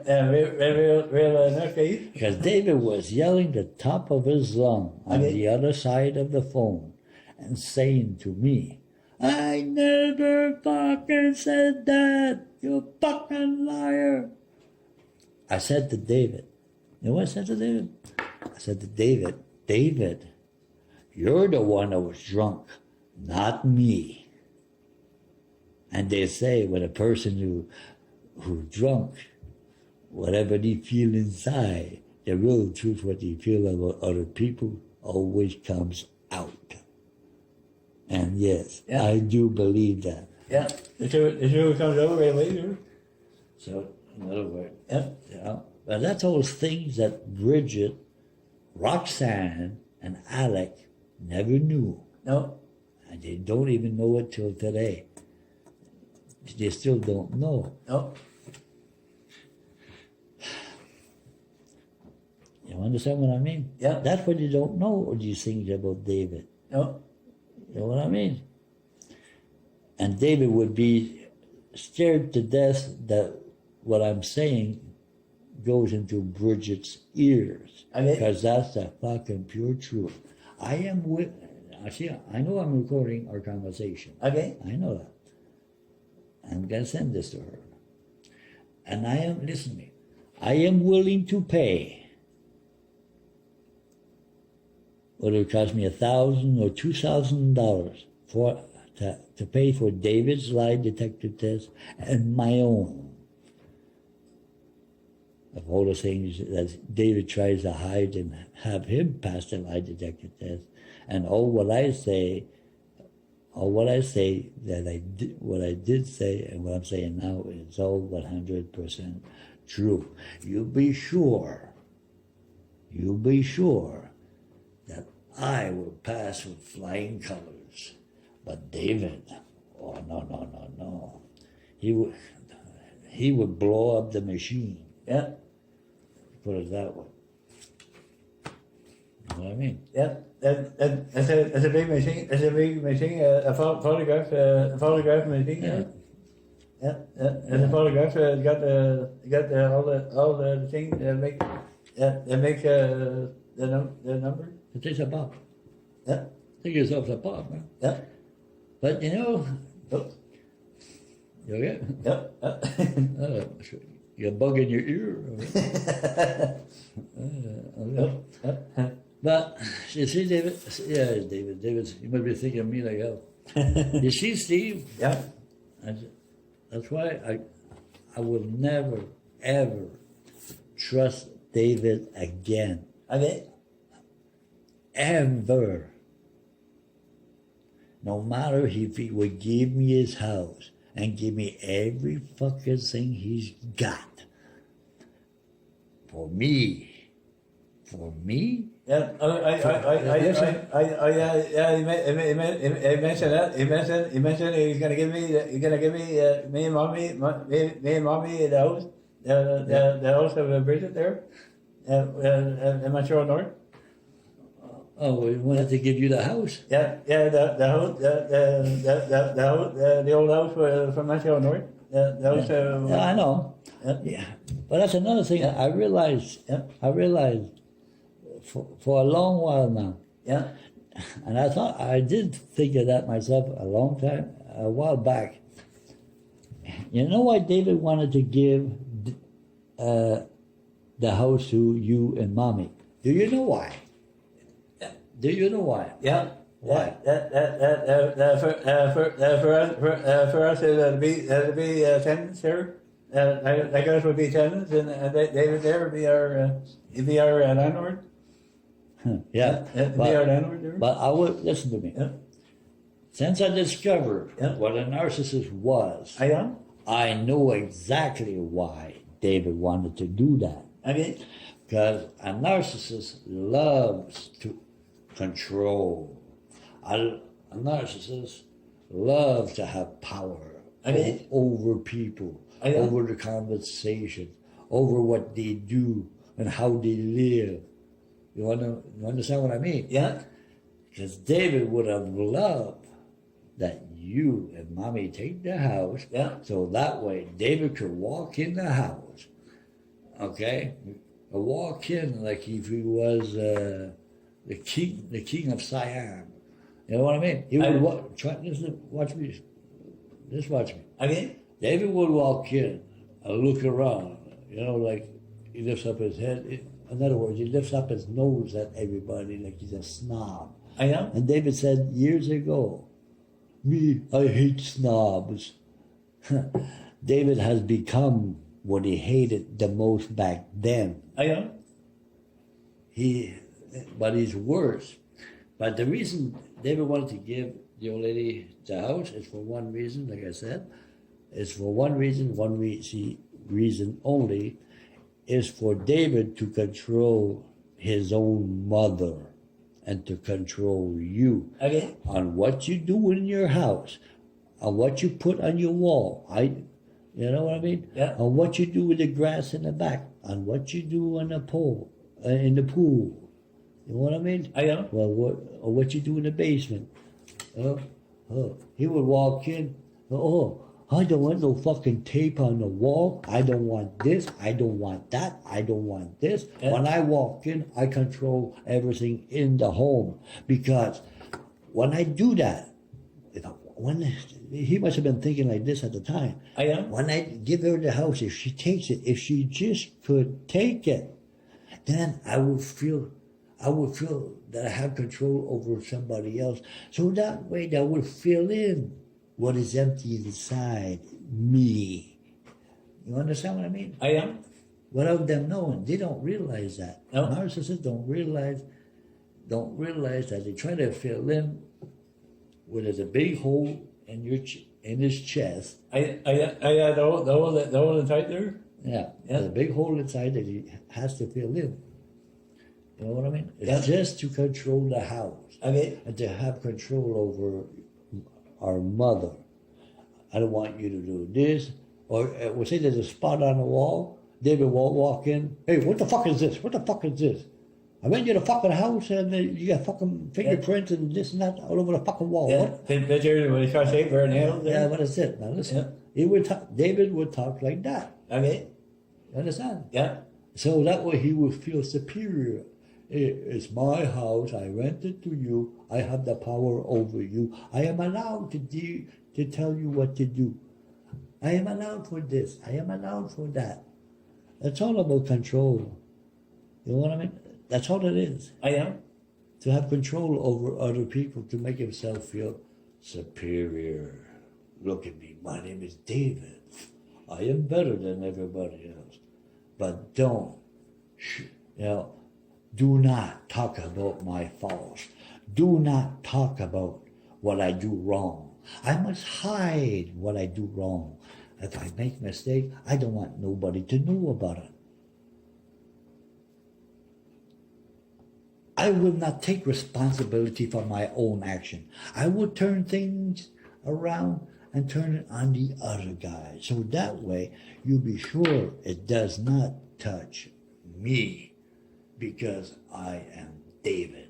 Speaker 2: nutcase.
Speaker 1: Because David was yelling the top of his lung on the other side of the phone and saying to me, I never fucking said that, you fucking liar. I said to David, you know what I said to David? I said to David, David, you're the one that was drunk, not me. And they say when a person who's drunk, whatever they feel inside, the real truth, what they feel about other people, always comes out. And yes, I do believe that.
Speaker 2: Yeah, the truth comes out right later.
Speaker 1: So, in other words, but that's all things that Bridget, Roxanne, and Alec never knew.
Speaker 2: No.
Speaker 1: And they don't even know it till today. They still don't know.
Speaker 2: No.
Speaker 1: You understand what I mean?
Speaker 2: Yeah.
Speaker 1: That's what you don't know, these things about David.
Speaker 2: No.
Speaker 1: You know what I mean? And David would be scared to death that what I'm saying goes into Bridget's ears. Because that's the fucking pure truth. I know I'm recording our conversation.
Speaker 2: Okay.
Speaker 1: I know that. I'm going to send this to her. And listen to me, I am willing to pay, whether it costs me $1,000 or $2,000 to pay for David's lie detector test and my own. Of all the things that David tries to hide and have him pass the lie detector test, and what I say that what I did say and what I'm saying now is all 100% true. You be sure that I will pass with flying colors. But David, oh no. He would blow up the machine.
Speaker 2: Yeah.
Speaker 1: Put it that way. You know what I mean?
Speaker 2: Yeah. It's a big machine. It's a big machine. A photograph machine.
Speaker 1: Yeah.
Speaker 2: Yeah. And the photograph got all the things that make the number.
Speaker 1: It takes a pop.
Speaker 2: Yeah.
Speaker 1: Take yourself a pop, man.
Speaker 2: Yeah.
Speaker 1: But you know,
Speaker 2: Oh.
Speaker 1: you okay?
Speaker 2: Yeah.
Speaker 1: You're bugging your ear. Okay. But you see, David. Yeah, David. You must be thinking of me like hell. You see, Steve.
Speaker 2: Yeah.
Speaker 1: That's why I will never ever trust David again.
Speaker 2: Okay.
Speaker 1: Ever. No matter if he would give me his house and give me every fucking thing he's got. For me.
Speaker 2: Yeah, he mentioned that. He mentioned he's gonna give me me and mommy the house, the house of Bridget there, in Montreal North.
Speaker 1: Oh, he wanted to give you the house?
Speaker 2: Yeah, the house, the old house from Montreal North. The house.
Speaker 1: Yeah, I know.
Speaker 2: Yeah.
Speaker 1: Yeah, but that's another thing. I realized for a long while now.
Speaker 2: Yeah.
Speaker 1: And I did think of that myself a while back. You know why David wanted to give the house to you and Mommy? Do you know why? Do you know why?
Speaker 2: Yeah.
Speaker 1: Why?
Speaker 2: For us, it'd be tenants here. Like us would be tenants, and David there would be our he'd be our landlord.
Speaker 1: Yeah.
Speaker 2: Be our landlord there.
Speaker 1: But I would listen to me.
Speaker 2: Yeah.
Speaker 1: Since I discovered
Speaker 2: Yeah.
Speaker 1: what a narcissist was,
Speaker 2: I am.
Speaker 1: I know exactly why David wanted to do that.
Speaker 2: Okay.
Speaker 1: Because a narcissist loves to control. A narcissist loves to have power over people, over the conversation, over what they do and how they live. You understand what I mean?
Speaker 2: Yeah.
Speaker 1: Because David would have loved that you and Mommy take the house, so that way David could walk in the house, okay? Walk in like if he was the king of Siam. You know what I mean? He would watch me. Just watch me.
Speaker 2: Okay.
Speaker 1: David would walk in and look around. You know, like he lifts up his head. In other words, he lifts up his nose at everybody like he's a snob.
Speaker 2: I am.
Speaker 1: And David said years ago, "Me, I hate snobs." David has become what he hated the most back then.
Speaker 2: I am.
Speaker 1: But he's worse. But the reason David wanted to give the old lady the house is for one reason, like I said. It's for one reason only, is for David to control his own mother and to control you on what you do in your house, on what you put on your wall. You know what I mean?
Speaker 2: Yeah.
Speaker 1: On what you do with the grass in the back, on what you do on the pool, in the pool. You know what I mean?
Speaker 2: I am.
Speaker 1: Well, what you do in the basement. He would walk in. I don't want no fucking tape on the wall. I don't want this. I don't want that. I don't want this.
Speaker 2: Yeah.
Speaker 1: When I walk in, I control everything in the home. Because when I do that, he must have been thinking like this at the time.
Speaker 2: I am.
Speaker 1: When I give her the house, if she takes it, if she just could take it, then I would feel that I have control over somebody else. So that way that would fill in what is empty inside me. You understand what I mean?
Speaker 2: I am.
Speaker 1: Without them knowing, they don't realize that.
Speaker 2: No.
Speaker 1: Narcissists don't realize that they try to fill in where there's a big hole in his chest.
Speaker 2: I the hole inside there.
Speaker 1: Yeah, there's a big hole inside that he has to fill in. You know what I mean? It's just to control the house. And to have control over our mother. I don't want you to do this. Or we'll say there's a spot on the wall. David will walk in. Hey, what the fuck is this? What the fuck is this? I went to the fucking house and you got fucking fingerprints and this and that all over the fucking wall.
Speaker 2: Yeah.
Speaker 1: What?
Speaker 2: Picture with a shaver and nails there.
Speaker 1: Yeah, what is it? Now listen. David would talk like that.
Speaker 2: Okay.
Speaker 1: You understand?
Speaker 2: Yeah.
Speaker 1: So that way he would feel superior. It's my house. I rent it to you. I have the power over you. I am allowed to tell you what to do. I am allowed for this. I am allowed for that. It's all about control. You know what I mean? That's all it is.
Speaker 2: I am.
Speaker 1: To have control over other people, to make himself feel superior. Look at me. My name is David. I am better than everybody else. But do not talk about my faults. Do not talk about what I do wrong. I must hide what I do wrong. If I make a mistake, I don't want nobody to know about it. I will not take responsibility for my own action. I will turn things around and turn it on the other guy. So that way, you'll be sure it does not touch me because I am David.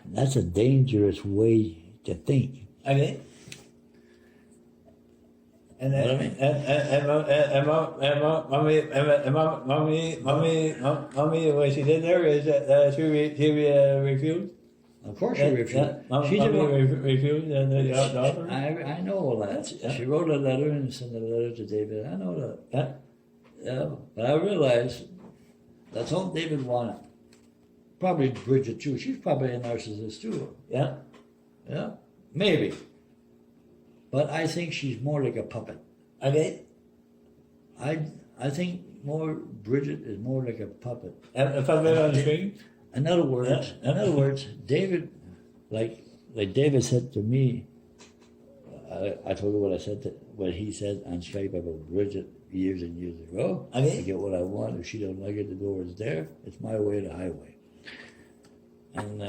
Speaker 1: That's a dangerous way to think.
Speaker 2: Okay. And
Speaker 1: What I mean?
Speaker 2: mommy, what she did there is that she refused.
Speaker 1: Of course she refused. She didn't
Speaker 2: Mommy
Speaker 1: want,
Speaker 2: refused the offer.
Speaker 1: I know all that.
Speaker 2: Yeah.
Speaker 1: She wrote a letter and sent a letter to David. I know that.
Speaker 2: Yeah,
Speaker 1: Yeah, but I realized that's all David wanted. Probably Bridget too. She's probably a narcissist too.
Speaker 2: yeah,
Speaker 1: Yeah, maybe. But I think she's more like a puppet.
Speaker 2: okay.
Speaker 1: I think more Bridget is more like a puppet.
Speaker 2: If I live on the screen,
Speaker 1: In other words, David, like David said to me, I told you what he said on Skype about Bridget years and years ago.
Speaker 2: Okay.
Speaker 1: I get what I want. If she don't like it, the door is there. It's my way or the highway. And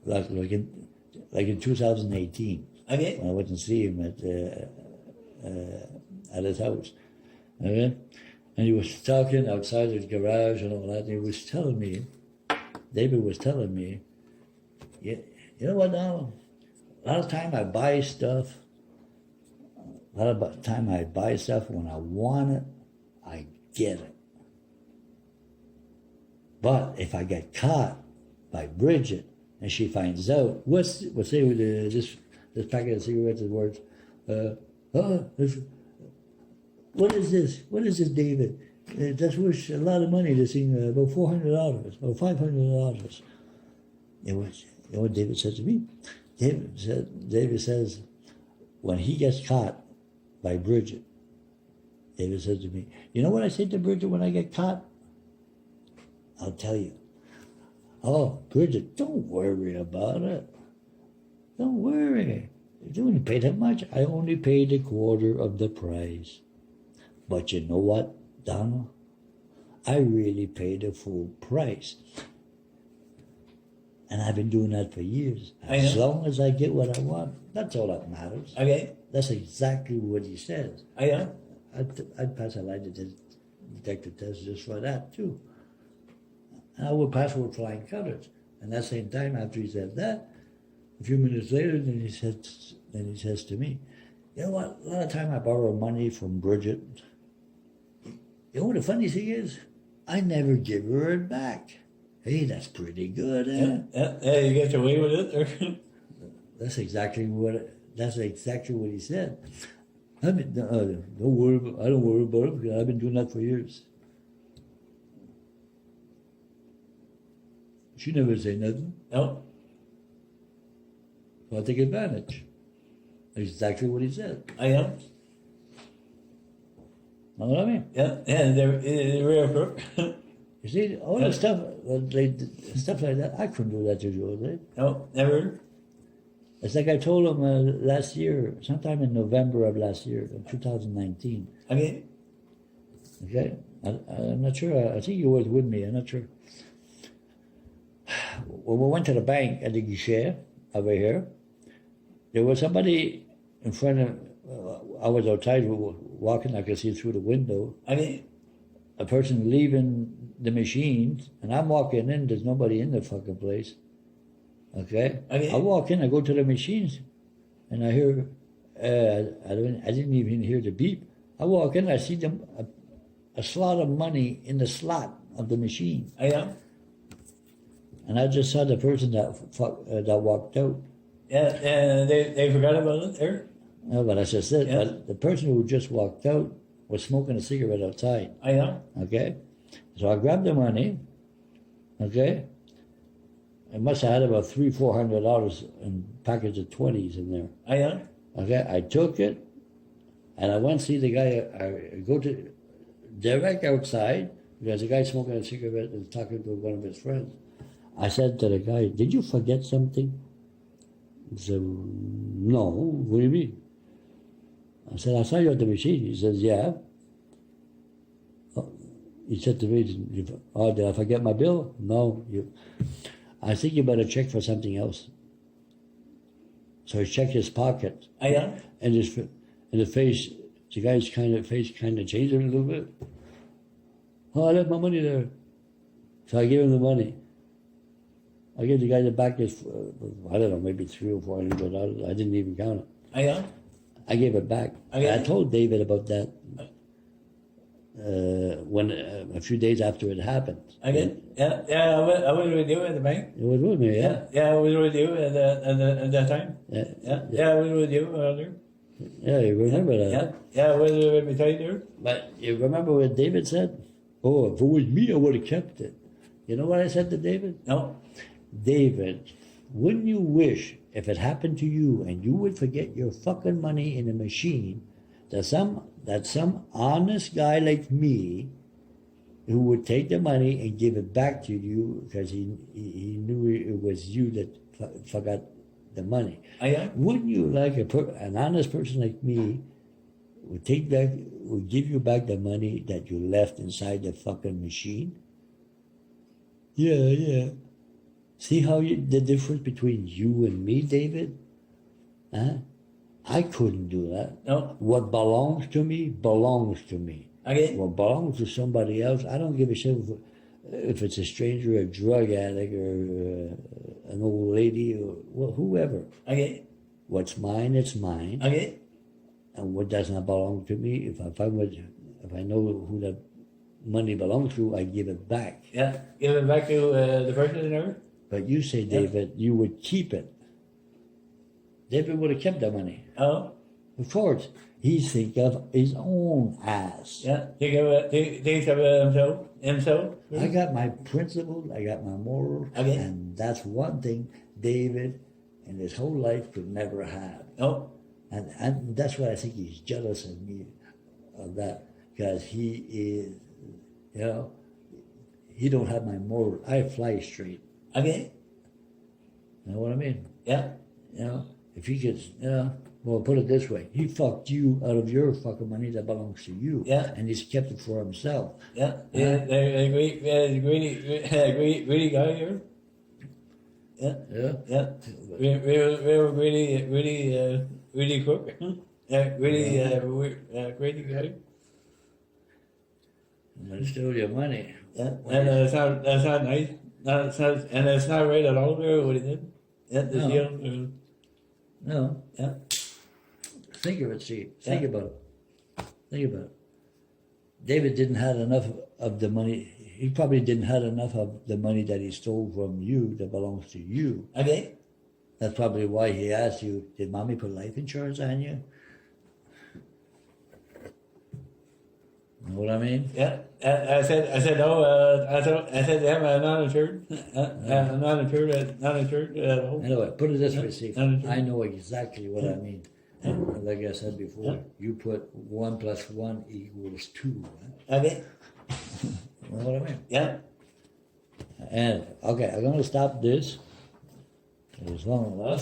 Speaker 1: like in 2018,
Speaker 2: okay.
Speaker 1: when I went and see him at his house, okay? And he was talking outside his garage and all that. And he was telling me, David was telling me, you know what now? A lot of time I buy stuff. A lot of time I buy stuff when I want it, I get it. But if I get caught by Bridget and she finds out, let's say with this packet of cigarettes is worth, what is this? What is this, David? That's worth a lot of money. This thing, about $400 or $500. It was. You know what David said to me? David says, when he gets caught by Bridget, David said to me, you know what I said to Bridget when I get caught? I'll tell you. Oh, Bridget, don't worry about it. Don't worry. You only pay that much. I only paid a quarter of the price. But you know what, Donald? I really paid the full price. And I've been doing that for years. As long as I get what I want, that's all that matters.
Speaker 2: Okay.
Speaker 1: That's exactly what he says.
Speaker 2: Yeah.
Speaker 1: I'd pass a lie detector test just for that, too. And I would pass with flying colors. And at the same time, after he said that, a few minutes later, then he says to me, you know what, a lot of time I borrow money from Bridget. You know what the funny thing is? I never give her it back. Hey, that's pretty good, eh?
Speaker 2: Yeah, you get away with it?
Speaker 1: That's exactly what he said. I mean, I don't worry about it because I've been doing that for years. She never say nothing.
Speaker 2: No.
Speaker 1: So I take advantage. Exactly what he said.
Speaker 2: I am.
Speaker 1: Know what I mean?
Speaker 2: Yeah, they're real crook.
Speaker 1: You see, all the stuff, stuff like that, I couldn't do that to you.
Speaker 2: No, never.
Speaker 1: It's like I told him last year, sometime in November of last year, in 2019.
Speaker 2: Okay.
Speaker 1: Okay? I'm not sure. I think you were with me. I'm not sure. When we went to the bank at the guichet over here, there was somebody in front of, I was outside walking, I could see through the window.
Speaker 2: Okay.
Speaker 1: A person leaving the machine, and I'm walking in, there's nobody in the fucking place. Okay? I walk in, I go to the machines, and I hear, I didn't even hear the beep. I walk in, I see them, a slot of money in the slot of the machine.
Speaker 2: Yeah.
Speaker 1: And I just saw the person that walked out.
Speaker 2: Yeah, they forgot about it there?
Speaker 1: No, but I just said, but the person who just walked out was smoking a cigarette outside.
Speaker 2: Yeah.
Speaker 1: Okay? So I grabbed the money, okay? I must have had about $300-400 in packets of 20s in there.
Speaker 2: Yeah.
Speaker 1: Okay, I took it, and I went to see the guy. I go to direct outside, because the guy smoking a cigarette and talking to one of his friends. I said to the guy, did you forget something? He said, no, what do you mean? I said, I saw you at the machine. He says, yeah. He said to me, oh, did I forget my bill? No. I think you better check for something else. So he checked his pocket.
Speaker 2: Yeah.
Speaker 1: And the face, the guy's face kind of changed a little bit. Oh, I left my money there. So I gave him the money. I gave the guy the back his, I don't know, maybe $300 or $400. I didn't even count it.
Speaker 2: Yeah.
Speaker 1: I gave it back.
Speaker 2: Okay.
Speaker 1: I told David about that when a few days after it happened.
Speaker 2: I did. Yeah. I was with you at the bank.
Speaker 1: It was with me, yeah.
Speaker 2: Yeah. I was with you at that time.
Speaker 1: Yeah.
Speaker 2: I was with you earlier.
Speaker 1: Yeah, you remember that.
Speaker 2: Yeah. I was with me there.
Speaker 1: But you remember what David said? Oh, if it was me, I would have kept it. You know what I said to David?
Speaker 2: No.
Speaker 1: David, wouldn't you wish if it happened to you and you would forget your fucking money in a machine that some honest guy like me who would take the money and give it back to you because he knew it was you that forgot the money. Wouldn't you like an honest person like me would give you back the money that you left inside the fucking machine? Yeah. See how the difference between you and me, David? Huh? I couldn't do that.
Speaker 2: No.
Speaker 1: What belongs to me belongs to me.
Speaker 2: Okay.
Speaker 1: What belongs to somebody else, I don't give a shit if it's a stranger, a drug addict, or an old lady, or whoever.
Speaker 2: Okay.
Speaker 1: What's mine, it's mine.
Speaker 2: Okay.
Speaker 1: And what does not belong to me, if I know who that money belongs to, I give it back.
Speaker 2: Yeah. Give it back to the person in there.
Speaker 1: But you say, David, you would keep it. David would have kept that money.
Speaker 2: Oh.
Speaker 1: Of course. He's thinking of his own ass.
Speaker 2: Yeah. Think of himself.
Speaker 1: I got my principles, I got my morals,
Speaker 2: Okay.
Speaker 1: and that's one thing David in his whole life could never have.
Speaker 2: No.
Speaker 1: And that's why I think he's jealous of me, of that, because he is, he don't have my morals. I fly straight.
Speaker 2: Okay.
Speaker 1: You know what I mean?
Speaker 2: Yeah.
Speaker 1: If he could, well, put it this way. He fucked you out of your fucking money that belongs to you.
Speaker 2: Yeah.
Speaker 1: And he's kept it for himself.
Speaker 2: Yeah. A greedy guy here. Yeah.
Speaker 1: Yeah.
Speaker 2: Yeah. Real really crook. Yeah. Greedy guy.
Speaker 1: But still your money.
Speaker 2: Yeah. And that's not nice. And it's not right at all what he did. Yeah. The deal.
Speaker 1: No.
Speaker 2: Yeah.
Speaker 1: Think of it, Steve. Think about it. David didn't have enough of the money. He probably didn't have enough of the money that he stole from you that belongs to you.
Speaker 2: Okay.
Speaker 1: That's probably why he asked you, did mommy put life insurance on you? You know what I mean?
Speaker 2: Yeah. I said no. I said them. I'm not insured. I'm not insured at all.
Speaker 1: Anyway, put it this way, Steve.
Speaker 2: Not
Speaker 1: I know exactly what I mean. Like I said before, you put 1 + 1 = 2.
Speaker 2: Okay.
Speaker 1: You know what I mean?
Speaker 2: Yeah.
Speaker 1: And, okay, I'm going to stop this. As long as